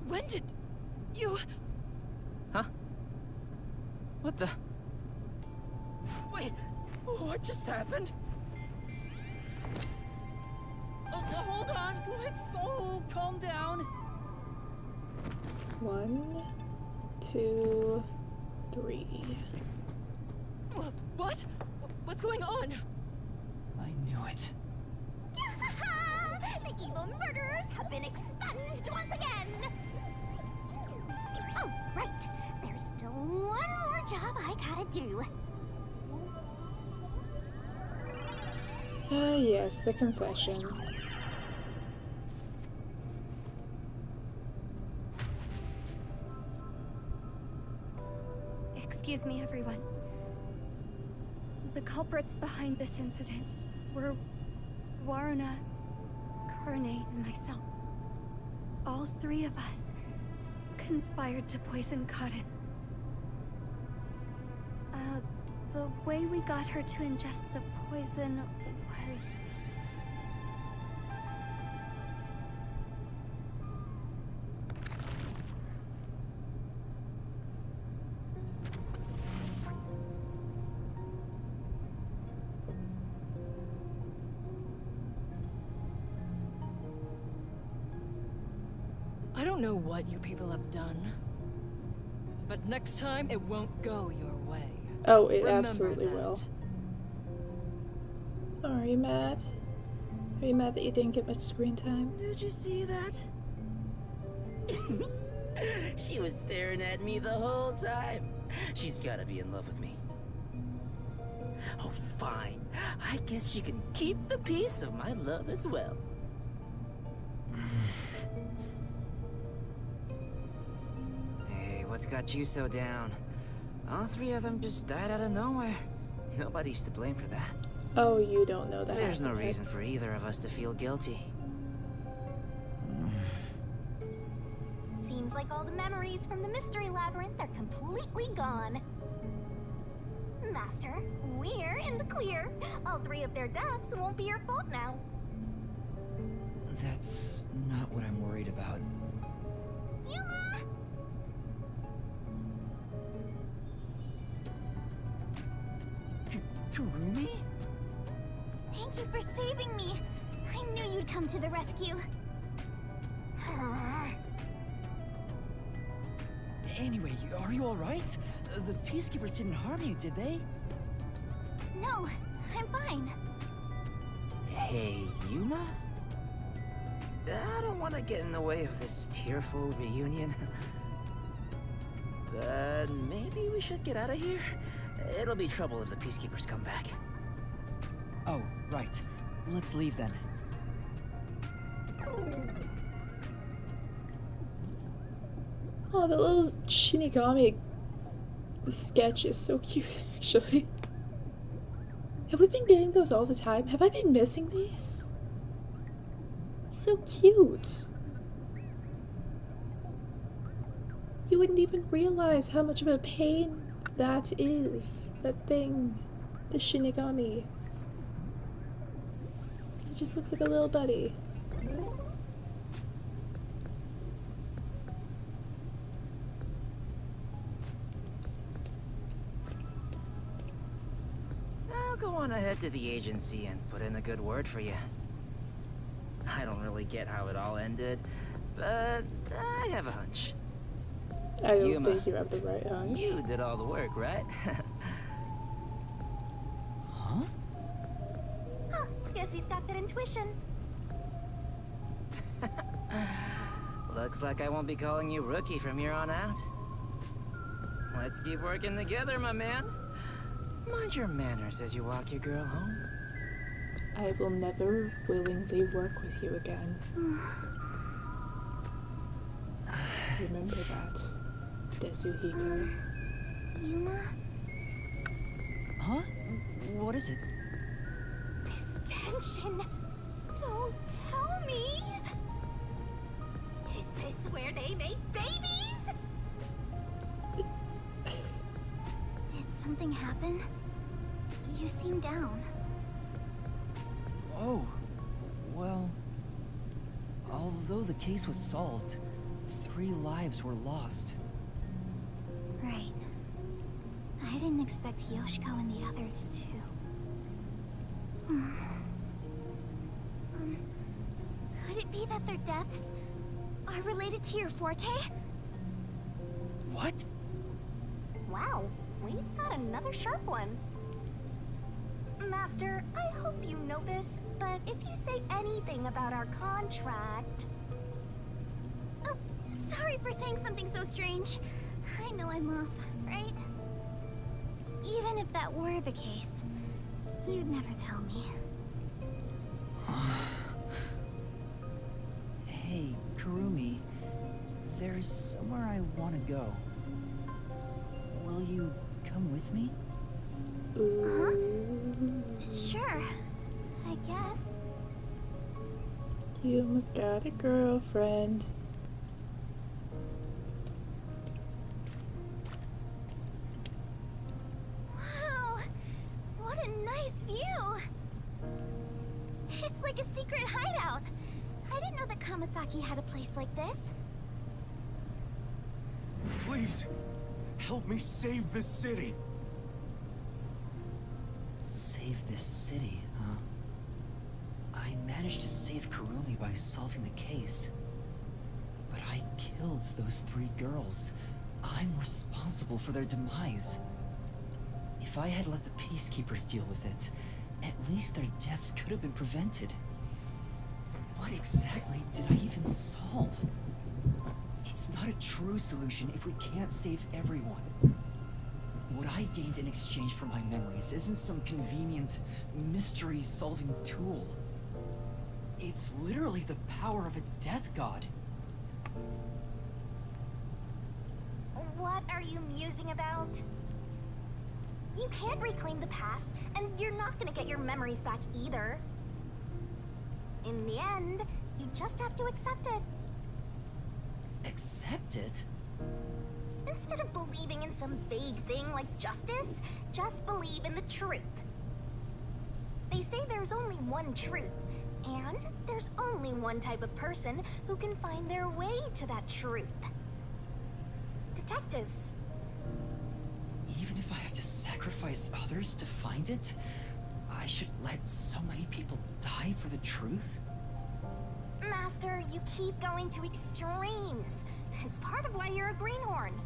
When did you... Huh? What the? Wait, what just happened? Oh, hold on! Let's all calm down! 1, 2, 3. What? What's going on? I knew it. The evil murderers have been expunged once again! Oh, right. There's still one more job I gotta do. Ah, yes, the confession. Excuse me, everyone. The culprits behind this incident were Waruna, Karne, and myself. All three of us conspired to poison Karin. The way we got her to ingest the poison was... I don't know what you people have done, but next time it won't go your way. Oh, it Remember absolutely that. will. Are you mad? Are you mad that you didn't get much screen time? Did you see that? She was staring at me the whole time. She's gotta be in love with me. Oh, fine. I guess she can keep the piece of my love as well. Hey, what's got you so down? All three of them just died out of nowhere. Nobody's to blame for that. Oh, you don't know that. There's no okay. reason for either of us to feel guilty. Seems like all the memories from the mystery labyrinth are completely gone. Master, we're in the clear. All three of their deaths won't be your fault now. That's not what I'm worried about. Yuma! Kurumi? Thank you for saving me. I knew you'd come to the rescue. Anyway, are you alright? The peacekeepers didn't harm you, did they? No, I'm fine. Hey, Yuma? I don't want to get in the way of this tearful reunion. But maybe we should get out of here? It'll be trouble if the peacekeepers come back. Oh, right. Let's leave then. Oh, the little Shinigami sketch is so cute, actually. Have we been getting those all the time? Have I been missing these? So cute. You wouldn't even realize how much of a pain that is. That thing. The Shinigami. It just looks like a little buddy. I'll go on ahead to the agency and put in a good word for you. I don't really get how it all ended, but I have a hunch. I don't Yuma, think you have the right hunch. You did all the work, right? Huh? Huh, guess he's got good intuition. Looks like I won't be calling you Rookie from here on out. Let's keep working together, my man. Mind your manners as you walk your girl home. I will never willingly work with you again. Remember that, Desuhiko. Yuma? Huh? What is it? This tension. Don't tell me. Is this where they make babies? Did something happen? You seem down. Oh, well, although the case was solved, 3 lives were lost. Right. I didn't expect Yoshiko and the others too. Could it be that their deaths are related to your forte? What? Wow, we've got another sharp one. Master, I hope you know this, but if you say anything about our contract... Oh, sorry for saying something so strange. I know I'm off, right? Even if that were the case, you'd never tell me. Hey, Kurumi, there's somewhere I want to go. Will you come with me? Huh? Sure, I guess. You almost got a girlfriend. Wow, what a nice view! It's like a secret hideout. I didn't know that Kamasaki had a place like this. Please, help me save this city. Save this city, huh? I managed to save Kurumi by solving the case. But I killed those 3 girls. I'm responsible for their demise. If I had let the peacekeepers deal with it, at least their deaths could have been prevented. What exactly did I even solve? It's not a true solution if we can't save everyone. What I gained in exchange for my memories isn't some convenient, mystery-solving tool. It's literally the power of a death god. What are you musing about? You can't reclaim the past, and you're not gonna get your memories back either. In the end, you just have to accept it. Accept it? Instead of believing in some vague thing like justice, just believe in the truth. They say there's only one truth, and there's only one type of person who can find their way to that truth. Detectives. Even if I have to sacrifice others to find it, I should let so many people die for the truth? Master, you keep going to extremes. It's part of why you're a greenhorn.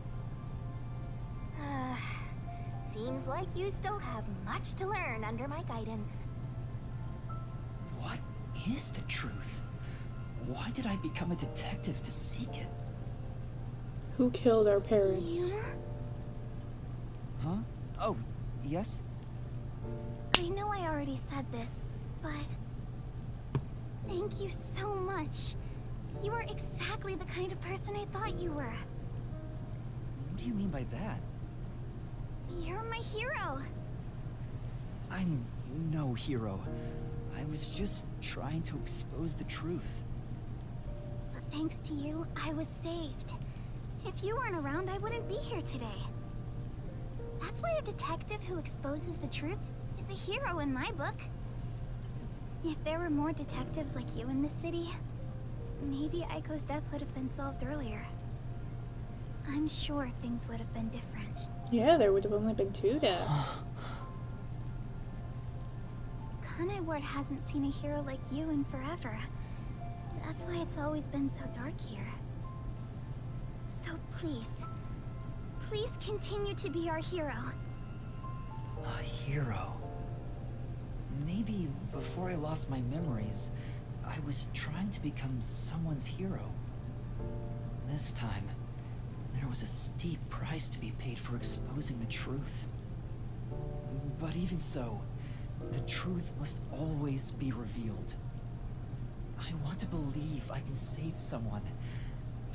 Seems like you still have much to learn under my guidance. What is the truth? Why did I become a detective to seek it? Who killed our parents? Yuna? Huh? Oh, yes? I know I already said this, but thank you so much. You are exactly the kind of person I thought you were. What do you mean by that? You're my hero. I'm no hero. I was just trying to expose the truth. But thanks to you, I was saved. If you weren't around, I wouldn't be here today. That's why a detective who exposes the truth is a hero in my book. If there were more detectives like you in the city, maybe Aiko's death would have been solved earlier. I'm sure things would have been different. Yeah, there would have only been 2 deaths. Kanai Ward hasn't seen a hero like you in forever. That's why it's always been so dark here. So please, please continue to be our hero. A hero. Maybe before I lost my memories, I was trying to become someone's hero. This time, there was a steep price to be paid for exposing the truth. But even so, the truth must always be revealed. I want to believe I can save someone.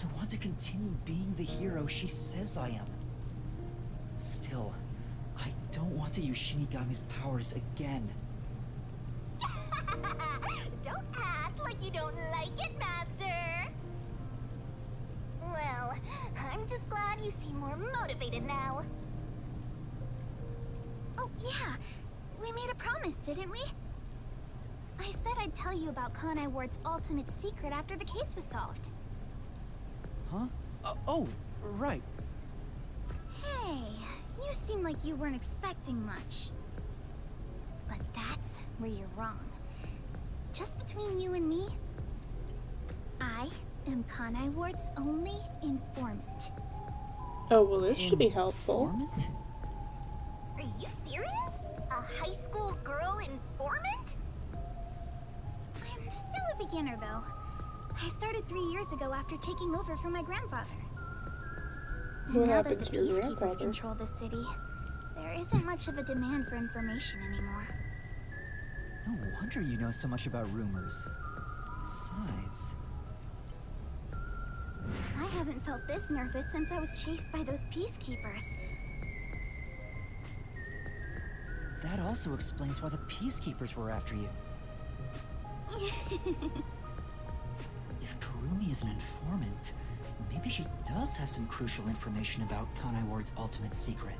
I want to continue being the hero she says I am. Still, I don't want to use Shinigami's powers again. Don't act like you don't like it, Master. Well, I'm just glad you seem more motivated now. Oh yeah, we made a promise, didn't we? I said I'd tell you about Kanai Ward's ultimate secret after the case was solved. Huh? Oh, right. Hey, you seem like you weren't expecting much. But that's where you're wrong. Just between you and me, I am Kanai Ward's only informant. Oh, well, this should be helpful. Informant? Are you serious? A high school girl informant? I'm still a beginner, though. I started 3 years ago after taking over from my grandfather. And What now happened that the to your peacekeepers grandfather? control the city, there isn't much of a demand for information anymore. No wonder you know so much about rumors. Besides... I haven't felt this nervous since I was chased by those peacekeepers. That also explains why the peacekeepers were after you. If Kurumi is an informant, maybe she does have some crucial information about Kanai Ward's ultimate secret.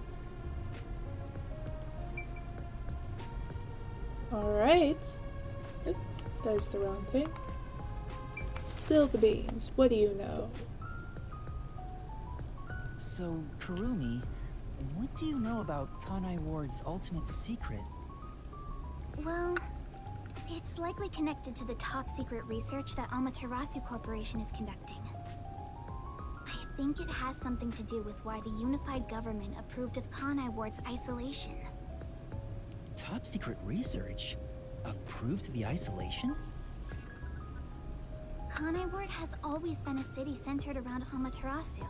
Alright. Oop, that's the wrong thing. Spill the beans. What do you know? So, Kurumi, what do you know about Kanai Ward's ultimate secret? Well, it's likely connected to the top secret research that Amaterasu Corporation is conducting. I think it has something to do with why the unified government approved of Kanai Ward's isolation. Top secret research? Approved the isolation? Kanai Ward has always been a city centered around Amaterasu.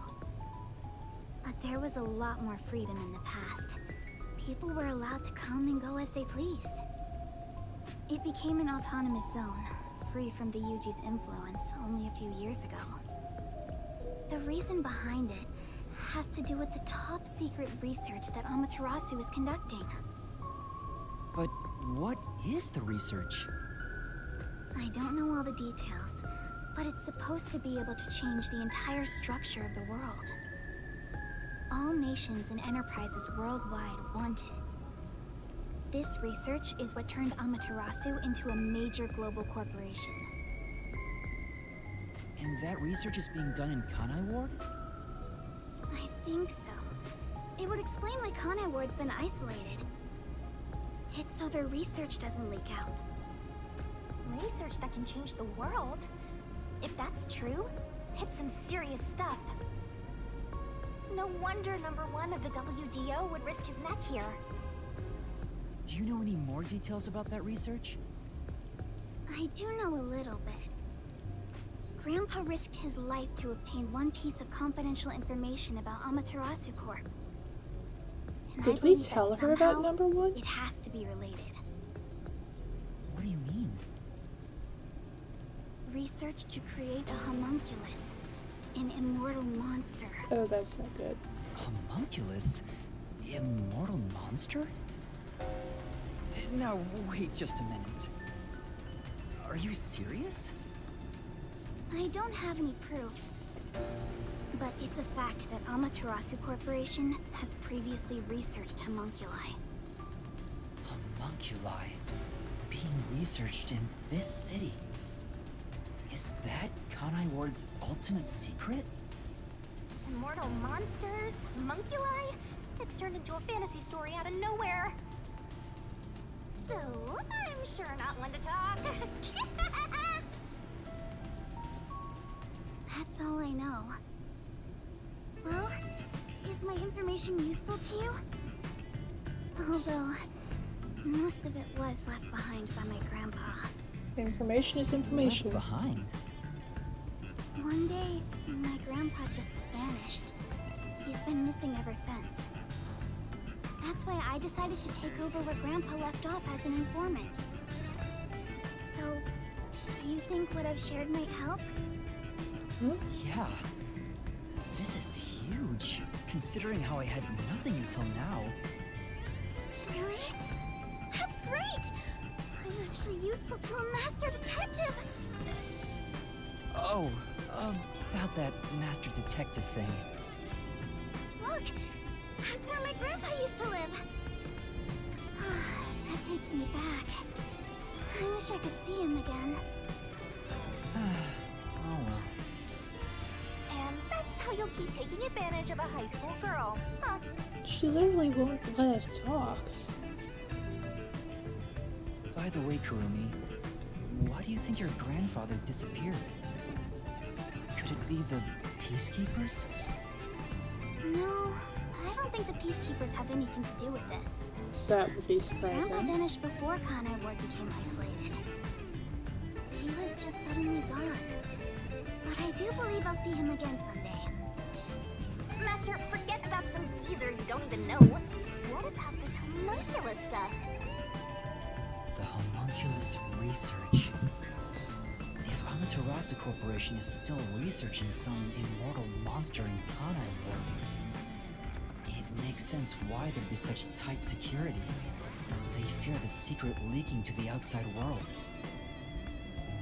But there was a lot more freedom in the past. People were allowed to come and go as they pleased. It became an autonomous zone, free from the Yuji's influence only a few years ago. The reason behind it has to do with the top secret research that Amaterasu is conducting. But what is the research? I don't know all the details, but it's supposed to be able to change the entire structure of the world. All nations and enterprises worldwide want it. This research is what turned Amaterasu into a major global corporation. And that research is being done in Kanai Ward? I think so. It would explain why Kanai Ward's been isolated. It's so their research doesn't leak out. Research that can change the world? If that's true, it's some serious stuff. No wonder #1 of the WDO would risk his neck here. Do you know any more details about that research? I do know a little bit. Grandpa risked his life to obtain one piece of confidential information about Amaterasu Corp. And I Did we believe that tell her about somehow #1? It has to be related. What do you mean? Research to create a homunculus, an immortal monster. Oh, that's not good. Homunculus? Immortal monster? Now, wait just a minute. Are you serious? I don't have any proof, but it's a fact that Amaterasu Corporation has previously researched homunculi. Homunculi being researched in this city. Is that Kanai Ward's ultimate secret? Immortal monsters? Homunculi? It's turned into a fantasy story out of nowhere. Oh, I'm sure not one to talk. That's all I know. Well, is my information useful to you? Although, most of it was left behind by my grandpa. Information is information. Left behind? One day, my grandpa just vanished. He's been missing ever since. That's why I decided to take over where Grandpa left off as an informant. So, do you think what I've shared might help? Yeah. This is huge, considering how I had nothing until now. Really? That's great! I'm actually useful to a master detective! Oh, about that master detective thing. Look! That's where my grandpa used to live! That takes me back. I wish I could see him again. Oh well. And that's how you'll keep taking advantage of a high school girl, huh? She literally won't let us talk. By the way, Kurumi, why do you think your grandfather disappeared? Could it be the Peacekeepers? No, I don't think the Peacekeepers have anything to do with it. That would be Grandpa surprising. vanished before Kanai Ward became isolated. He was just suddenly gone. But I do believe I'll see him again someday. Master, forget about some geezer you don't even know. What about this homunculus stuff? The homunculus research. If Amaterasu Corporation is still researching some immortal monster in Kanai Ward, it makes sense why there'd be such tight security. They fear the secret leaking to the outside world.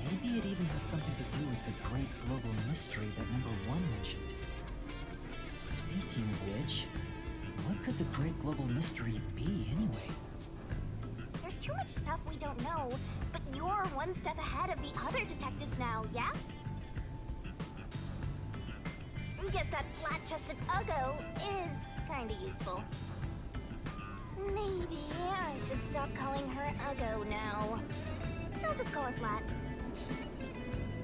Maybe it even has something to do with the great global mystery that #1 mentioned. Speaking of which, what could the great global mystery be anyway? There's too much stuff we don't know, but you're one step ahead of the other detectives now, yeah? Guess that flat-chested Uggo is kinda useful. Maybe I should stop calling her Uggo now. I'll just call her Flat.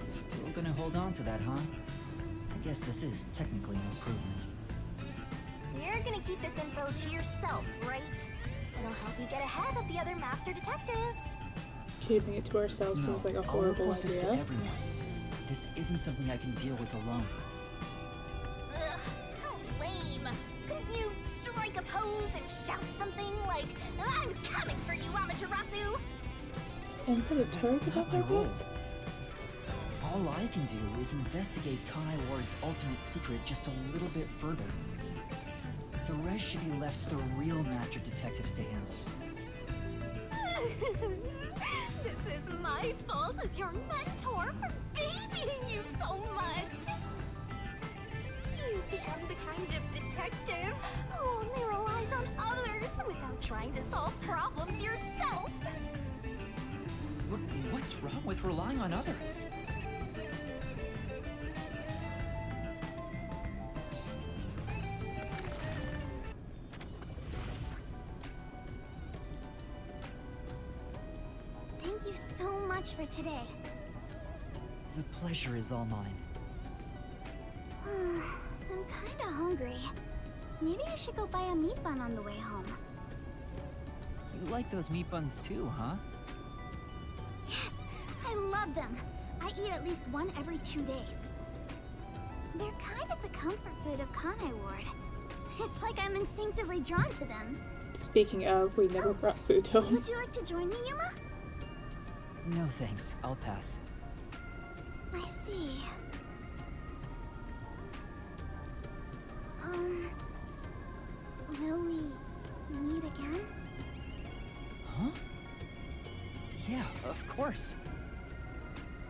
Still gonna hold on to that, huh? I guess this is technically an improvement. You're gonna keep this info to yourself, right? It'll help you get ahead of the other master detectives. Keeping it to ourselves seems like a I'll horrible report this to idea. everyone. This isn't something I can deal with alone. Ugh, how lame. pose and shout something like, "I'm coming for you, Amaterasu!" And put a That's target not on my my role. back? All I can do is investigate Kanai Ward's ultimate secret just a little bit further. The rest should be left to the real master detectives to handle. This is my fault as your mentor for babying you so much. You've become the kind of detective who only relies on others without trying to solve problems yourself. What's wrong with relying on others? Thank you so much for today. The pleasure is all mine. I'm kinda hungry. Maybe I should go buy a meat bun on the way home. You like those meat buns too, huh? Yes, I love them. I eat at least one every 2 days. They're kind of the comfort food of Kanai Ward. It's like I'm instinctively drawn to them. Speaking of, we never brought food home. Would you like to join me, Yuma? No thanks, I'll pass. I see. Will we meet again? Huh? Yeah, of course.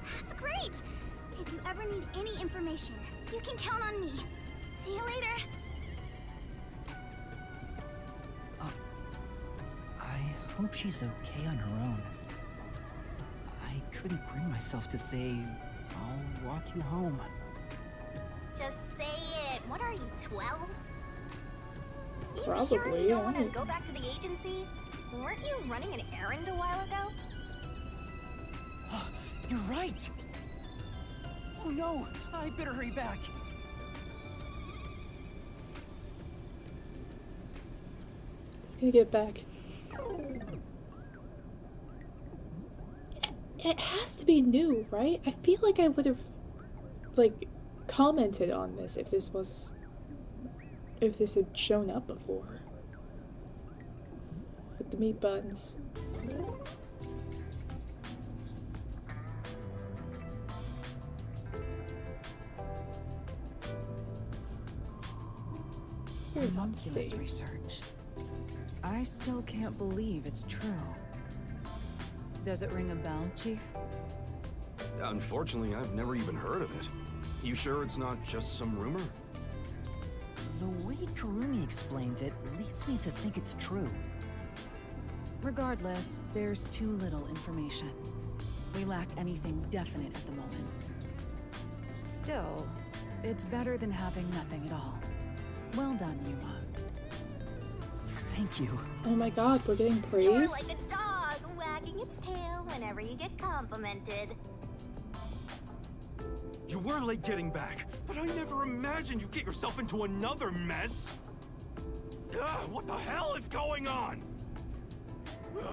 That's great! If you ever need any information, you can count on me. See you later. I hope she's okay on her own. I couldn't bring myself to say, I'll walk you home. Just say it. What are you, 12? You Probably, sure you don't want to yeah. go back to the agency? Weren't you running an errand a while ago? You're right! Oh no, I better hurry back. Let's gonna get back. It has to be new, right? I feel like I would have, like, commented on this if this had shown up before. With the meat buns. Homunculus research. I still can't believe it's true. Does it ring a bell, Chief? Unfortunately, I've never even heard of it. You sure it's not just some rumor? The way Kurumi explained it leads me to think it's true. Regardless, there's too little information. We lack anything definite at the moment. Still, it's better than having nothing at all. Well done, Yuma. Thank you. Oh my god, we're getting praise? You're like a dog wagging its tail whenever you get complimented. You were late getting back, but I never imagined you'd get yourself into another mess. What the hell is going on?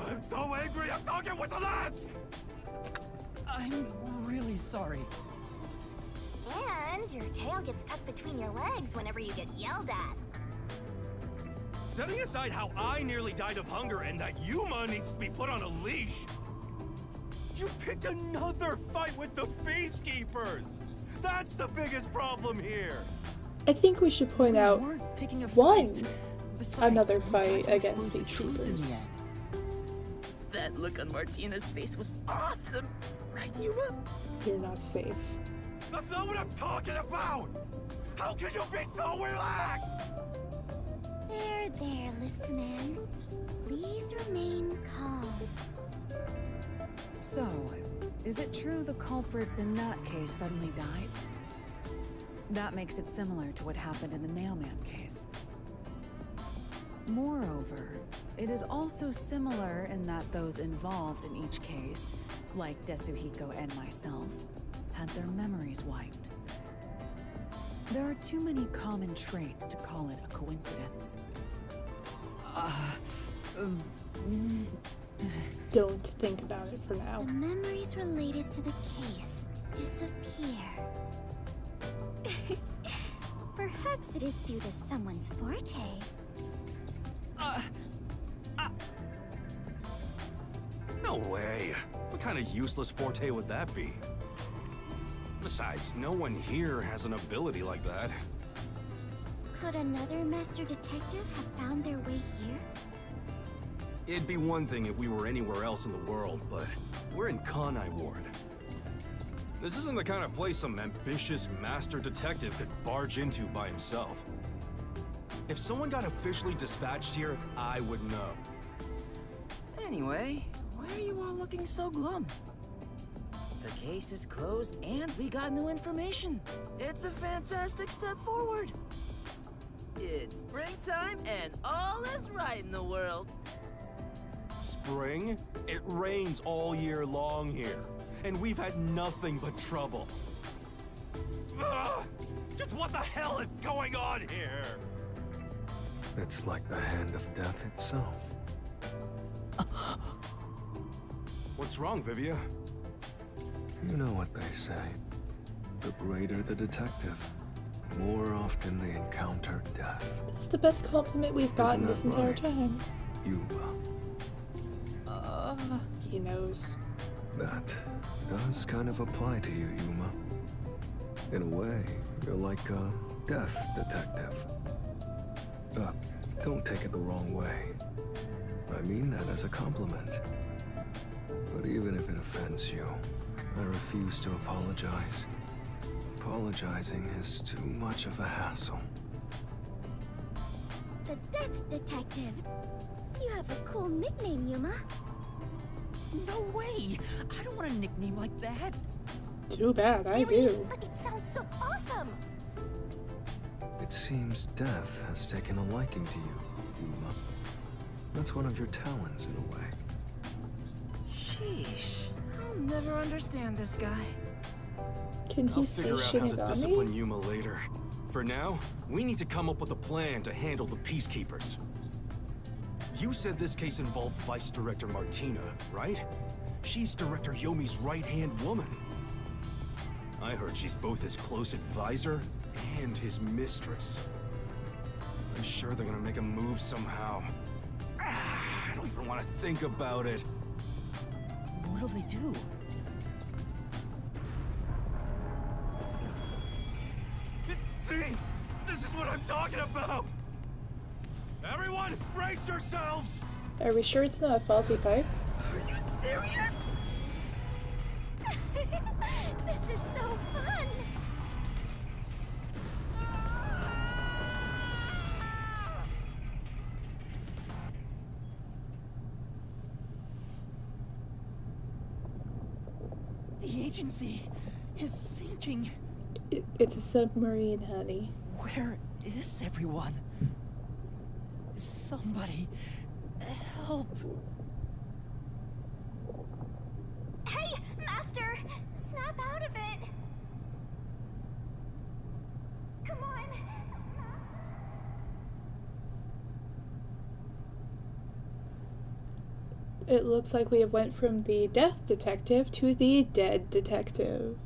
I'm so angry, I'm talking with the last! I'm really sorry. And your tail gets tucked between your legs whenever you get yelled at. Setting aside how I nearly died of hunger and that Yuma needs to be put on a leash, you picked another fight with the Peacekeepers! That's the biggest problem here! I think we should point out We weren't picking a one fight. Besides, another we fight got to against expose the truth in the Peacekeepers. end. That look on Martina's face was awesome, right, Yuma? You're not safe. That's not what I'm talking about! How can you be so relaxed? There, Lisp Man. Please remain calm. So, is it true the culprits in that case suddenly died? That makes it similar to what happened in the Mailman case. Moreover, it is also similar in that those involved in each case, like Desuhiko and myself, had their memories wiped. There are too many common traits to call it a coincidence. Don't think about it for now. The memories related to the case disappear. Perhaps it is due to someone's forte. No way. What kind of useless forte would that be? Besides, no one here has an ability like that. Could another master detective have found their way here? It'd be one thing if we were anywhere else in the world, but we're in Kanai Ward. This isn't the kind of place some ambitious master detective could barge into by himself. If someone got officially dispatched here, I would know. Anyway, why are you all looking so glum? The case is closed and we got new information. It's a fantastic step forward. It's springtime and all is right in the world. Spring? It rains all year long here, and we've had nothing but trouble. Ugh! Just what the hell is going on here? It's like the hand of death itself. What's wrong, Vivia? You know what they say. The greater the detective, more often they encounter death. It's the best compliment we've gotten this that entire right? time. Yuba. He knows. That does kind of apply to you, Yuma. In a way, you're like a death detective. Don't take it the wrong way. I mean that as a compliment. But even if it offends you, I refuse to apologize. Apologizing is too much of a hassle. The Death Detective. You have a cool nickname, Yuma. No way! I don't want a nickname like that. Too bad, I Really? do. But it sounds so awesome. It seems death has taken a liking to you, Yuma. That's one of your talents, in a way. Sheesh. I'll never understand this guy. Can he I'll say figure out how to discipline Shinigami? Yuma later. For now, we need to come up with a plan to handle the peacekeepers. You said this case involved Vice Director Martina, right? She's Director Yomi's right-hand woman. I heard she's both his close advisor and his mistress. I'm sure they're gonna make a move somehow. I don't even want to think about it. What'll they do? See? This is what I'm talking about! Everyone, brace yourselves! Are we sure it's not a faulty pipe? Are you serious? This is so fun. The agency is sinking. It's a submarine, honey. Where is everyone? Somebody help. Hey, Master! Snap out of it! Come on! It looks like we have went from the death detective to the dead detective.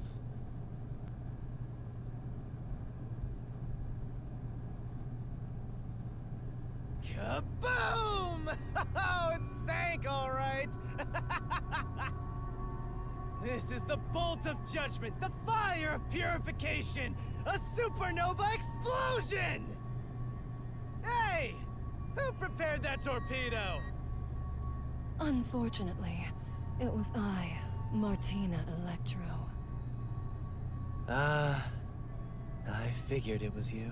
Kaboom! Oh, it sank all right. This is the bolt of judgment, the fire of purification, a supernova explosion! Hey! Who prepared that torpedo? Unfortunately, it was I, Martina Electro. I figured it was you.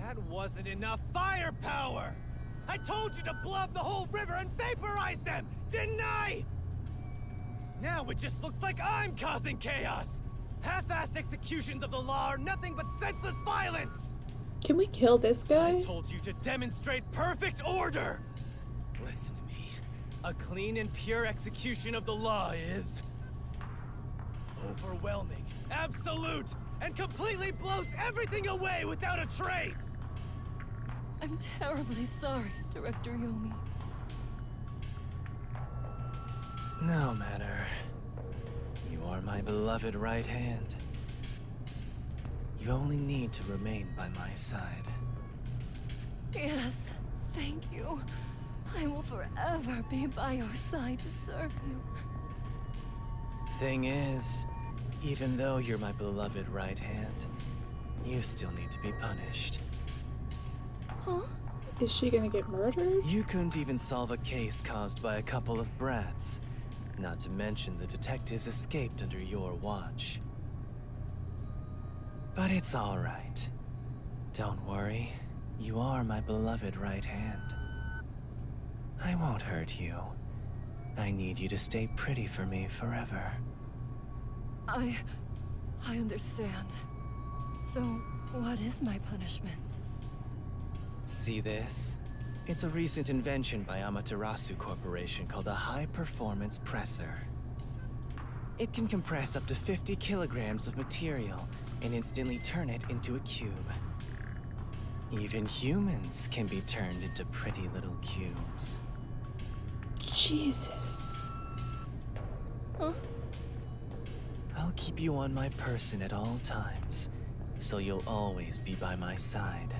That wasn't enough firepower! I told you to blow up the whole river and vaporize them, didn't I? Now it just looks like I'm causing chaos! Half-assed executions of the law are nothing but senseless violence! Can we kill this guy? I told you to demonstrate perfect order! Listen to me. A clean and pure execution of the law is... overwhelming, absolute, and completely blows everything away without a trace! I'm terribly sorry, Director Yomi. No matter. You are my beloved right hand. You only need to remain by my side. Yes, thank you. I will forever be by your side to serve you. Thing is, even though you're my beloved right hand, you still need to be punished. Huh? Is she gonna get murdered? You couldn't even solve a case caused by a couple of brats. Not to mention the detectives escaped under your watch. But it's all right. Don't worry. You are my beloved right hand. I won't hurt you. I need you to stay pretty for me forever. I understand. So, what is my punishment? See this? It's a recent invention by Amaterasu Corporation called a high-performance presser. It can compress up to 50 kilograms of material and instantly turn it into a cube. Even humans can be turned into pretty little cubes. Jesus. Huh? I'll keep you on my person at all times, so you'll always be by my side.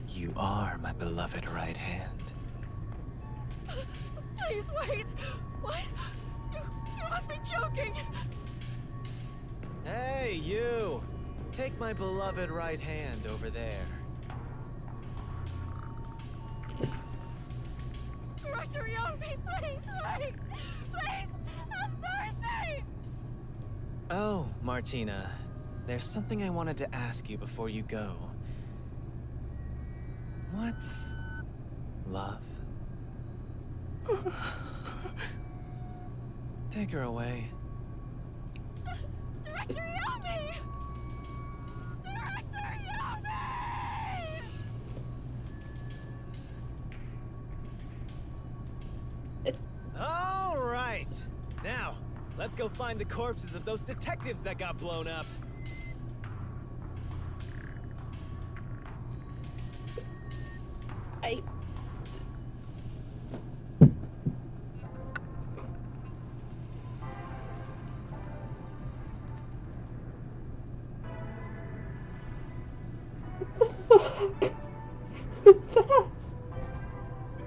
You are my beloved right hand. Please wait! What? You must be joking! Hey, you! Take my beloved right hand over there. Director Yomi, please wait! Please, have mercy! Oh, Martina. There's something I wanted to ask you before you go. What's love? Take her away. Director Yomi! Director Yomi! All right. Now, let's go find the corpses of those detectives that got blown up. I...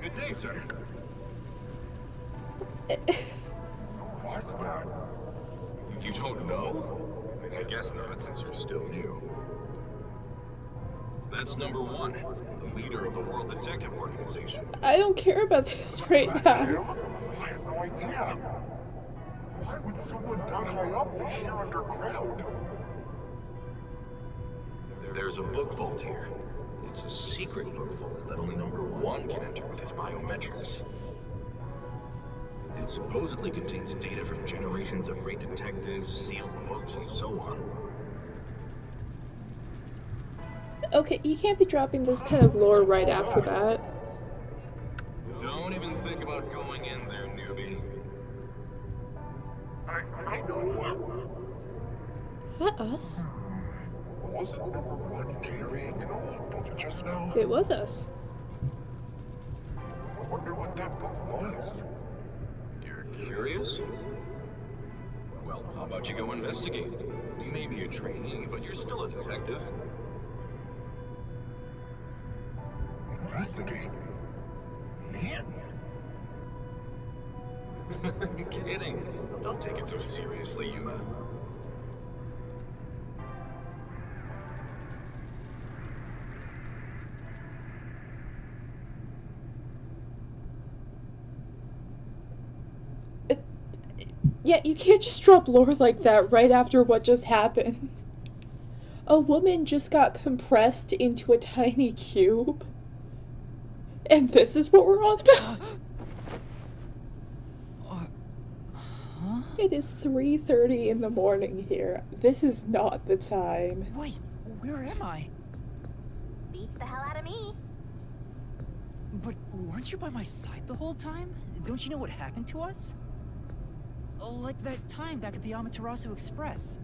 Good day, sir. What's that? You don't know? I guess not, since you're still new. That's number one, the leader of the World Detective Organization. I don't care about this right That's now. him? I had no idea. Why would someone that high up be here underground? There's a book vault here. It's a secret book vault that only number one can enter with his biometrics. It supposedly contains data from generations of great detectives, sealed books, and so on. Okay, you can't be dropping this kind of lore right after that. Don't even think about going in there, newbie. I know. Is that us? Wasn't number one carrying an old book just now? It was us. I wonder what that book was. You're curious? Well, how about you go investigate? You may be a trainee, but you're still a detective. Investigate? Me? Kidding. Don't take it so seriously, Yuma. Yeah, you can't just drop lore like that right after what just happened. A woman just got compressed into a tiny cube. And this is what we're on about? Huh? It is 3:30 in the morning here. This is not the time. Wait, where am I? Beats the hell out of me. But weren't you by my side the whole time? Don't you know what happened to us? Like that time back at the Amaterasu Express.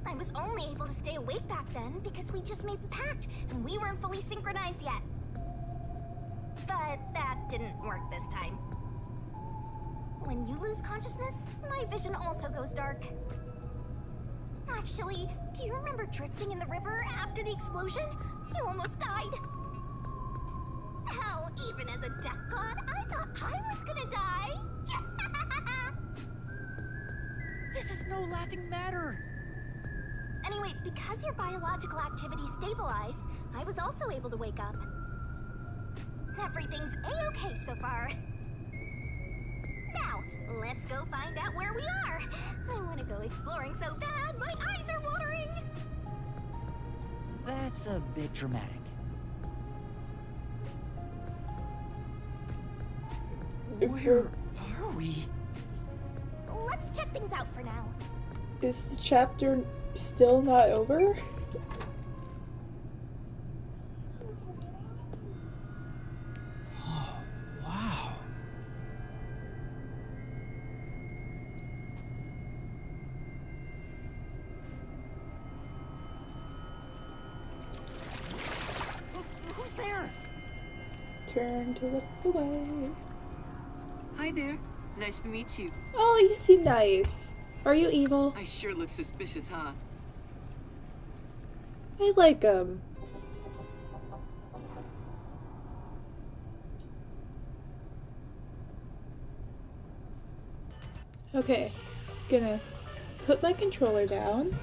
I was only able to stay awake back then because we just made the pact and we weren't fully synchronized yet. But that didn't work this time. When you lose consciousness, my vision also goes dark. Actually, do you remember drifting in the river after the explosion? You almost died. Hell, even as a death god, I thought I was gonna die. This is no laughing matter. Anyway, because your biological activity stabilized, I was also able to wake up. Everything's a-okay so far. Now, let's go find out where we are. I want to go exploring so bad, my eyes are watering. That's a bit dramatic. Where are we? Let's check things out for now. Is the chapter still not over? Oh, wow. Who's there? Turn to look away. Hi there. Nice to meet you. Oh, you seem nice. Are you evil? I sure look suspicious, huh? I like him. Okay, gonna put my controller down.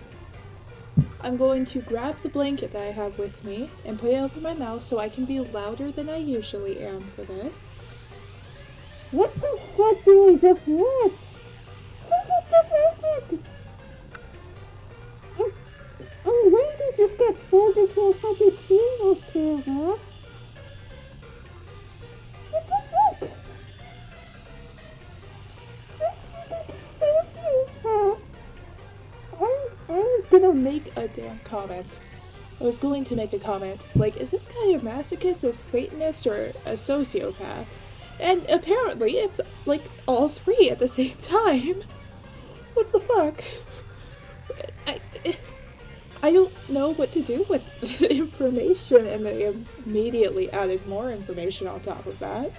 I'm going to grab the blanket that I have with me and put it over my mouth so I can be louder than I usually am for this. What the fuck do I just watch? What just happened? Oh, where did you get pulled into a fucking funeral camera? What the fuck? I was gonna make a damn comment. I was going to make a comment, like, is this guy a masochist, a satanist, or a sociopath? And apparently it's, like, all three at the same time. What the fuck? I don't know what to do with the information, and they immediately added more information on top of that.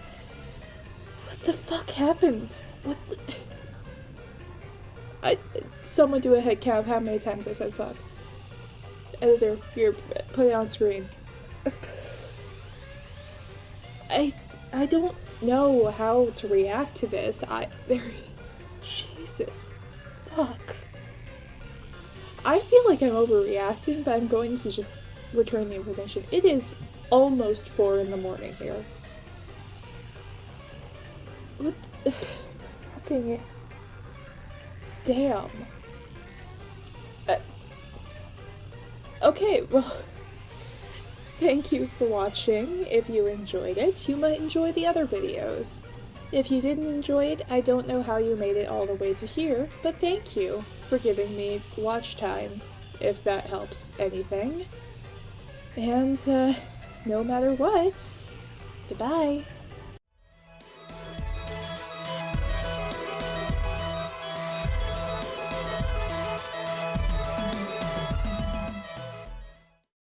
What the fuck happened? What the... Someone do a head count of how many times I said fuck. Editor, here, put it on screen. I don't know how to react to this. Jesus. Fuck. I feel like I'm overreacting, but I'm going to just return the information. It is almost 4 in the morning here. What the... Fucking... Damn. Okay, well... Thank you for watching. If you enjoyed it, you might enjoy the other videos. If you didn't enjoy it, I don't know how you made it all the way to here, but thank you for giving me watch time, if that helps anything. And, no matter what, goodbye.